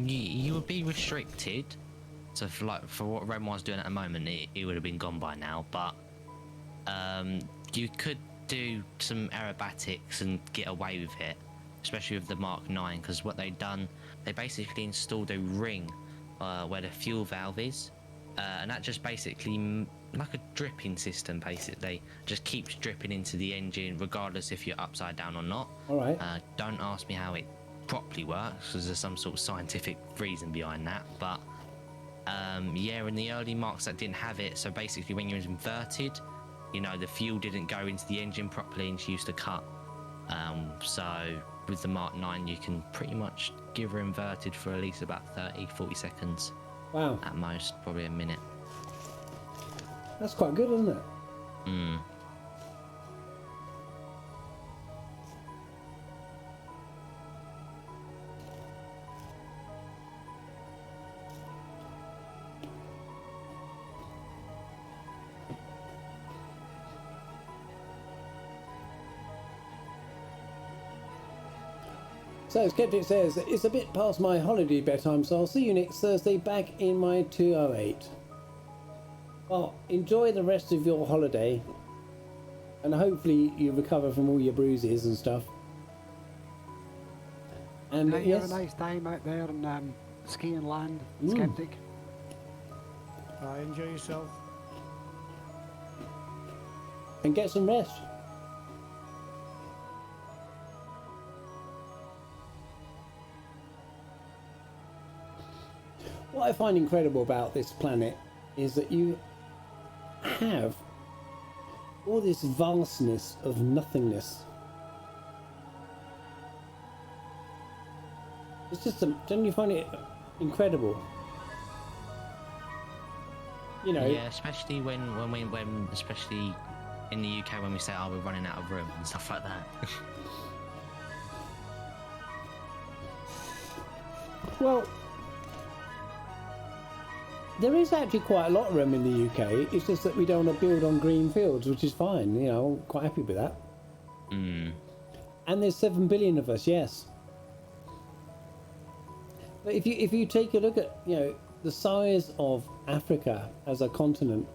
You would be restricted. So for what Renoir's doing at the moment, it would have been gone by now. But you could do some aerobatics and get away with it, especially with the Mark 9, because what they've done, they basically installed a ring where the fuel valve is, and that just basically like a dripping system, basically just keeps dripping into the engine regardless if you're upside down or not. All right. Don't ask me how it properly works, because there's some sort of scientific reason behind that, but yeah, in the early Marks that didn't have it, so basically when you're inverted, you know, the fuel didn't go into the engine properly and she used to cut. So with the Mark 9 you can pretty much give her inverted for at least about 30-40 seconds. Wow. At most, probably a minute. That's quite good, isn't it? Mm. So Skeptic says, it's a bit past my holiday bedtime, so I'll see you next Thursday back in my 208. Well, enjoy the rest of your holiday, and hopefully you recover from all your bruises and stuff. And You yes, have a nice time out there in skiing land, Mm. Skeptic. Enjoy yourself. and get some rest. What I find incredible about this planet is that you have all this vastness of nothingness. It's just, don't you find it incredible? You know, Yeah, especially when especially in the UK when we say, oh, we're running out of room and stuff like that. well, there is actually quite a lot of room in the UK. It's just that we don't want to build on green fields, which is fine. You know, I'm quite happy with that. Mm. And there's 7 billion of us, yes. But if you take a look at, you know, the size of Africa as a continent,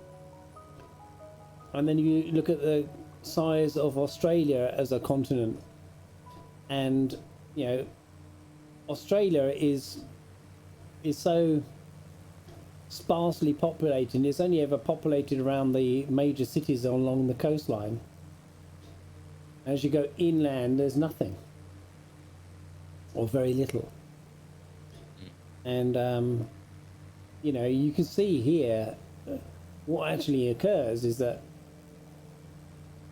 and then you look at the size of Australia as a continent, and you know, Australia is so sparsely populated. It's only ever populated around the major cities along the coastline. As you go inland, there's nothing, or very little. And you know, you can see here what actually occurs is that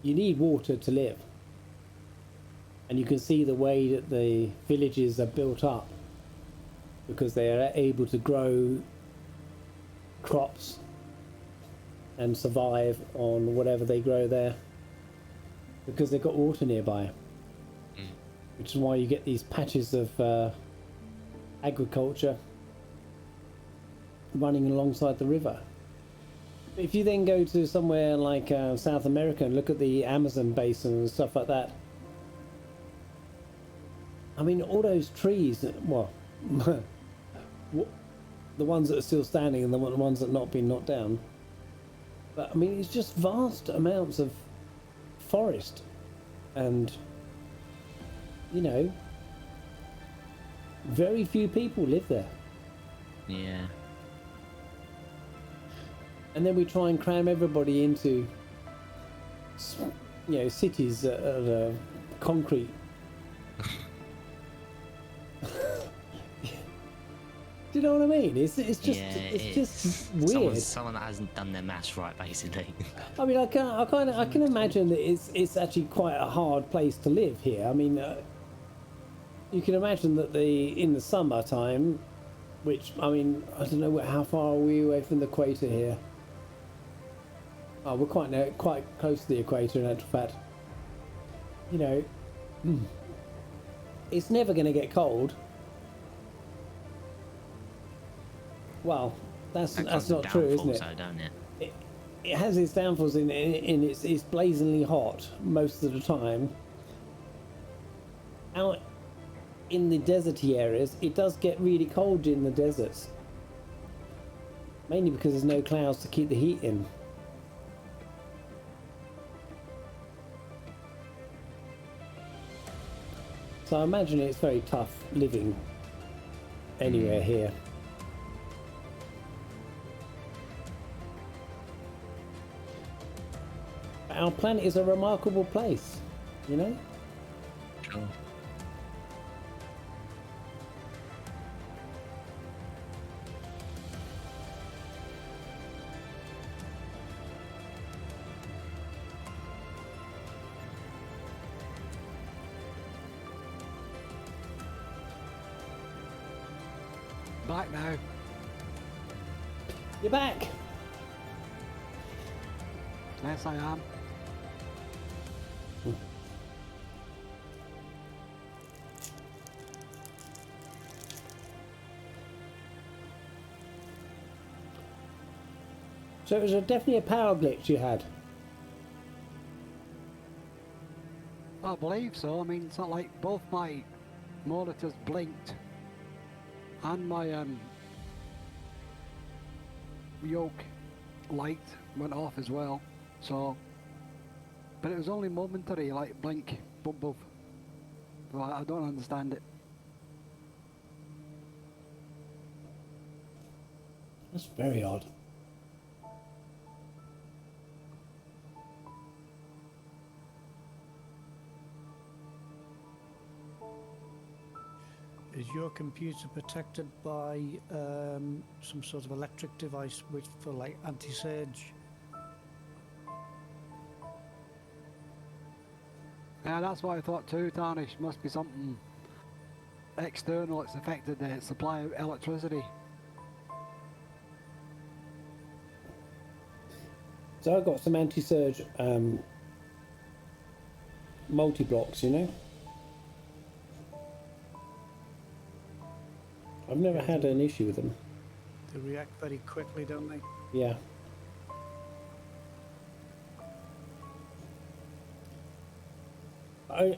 you need water to live, and you can see the way that the villages are built up because they are able to grow crops and survive on whatever they grow there because they've got water nearby. Which is why you get these patches of agriculture running alongside the river. If you then go to somewhere like South America and look at the Amazon basin and stuff like that, I mean, all those trees, well, the ones that are still standing and the ones that have not been knocked down, but I mean, it's just vast amounts of forest, and you know, very few people live there. Yeah. And then we try and cram everybody into, you know, cities that are concrete. Do you know what I mean? It's just Yeah, it's just weird. Someone that hasn't done their maths right, basically. I mean, I can imagine that it's actually quite a hard place to live here. I mean, you can imagine that in the summertime, which I mean, I don't know how far are we away from the equator here. Oh, we're quite close to the equator in actual fact. You know, it's never going to get cold. Well, that's That that's comes with not true, isn't downfalls, it? though, don't it? It has its downfalls in it's blazingly hot most of the time. Out in the deserty areas, it does get really cold in the deserts. Mainly because there's no clouds to keep the heat in. So I imagine it's very tough living anywhere here. Our planet is a remarkable place, you know? Sure. Back now. You're back! Yes, I am. So it was definitely a power glitch you had. I believe so. I mean, it's not like both my monitors blinked and my yoke light went off as well. So, but it was only momentary, like blink, boom, boom. Well, I don't understand it. That's very odd. Is your computer protected by some sort of electric device which for like anti-surge? Yeah, that's what I thought too, Tarnish. Must be something external that's affected the supply of electricity. So I've got some anti-surge multi-blocks, you know? I've never had an issue with them. They react very quickly, don't they? Yeah.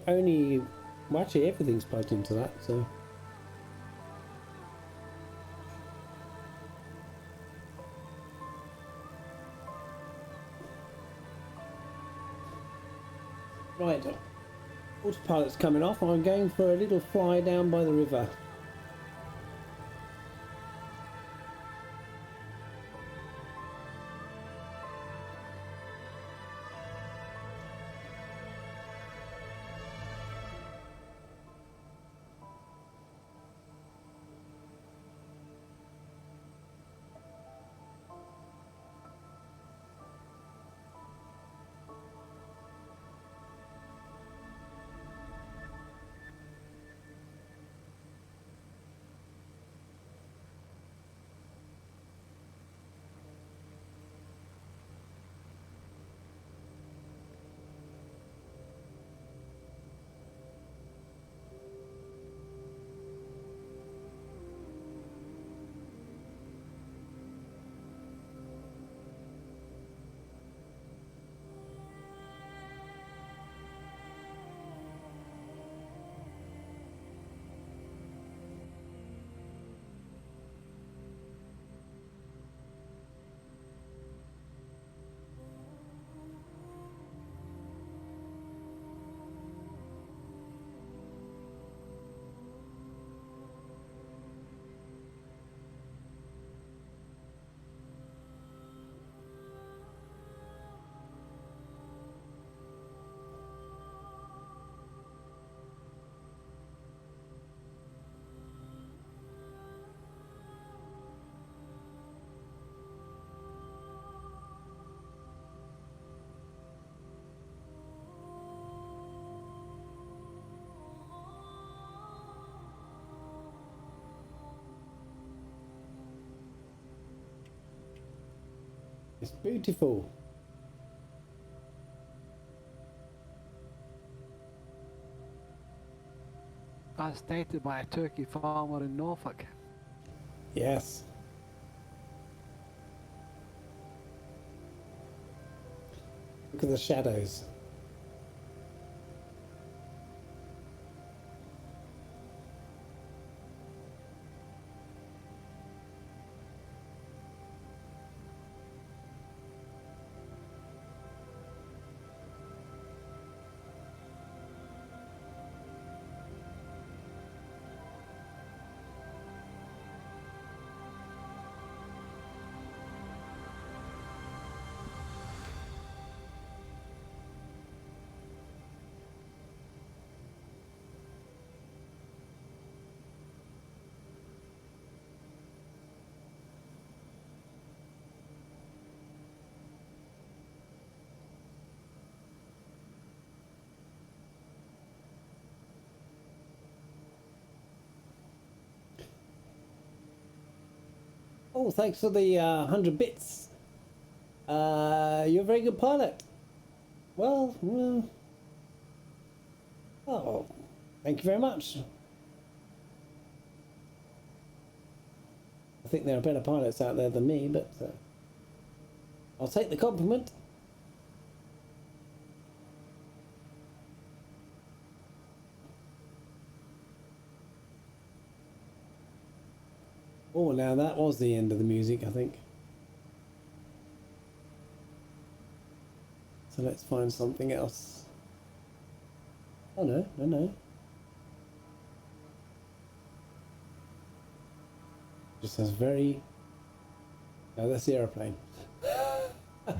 Only, well, actually everything's plugged into that, so. Right, autopilot's coming off. I'm going for a little fly down by the river. It's beautiful. As stated by a turkey farmer in Norfolk. Yes. Look at the shadows. Oh, thanks for the 100 bits. You're a very good pilot. Well, oh, thank you very much. I think there are better pilots out there than me, but I'll take the compliment. Oh, now that was the end of the music, I think. So let's find something else. Oh no, no, no. Just has very... No, that's the aeroplane. Click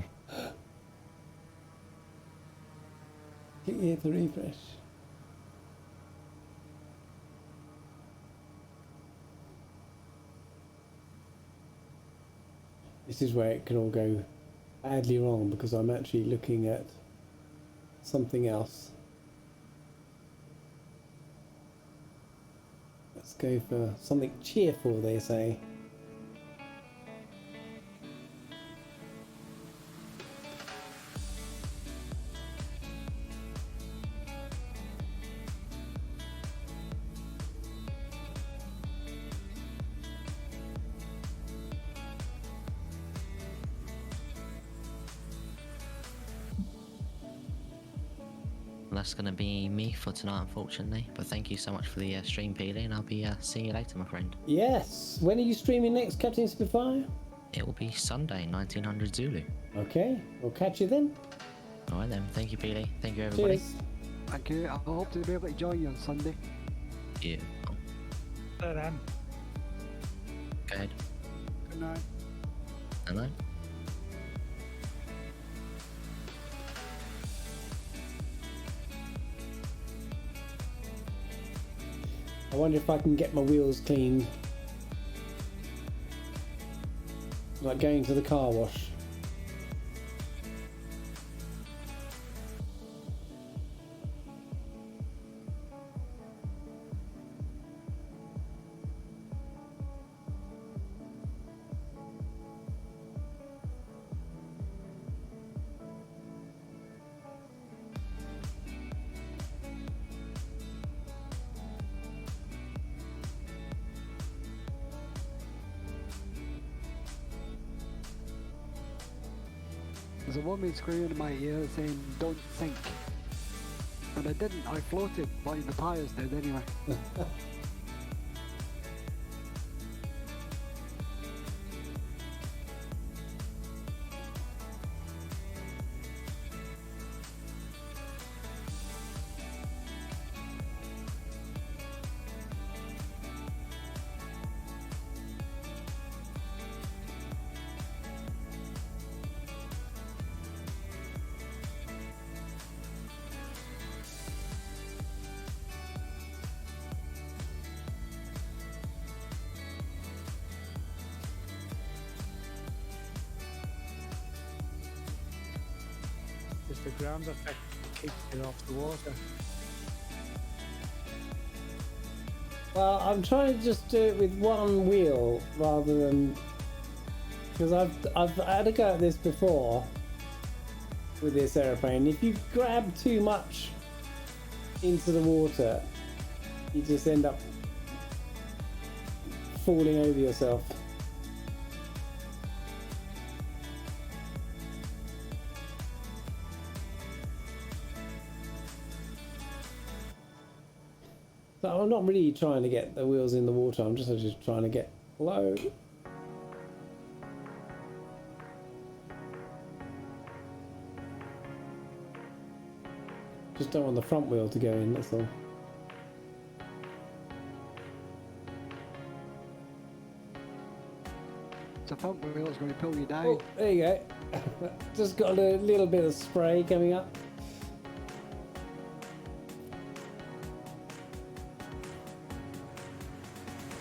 here to refresh. This is where it can all go badly wrong because I'm actually looking at something else. Let's go for something cheerful, they say. That's going to be me for tonight, unfortunately. But thank you so much for the stream, Peely, and I'll be seeing you later, my friend. Yes. When are you streaming next, Captain Spitfire? It will be Sunday, 1900 Zulu. Okay, we'll catch you then. All right then. Thank you, Peely. Thank you, everybody. Cheers. Thank you. I hope to be able to join you on Sunday. Yeah. So then. Go ahead. Good night. Hello. I wonder if I can get my wheels cleaned. Like going to the car wash. There's a woman screaming in my ear saying, "Don't sink." And I didn't, I floated, like the tires did anyway. It's the ground effect that keeps it off the water. Well, I'm trying to just do it with one wheel rather than, because I've had a go at this before with this aeroplane. If you grab too much into the water, you just end up falling over yourself. So I'm not really trying to get the wheels in the water, I'm just trying to get low. Just don't want the front wheel to go in, that's all. The front wheel is going to pull you down. Oh, there you go. Just got a little bit of spray coming up.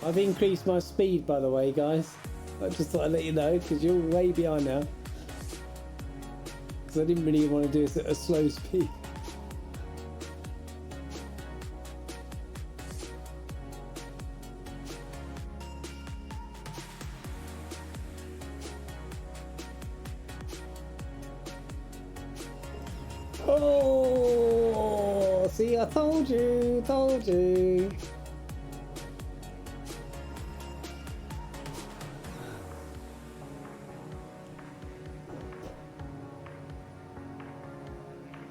I've increased my speed, by the way, guys. I just thought I'd let you know, because you're way behind now. Because I didn't really want to do it at a slow speed. Oh, see, I told you, told you.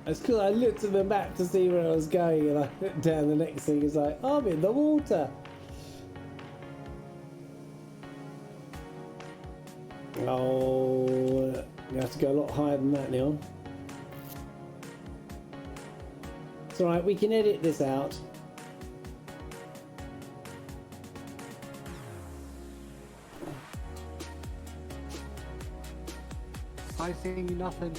It's cool. I looked at the map to see where I was going, and I looked down. The next thing is like, I'm in the water. Oh, you have to go a lot higher than that now. It's alright, we can edit this out. I see nothing.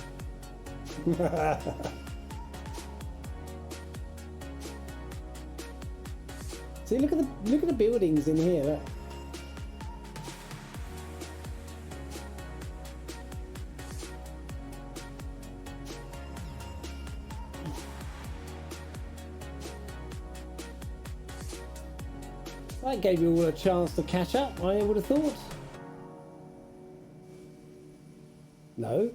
See, look at the buildings in here. Look. That gave you all a chance to catch up, I would have thought. No.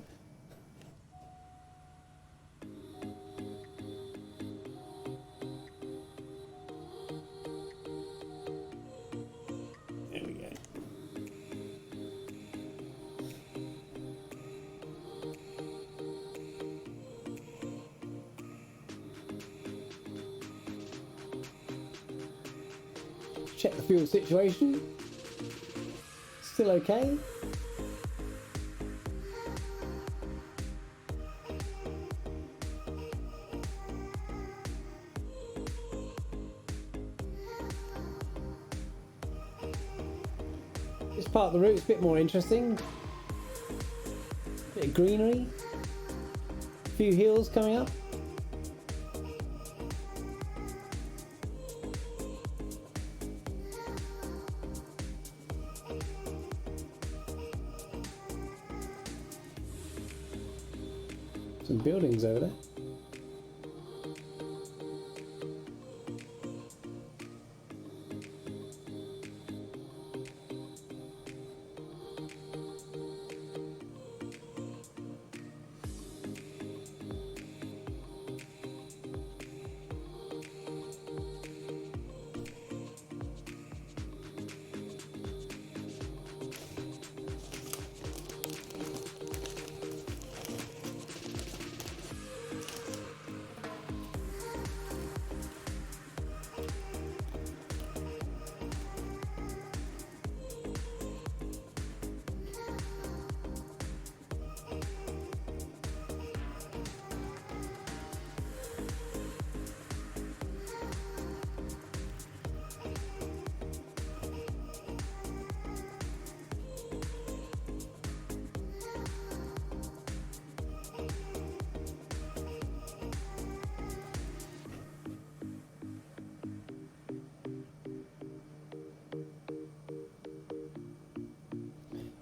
There we go. Check the fuel situation. Still okay. This part of the route's a bit more interesting. Bit of greenery. A few hills coming up. Some buildings over there.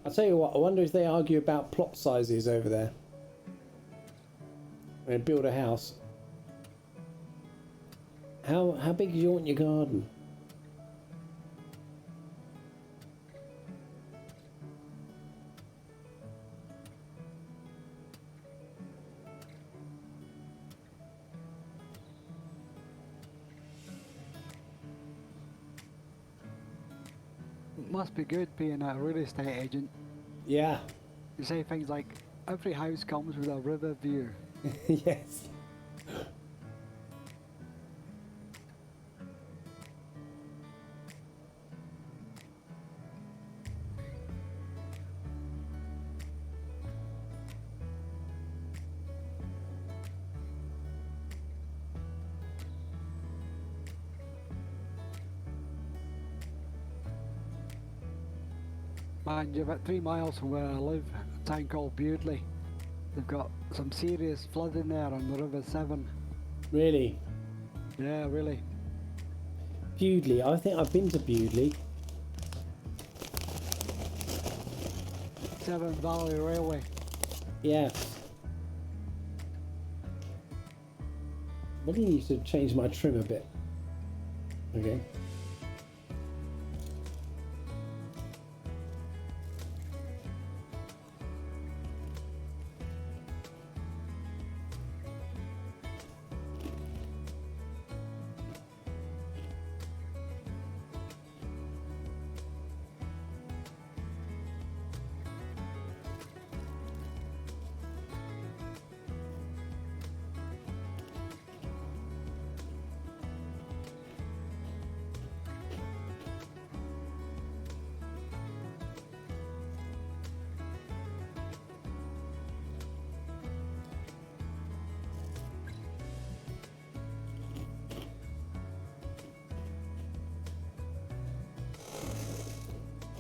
I'll tell you what, I wonder if they argue about plot sizes over there. When they build a house. How big do you want your garden? It must be good being a real estate agent. Yeah. You say things like, every house comes with a river view. Yes. Mind you, about 3 miles from where I live, a town called Bewdley. They've got some serious flooding there on the River Severn. Really? Yeah, really. Bewdley. I think I've been to Bewdley. Severn Valley Railway. Yeah. Maybe I need to change my trim a bit. Okay.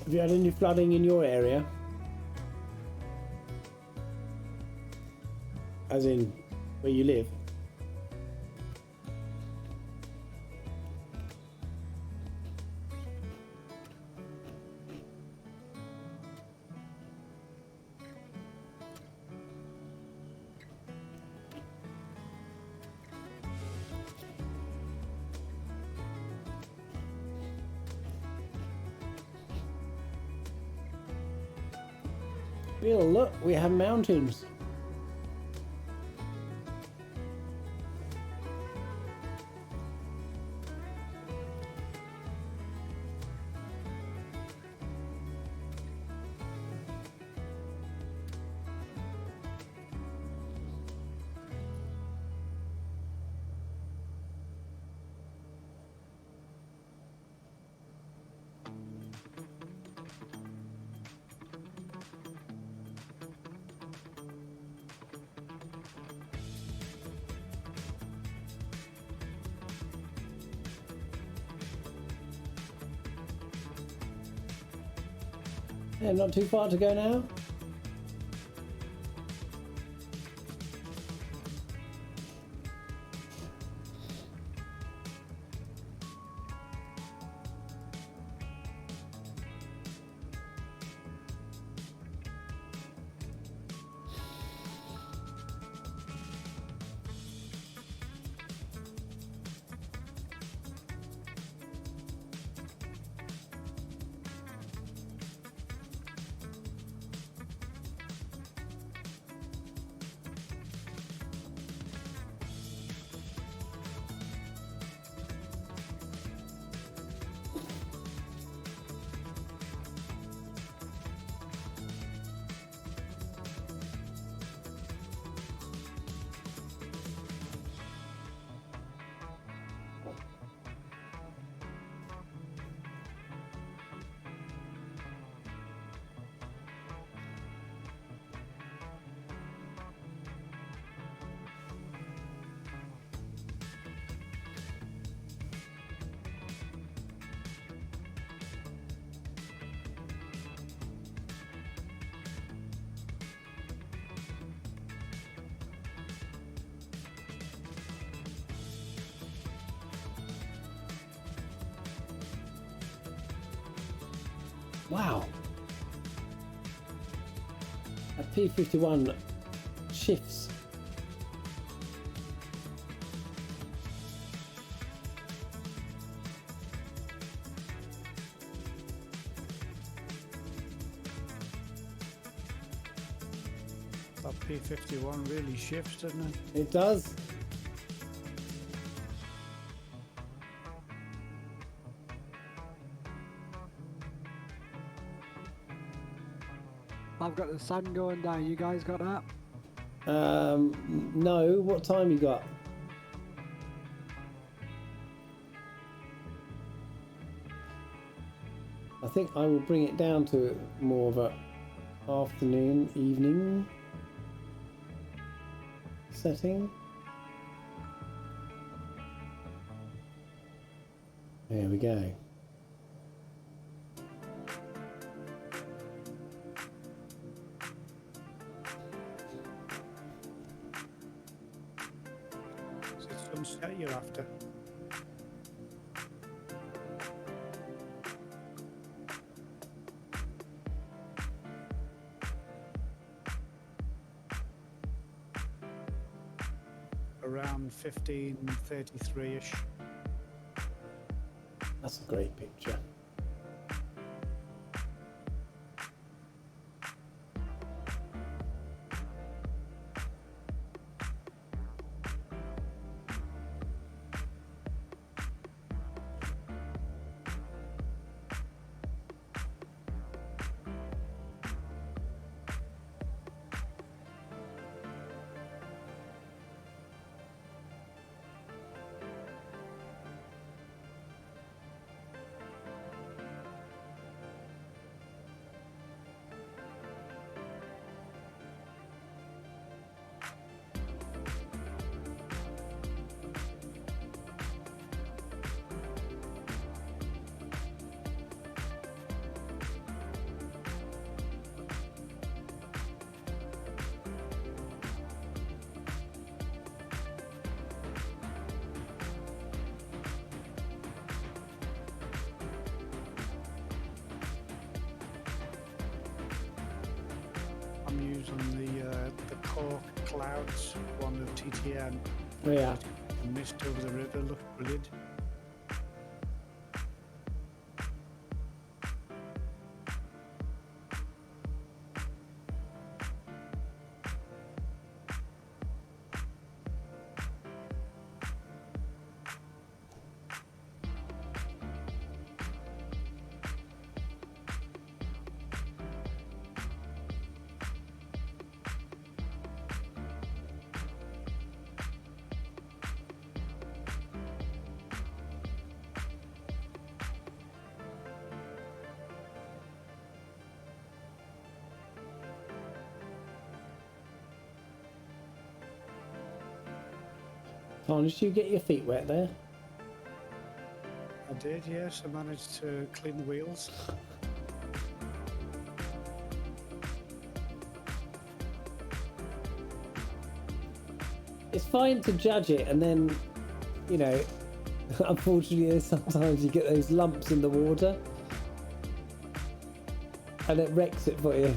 Have you had any flooding in your area? As in, where you live? Well, look, we have mountains. Yeah, not too far to go now. Wow. A P51 shifts. That P51 really shifts, doesn't it? It does. I've got the sun going down. You guys got that? No. What time you got? I think I will bring it down to more of a afternoon, evening setting. There we go. sunset you're after? Around 15:33ish. That's a great picture. I'm using the Cork Clouds one of TTN. Oh, yeah. The mist over the river looks brilliant. Tom, did you get your feet wet there? I did, yes. I managed to clean the wheels. It's fine to judge it, and then, you know, unfortunately, sometimes you get those lumps in the water, and it wrecks it for you.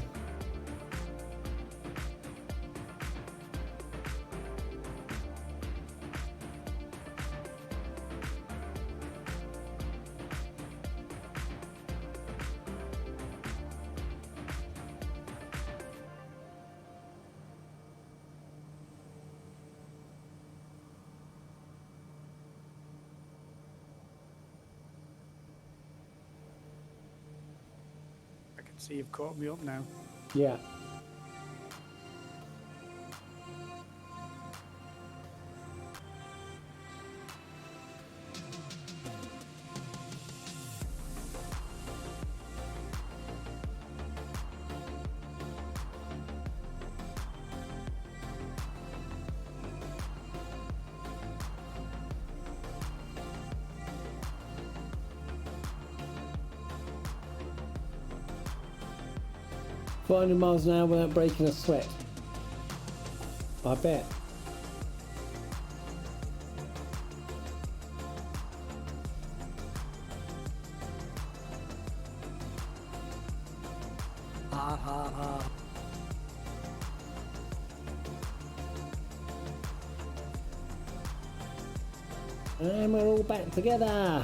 I can see you've caught me up now. Yeah. $400 miles an hour without breaking a sweat. I bet. Ha ha ha. And we're all back together.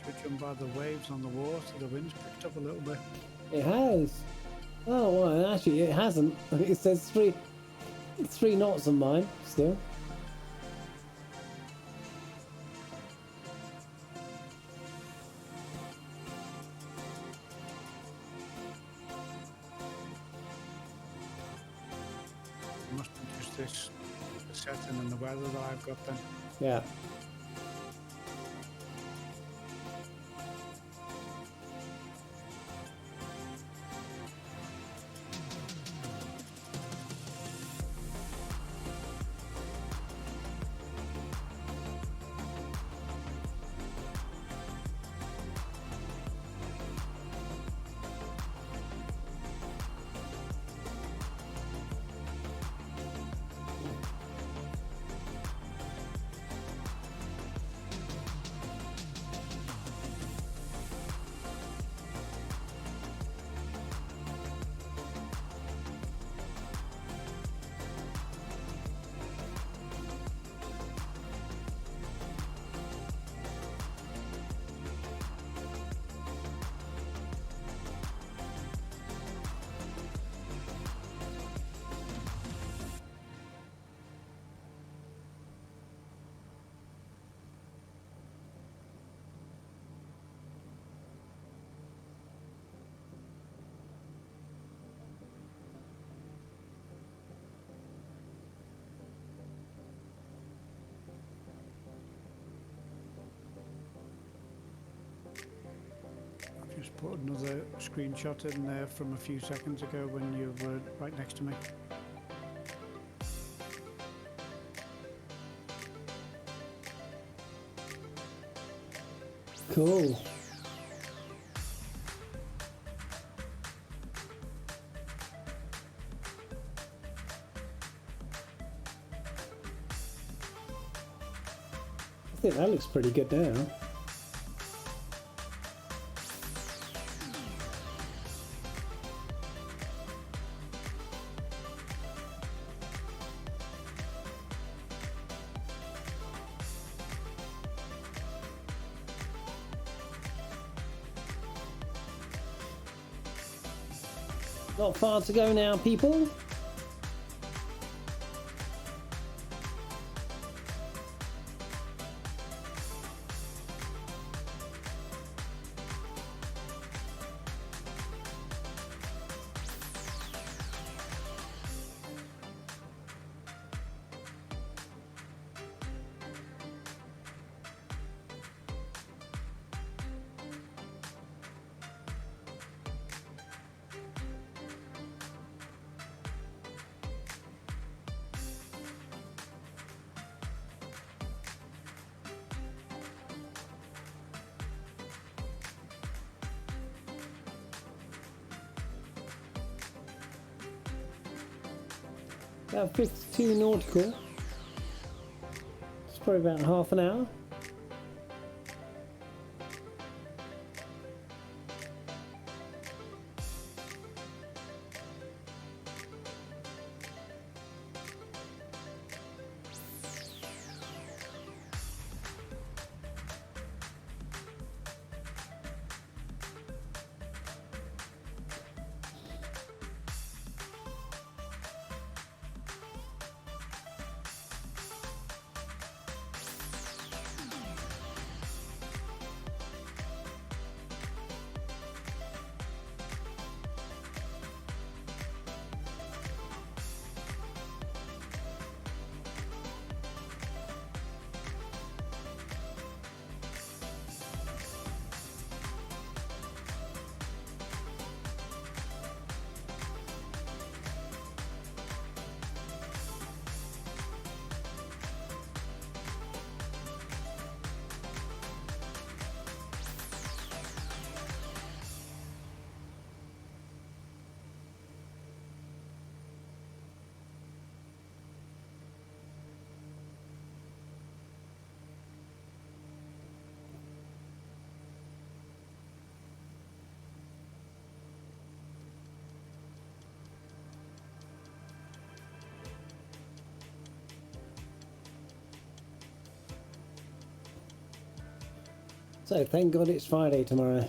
Judging by the waves on the water, the wind's picked up a little bit. It has. Oh, well, actually, it hasn't. It says three knots on mine still. It must be just this, the setting and the weather that I've got then. Yeah. put another screenshot in there from a few seconds ago when you were right next to me. Cool. I think that looks pretty good now. Not far to go now, people. About 52 nautical. It's probably about half an hour. So thank God it's Friday tomorrow.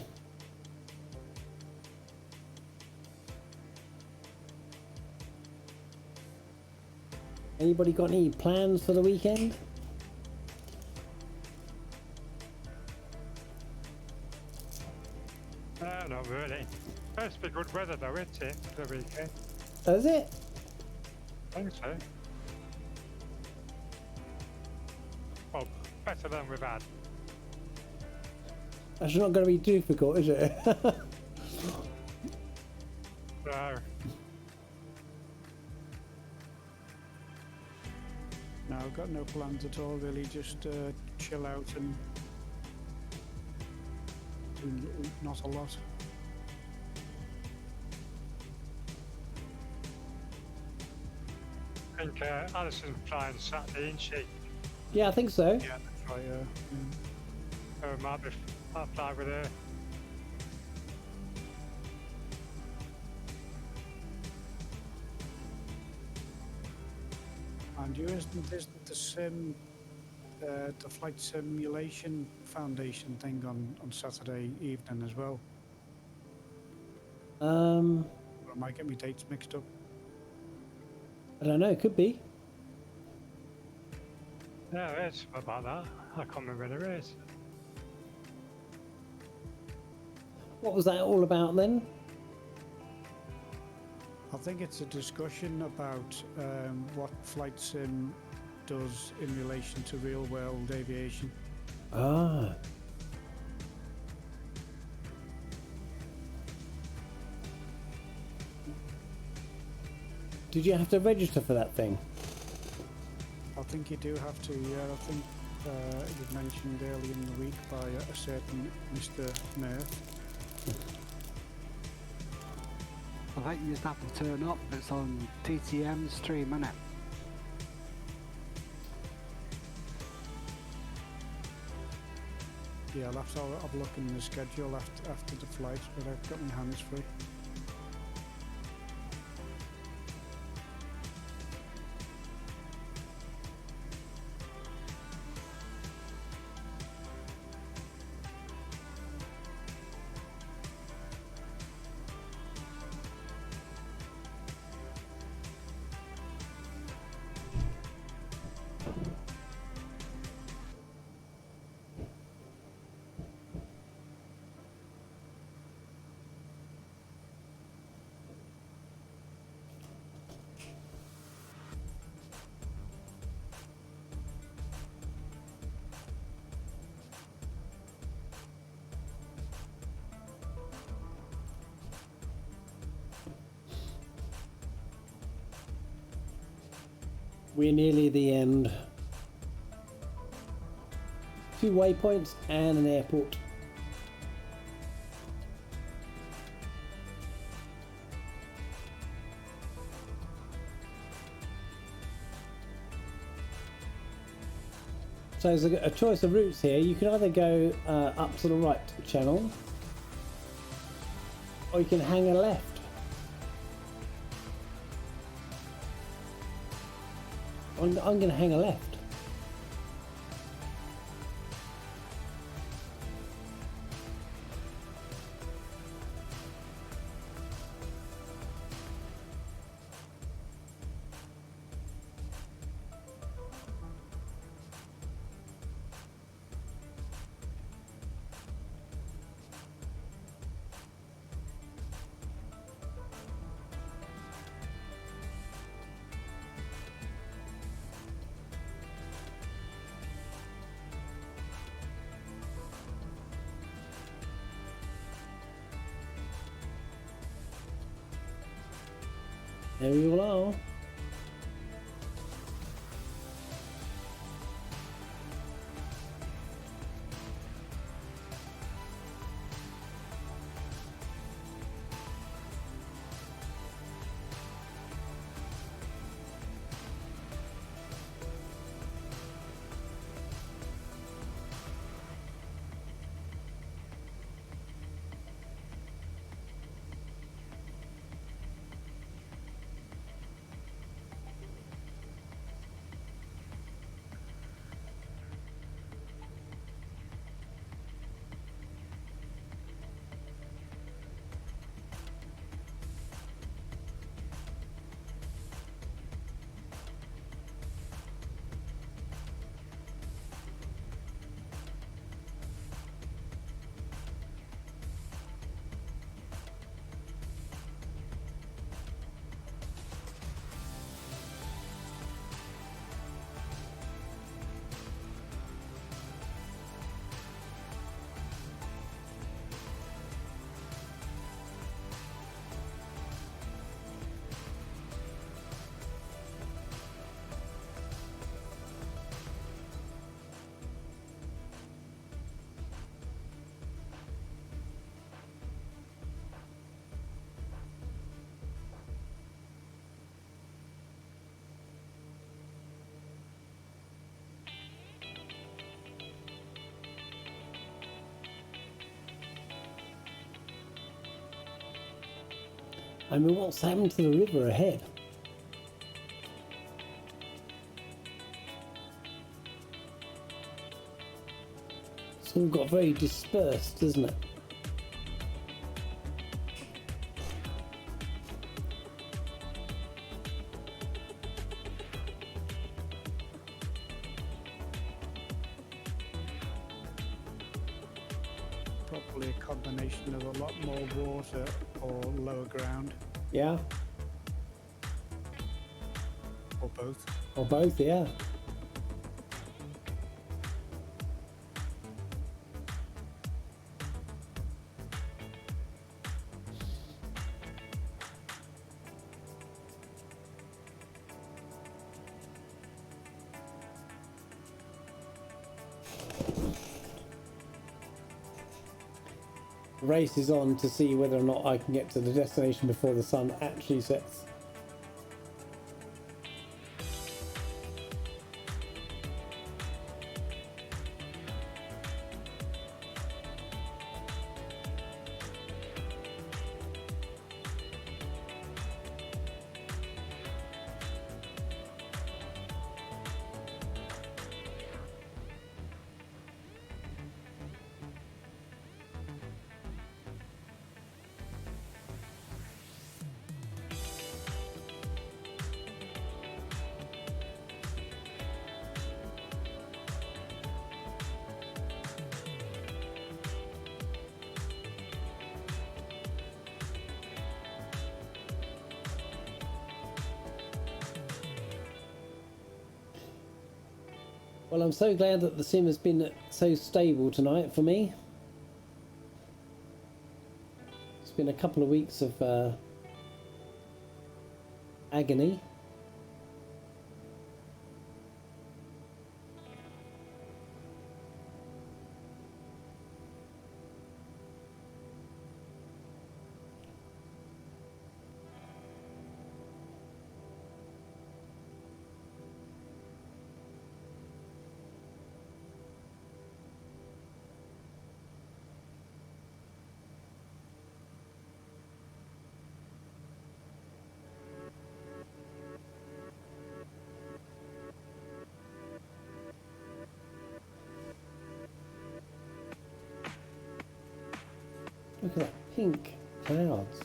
Anybody got any plans for the weekend? Not really. Supposed to be good weather though, isn't it, for the weekend? Is it? I think so. Well, better than we've had. That's not going to be difficult, is it? So, No, I've got no plans at all really, just chill out and do not a lot. I think Alison's flying Saturday, isn't she? Yeah, I think so. Yeah, that's right, So might fly with her. And you isn't the flight simulation foundation thing on Saturday evening as well? Or I might get my dates mixed up. I don't know, could be. Yeah, it is about that. I can't remember when it is. What was that all about then? I think it's a discussion about what flight sim does in relation to real world aviation. Ah. Did you have to register for that thing? I think you do have to, yeah. I think it was mentioned earlier in the week by a certain Mr. Murph. I think you just have to turn up. It's on TTM stream, innit? Yeah, I'll have to have a look in the schedule after the flight, but I've got my hands free. We're nearly the end. 2 waypoints and an airport. So there's a choice of routes here. You can either go up to the right channel, or you can hang a left. I'm going to hang a left. There we all are. I mean, what's happened to the river ahead? It's all got very dispersed, isn't it? Probably a combination of a lot more water or lower ground, Yeah, or both. or both, yeah. race is on to see whether or not I can get to the destination before the sun actually sets. Well, I'm so glad that the sim has been so stable tonight for me. It's been a couple of weeks of agony. Look at that pink clouds.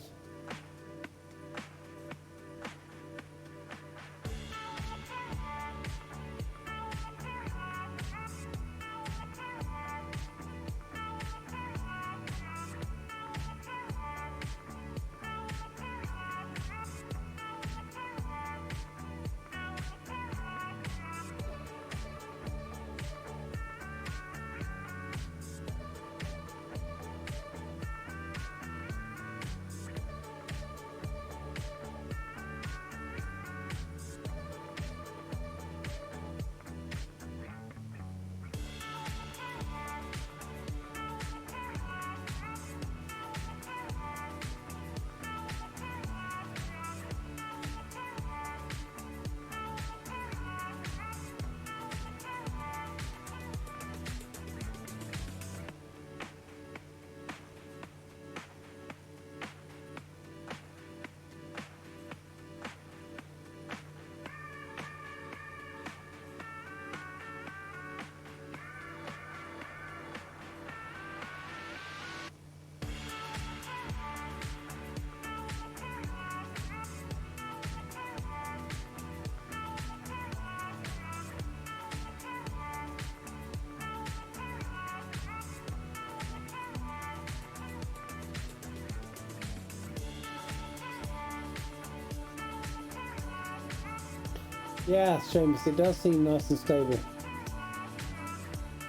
Yeah, Seamus, it does seem nice and stable.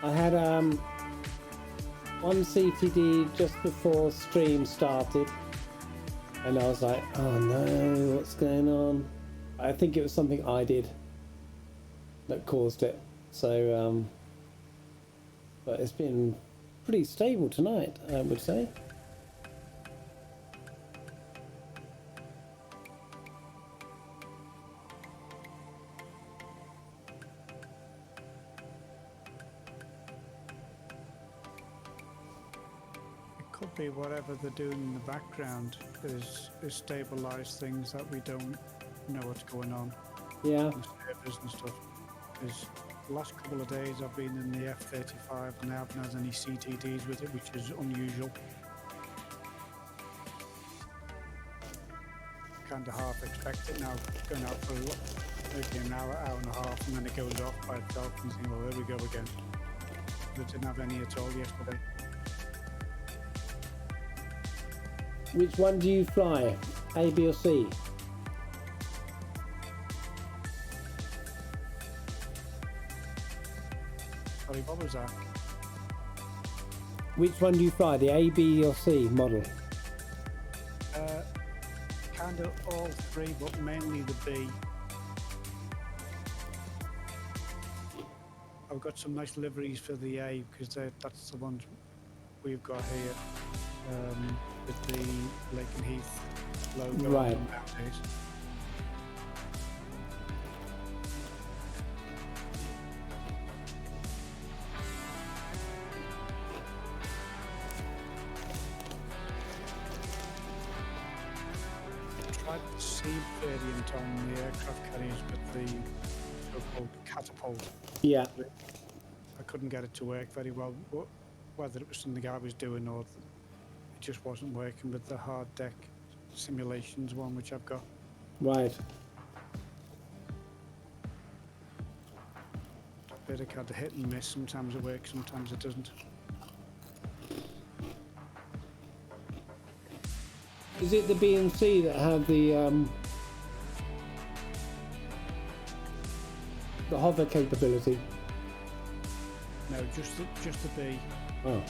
I had one CTD just before stream started, and I was like, oh no, what's going on? I think it was something I did that caused it. So, but it's been pretty stable tonight, I would say. Could be whatever they're doing in the background is stabilised things that we don't know what's going on. Yeah. The servers and stuff. Because the last couple of days I've been in the F-35 and I haven't had any CTDs with it, which is unusual. Kind of half expect it now, going out for maybe an hour, hour and a half, and then it goes off by itself and you think, well, there we go again. But didn't have any at all yesterday. Which one do you fly? A, B or C? Sorry, what was that? Which one do you fly? The A, B or C model? Kind of all three, but mainly the B. I've got some nice liveries for the A because that's the ones we've got here. with the Lake and Heath logo Right. on nowadays. Tried the Sea variant on the aircraft carriers with the so-called catapult. Yeah. I couldn't get it to work very well. Whether it was something I was doing or it just wasn't working with the hard deck simulations one which I've got. Right. Bit of kind of hit and miss. Sometimes it works, sometimes it doesn't. Is it the B and C that have the hover capability? No, just the B. Oh.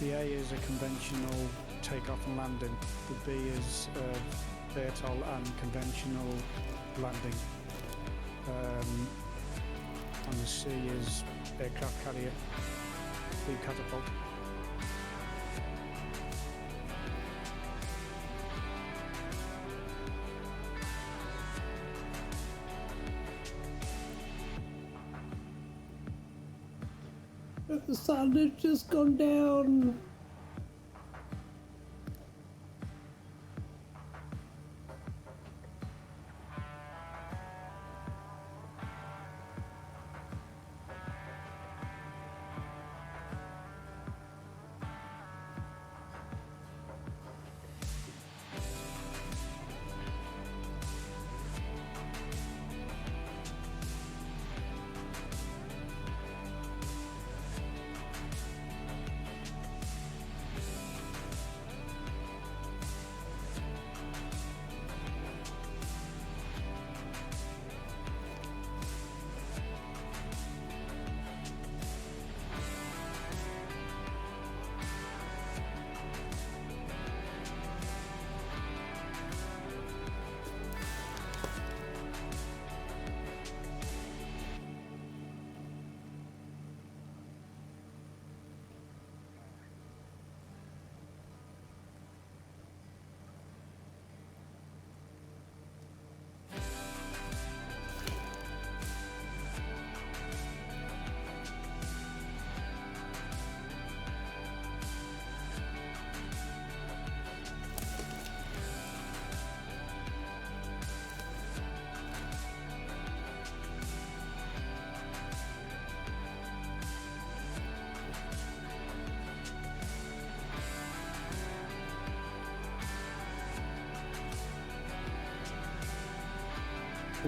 The A is a conventional takeoff and landing. The B is VTOL and conventional landing. And the C is aircraft carrier, blue catapult. The sun has just gone down.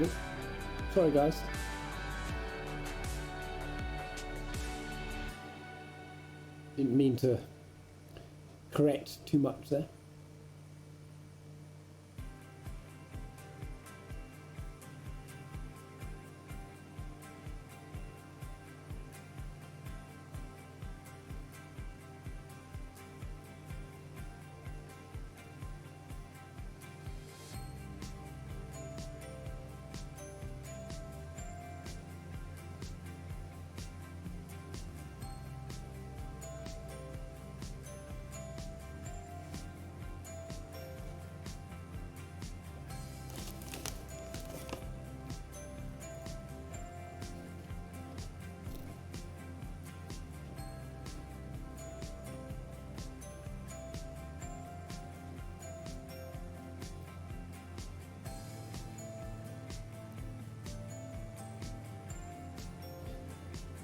Oh, sorry guys. Didn't mean to correct too much there.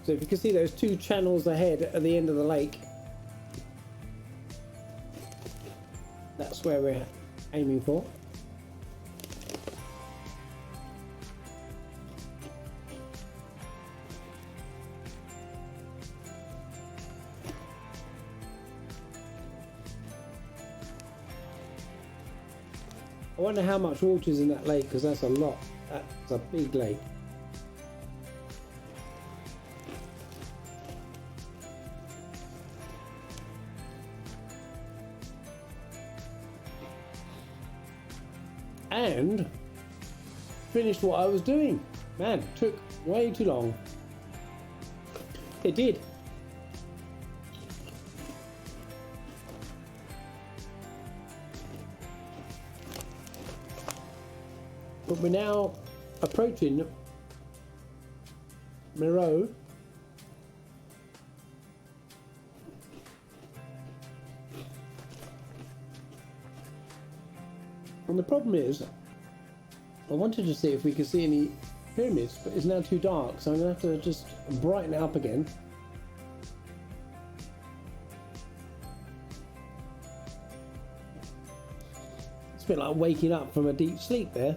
So if you can see those two channels ahead at the end of the lake, that's where we're aiming for. I wonder how much water is in that lake, because that's a lot. That's a big lake. And finished what I was doing. Man, took way too long. It did. But we're now approaching Miro. And the problem is, I wanted to see if we could see any pyramids, but it's now too dark, so I'm going to have to just brighten it up again. It's a bit like waking up from a deep sleep there.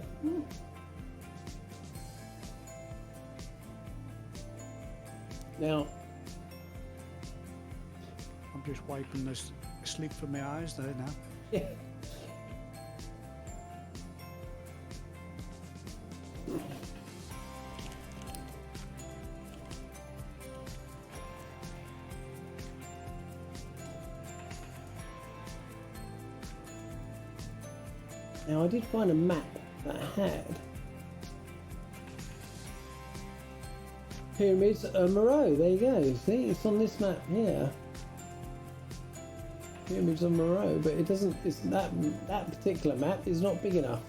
Now, I'm just wiping this sleep from my eyes there now. yeah. Now I did find a map that had pyramids of Moreau. There you go. See, it's on this map here. Pyramids of Moreau, but it doesn't. It's that particular map is not big enough.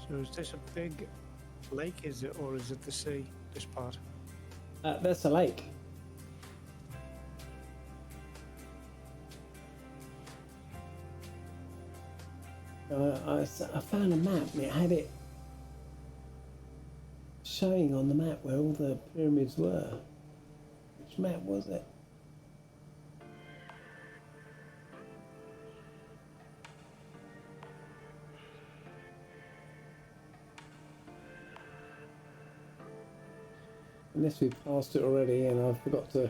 So is this a big lake, is it, or is it the sea, this part? That's a lake. I found a map and it had it showing on the map where all the pyramids were. Which map was it? Unless we passed it already and I forgot to.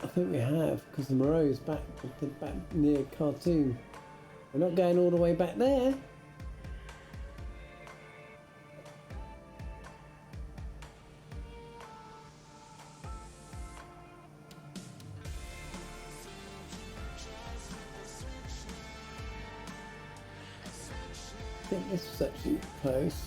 I think we have, because the Moreau is back near Khartoum. We're not going all the way back there. I think this was actually close.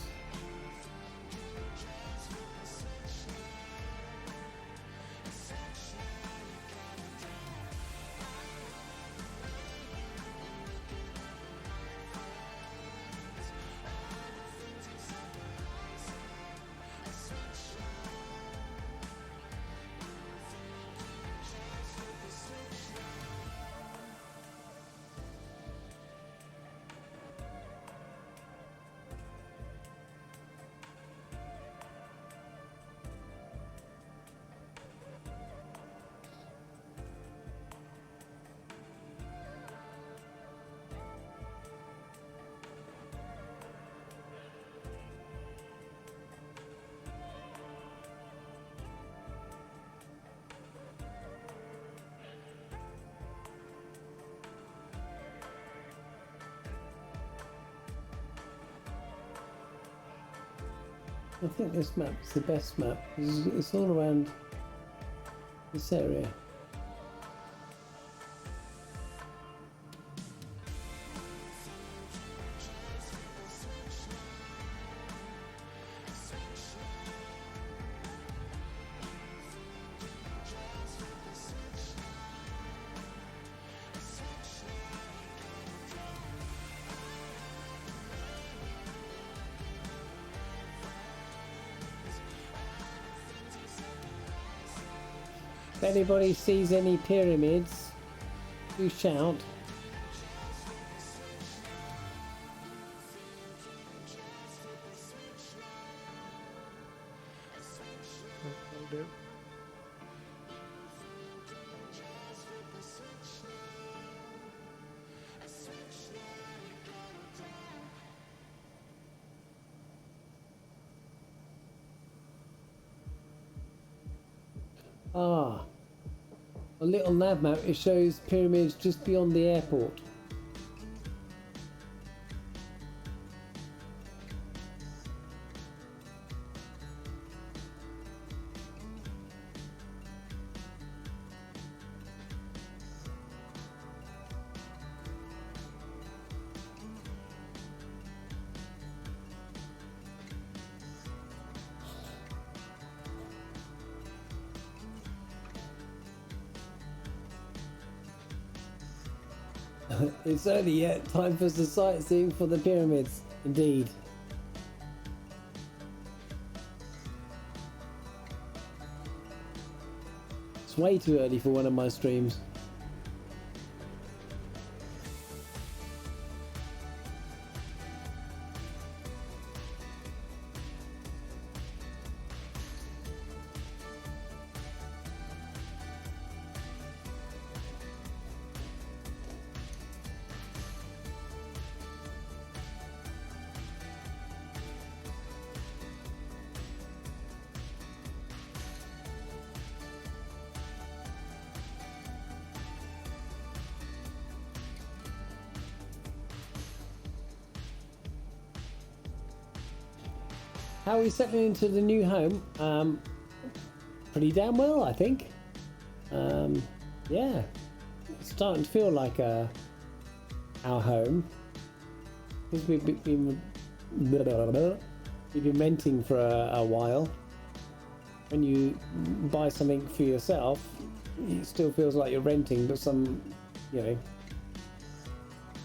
I think this map is the best map. It's all around this area. If anybody sees any pyramids, do shout. Will do. Ah, a little nav map. It shows pyramids just beyond the airport. It's early yet. Time for some sightseeing for the pyramids. Indeed. It's way too early for one of my streams. How are we settling into the new home? Pretty damn well, I think. Yeah, it's starting to feel like our home. Because we've been renting for a while. When you buy something for yourself, it still feels like you're renting, but some, you know,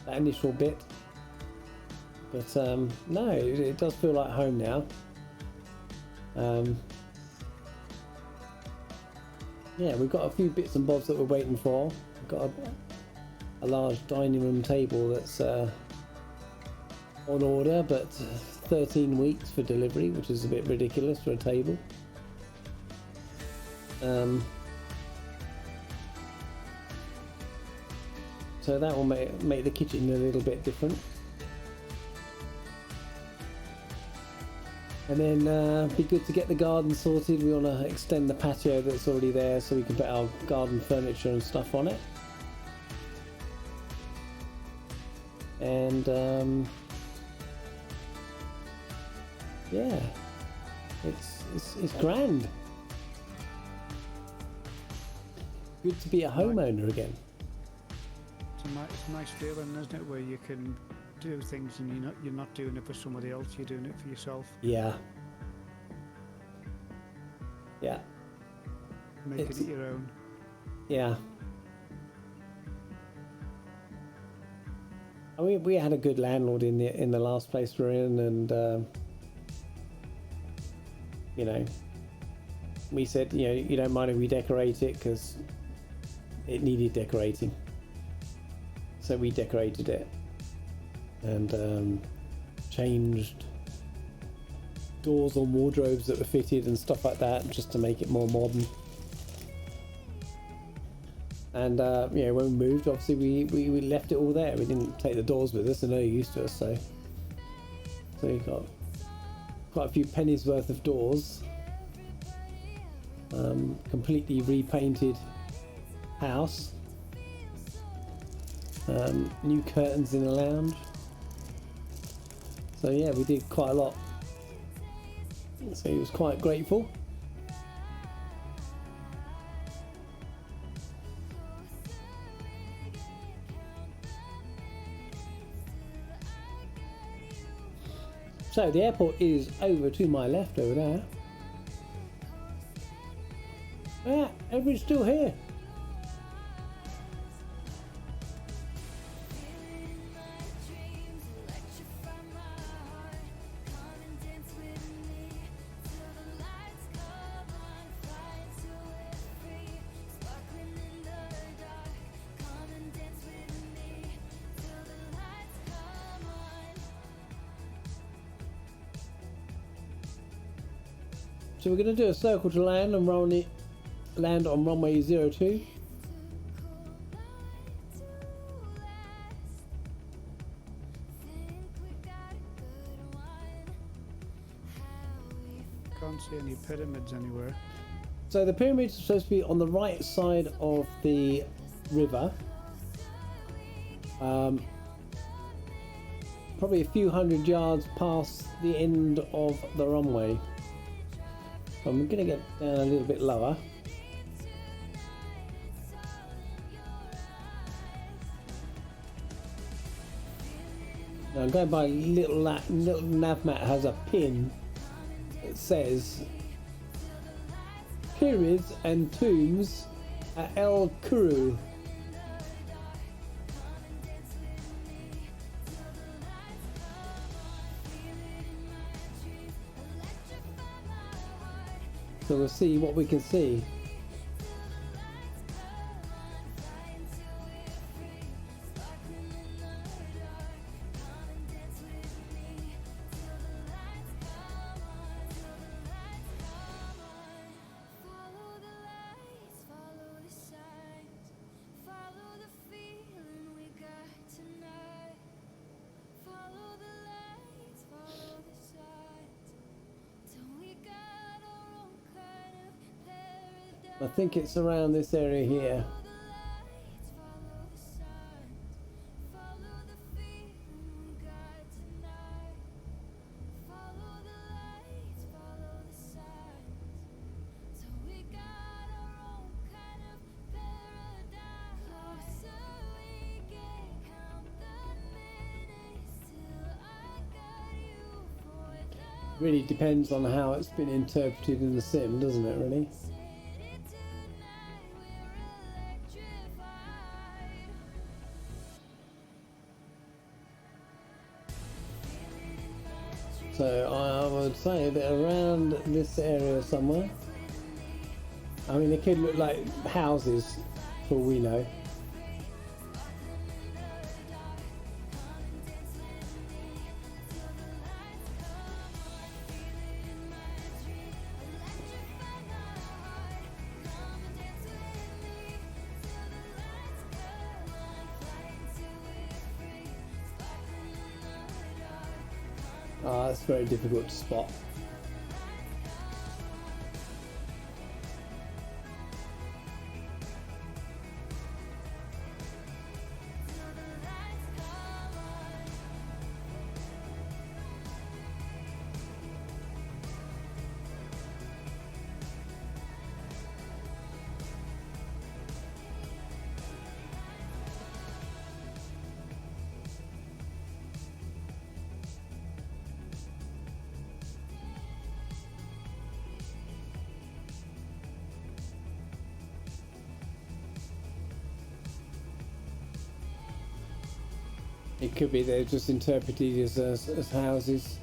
that initial bit. But no, it does feel like home now. Yeah, we've got a few bits and bobs that we're waiting for. We've got a large dining room table that's on order, but 13 weeks for delivery, which is a bit ridiculous for a table. So that will make the kitchen a little bit different. And then be good to get the garden sorted. We want to extend the patio that's already there so we can put our garden furniture and stuff on it. And yeah, it's grand. Good to be a homeowner again. It's a nice feeling, isn't it, where you can do things and you're not doing it for somebody else, you're doing it for yourself. Yeah. Yeah. Making it your own. Yeah. I mean, we had a good landlord in the last place we're in, and you know, we said, you know, you don't mind if we decorate it because it needed decorating, so we decorated it and changed doors on wardrobes that were fitted and stuff like that, just to make it more modern. And you know, when we moved, obviously we left it all there. We didn't take the doors with us, they're no use to us, so we got quite a few pennies worth of doors. Completely repainted house. New curtains in the lounge. So yeah, we did quite a lot. So he was quite grateful. So the airport is over to my left over there. Ah, everybody's still here. So we're going to do a circle to land and land on runway 02. Can't see any pyramids anywhere. So the pyramids are supposed to be on the right side of the river. Probably a few hundred yards past the end of the runway. So I'm going to get down a little bit lower. Now I'm going by little nav mat has a pin that says pyramids and tombs at El Kuru. So we'll see what we can see. I think it's around this area here. Really depends on how it's been interpreted in the sim, doesn't it, really? So I would say that around this area somewhere. I mean, it could look like houses, for all we know. Ah, it's very difficult to spot. It could be they're just interpreted as houses.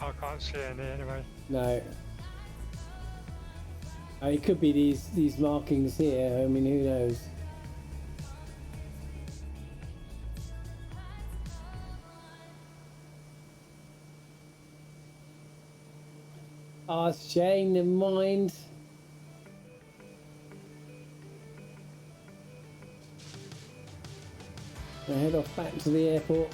I can't see any anyway. No. It could be these markings here. I mean, who knows? Ah, Shane, never mind. We'll head off back to the airport.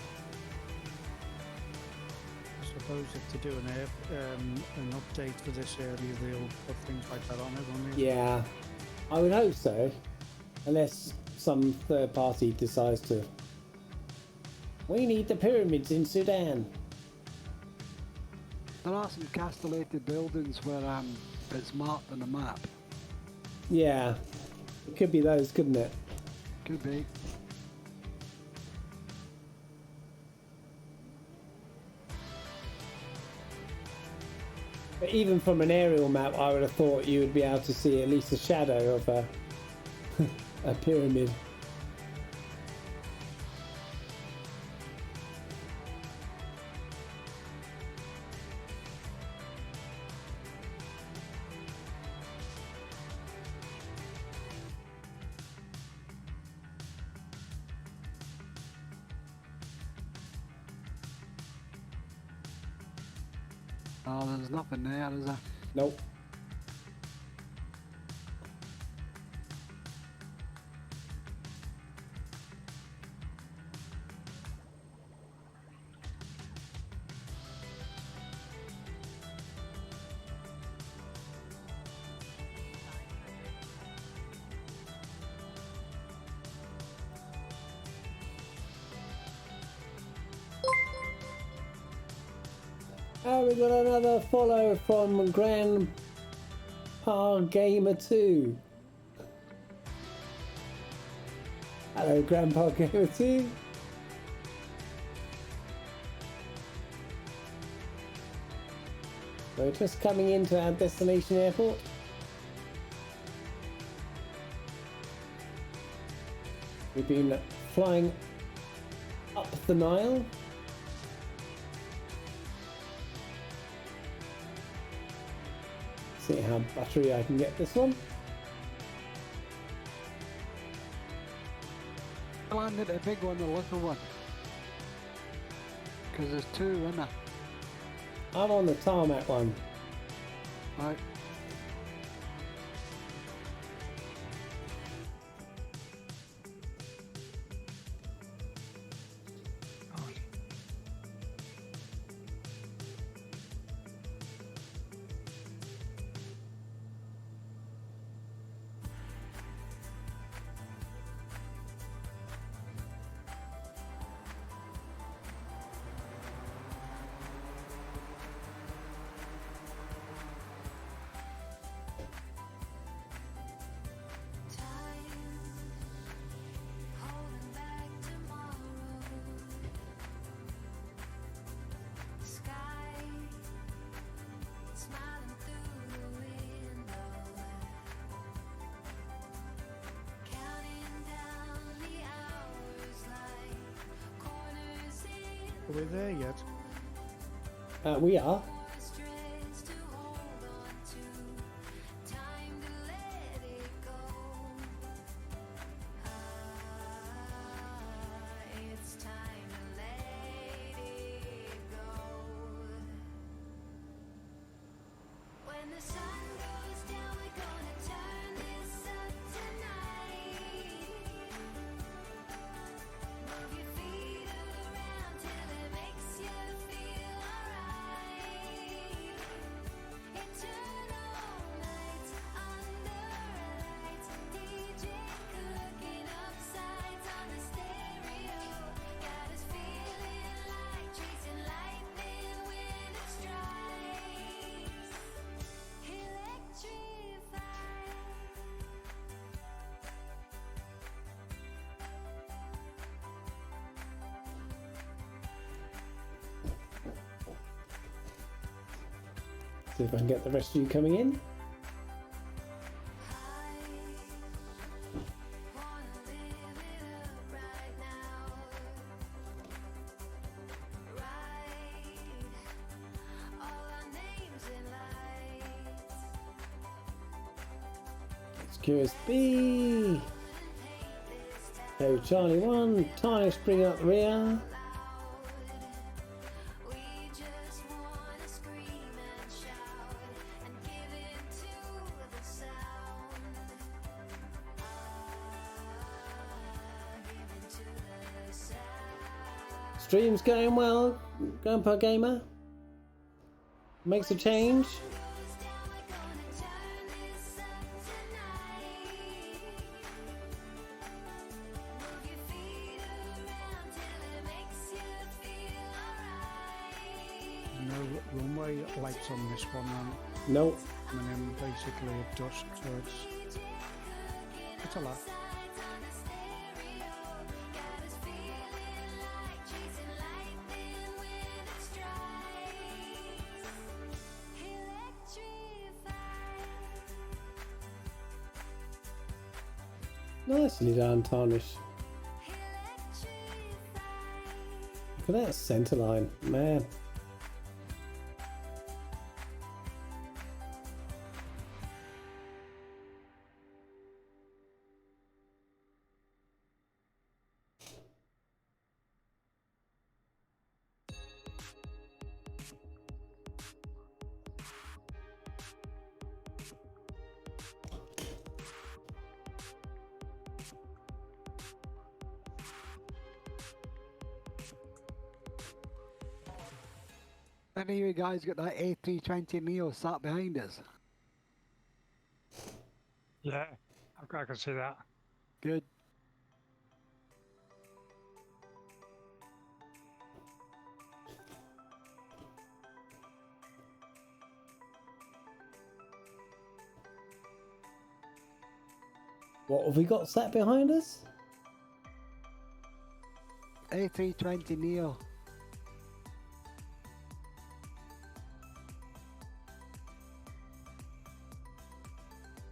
I suppose if they do an update for this area, they'll put things like that on it, won't they? Yeah, I would hope so. Unless some third party decides to. We need the pyramids in Sudan. There are some castellated buildings where it's marked on the map. Yeah, it could be those, couldn't it? Could be. But even from an aerial map, I would have thought you would be able to see at least a shadow of a, a pyramid. Oh, there's nothing there, is there? Nope. Oh, we got another follow from Grandpa Gamer 2. Hello, Grandpa Gamer 2. So we're just coming into our destination airport. We've been flying up the Nile. See how buttery I can get this one. I landed a big one, a little one. Because there's two in there. I'm on the tarmac one. Right. Are we there yet? We are. See if I can get the rest of you coming in. It's Curious B. So Charlie 1, Tarnish bringing up the rear. Stream's going well, Grandpa Gamer. Makes a change. No runway lights on this one, Nope. and then basically at dusk, so it's a lot. Nicely done, Tarnish. Look at that centre line, man. Any of you guys got that A320 Neo sat behind us? Yeah, I can see that. Good. What have we got sat behind us? A320 Neo.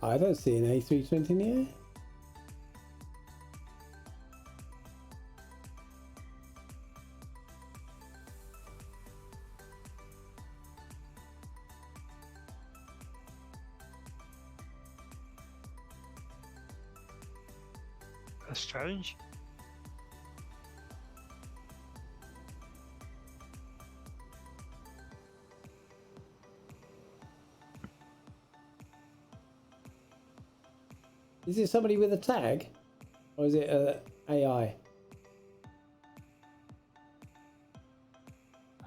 I don't see an A320 Neo. That's strange. Is it somebody with a tag? Or is it AI?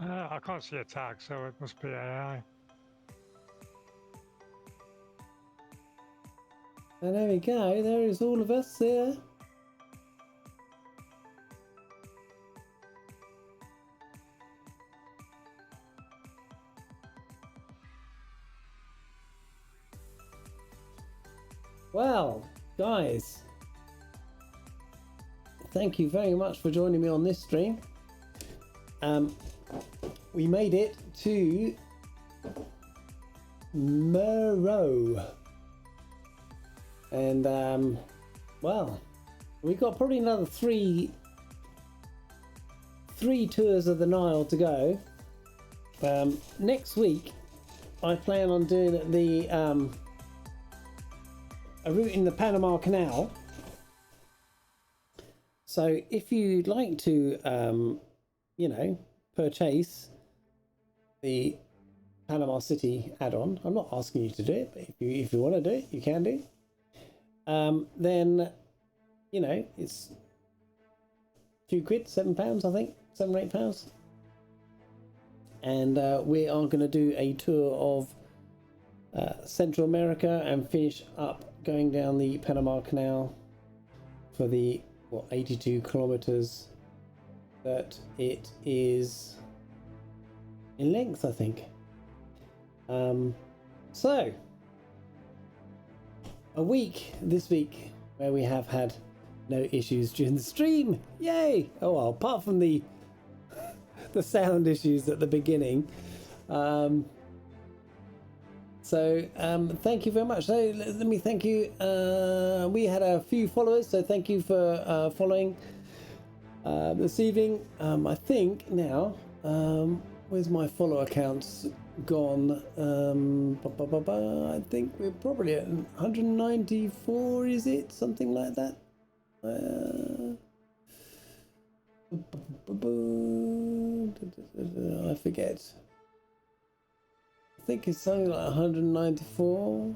I can't see a tag, so it must be AI. And there we go. There is all of us here. Well, guys, thank you very much for joining me on this stream. We made it to Mero, and well, we got probably another three tours of the Nile to go. Next week, I plan on doing a route in the Panama Canal. So if you'd like to, you know, purchase the Panama City add-on, I'm not asking you to do it, but if you want to do it, you can do. Then, you know, it's a few quid, £7, I think, £7 or £8. And we are going to do a tour of Central America and finish up going down the Panama Canal for the 82 kilometers that it is in length, I think. So a week this week where we have had no issues during the stream. Yay! Oh well, apart from the sound issues at the beginning. So thank you very much. So let me thank you. We had a few followers, so thank you for following this evening. I think now, where's my follower counts gone? I think we're probably at 194, is it? Something like that. I forget. I think it's something like 194.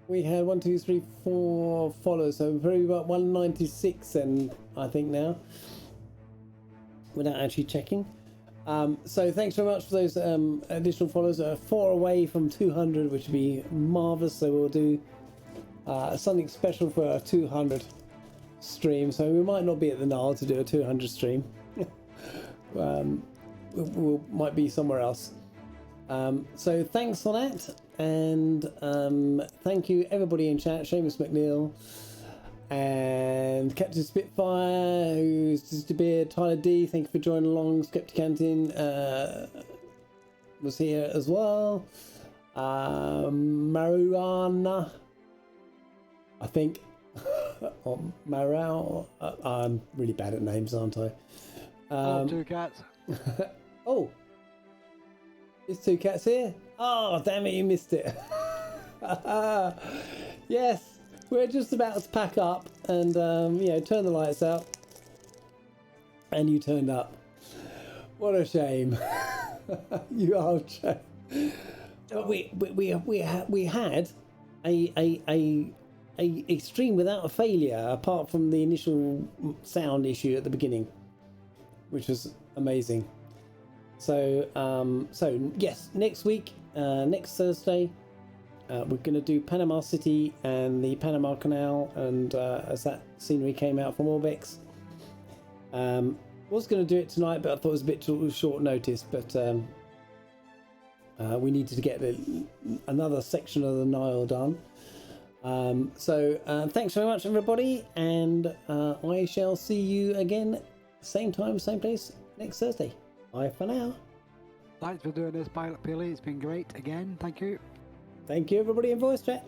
We had 1, 2, 3, 4 followers, so we're probably about 196, and I think now, without actually checking. So thanks very much for those additional followers. 4 away from 200, which would be marvelous. So we'll do something special for a 200 stream. So we might not be at the Nile to do a 200 stream. We might be somewhere else. So thanks for that, and thank you everybody in chat. Seamus McNeil and Captain Spitfire, who's disappeared. Tyler D, thank you for joining along. Skepticantin was here as well. Maruana, I think, or Marau. I'm really bad at names, aren't I? Two cats. Oh, there's 2 cats here. Oh, damn it, you missed it. Yes, we're just about to pack up and you know, turn the lights out, and you turned up. What a shame. You are a shame. We had a stream without a failure, apart from the initial sound issue at the beginning, which was amazing. So yes, next week, next Thursday, we're going to do Panama City and the Panama Canal, and as that scenery came out from Orbex. Was going to do it tonight, but I thought it was a bit too short notice, but we needed to get another section of the Nile done. So thanks very much, everybody, and I shall see you again, same time, same place, next Thursday. Bye for now. Thanks for doing this, Pilot Peely. It's been great again. Thank you. Thank you, everybody in voice chat.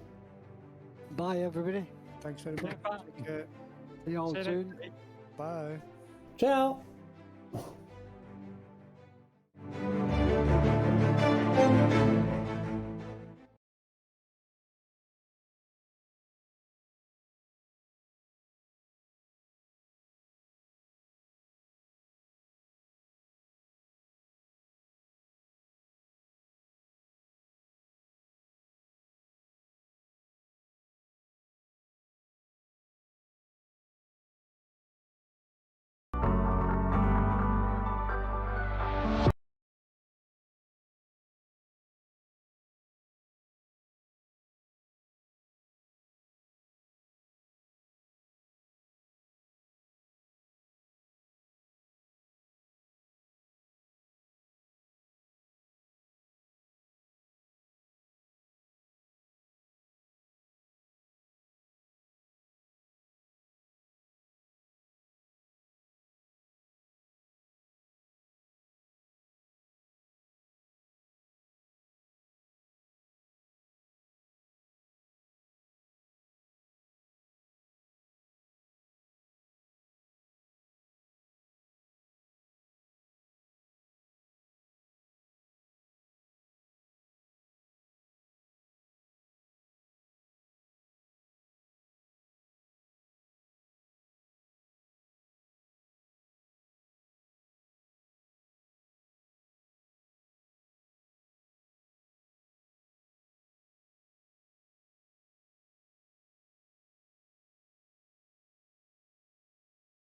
Bye, everybody. Thanks very much. Bye. Take care. See you all See you soon. next week. Bye. Ciao.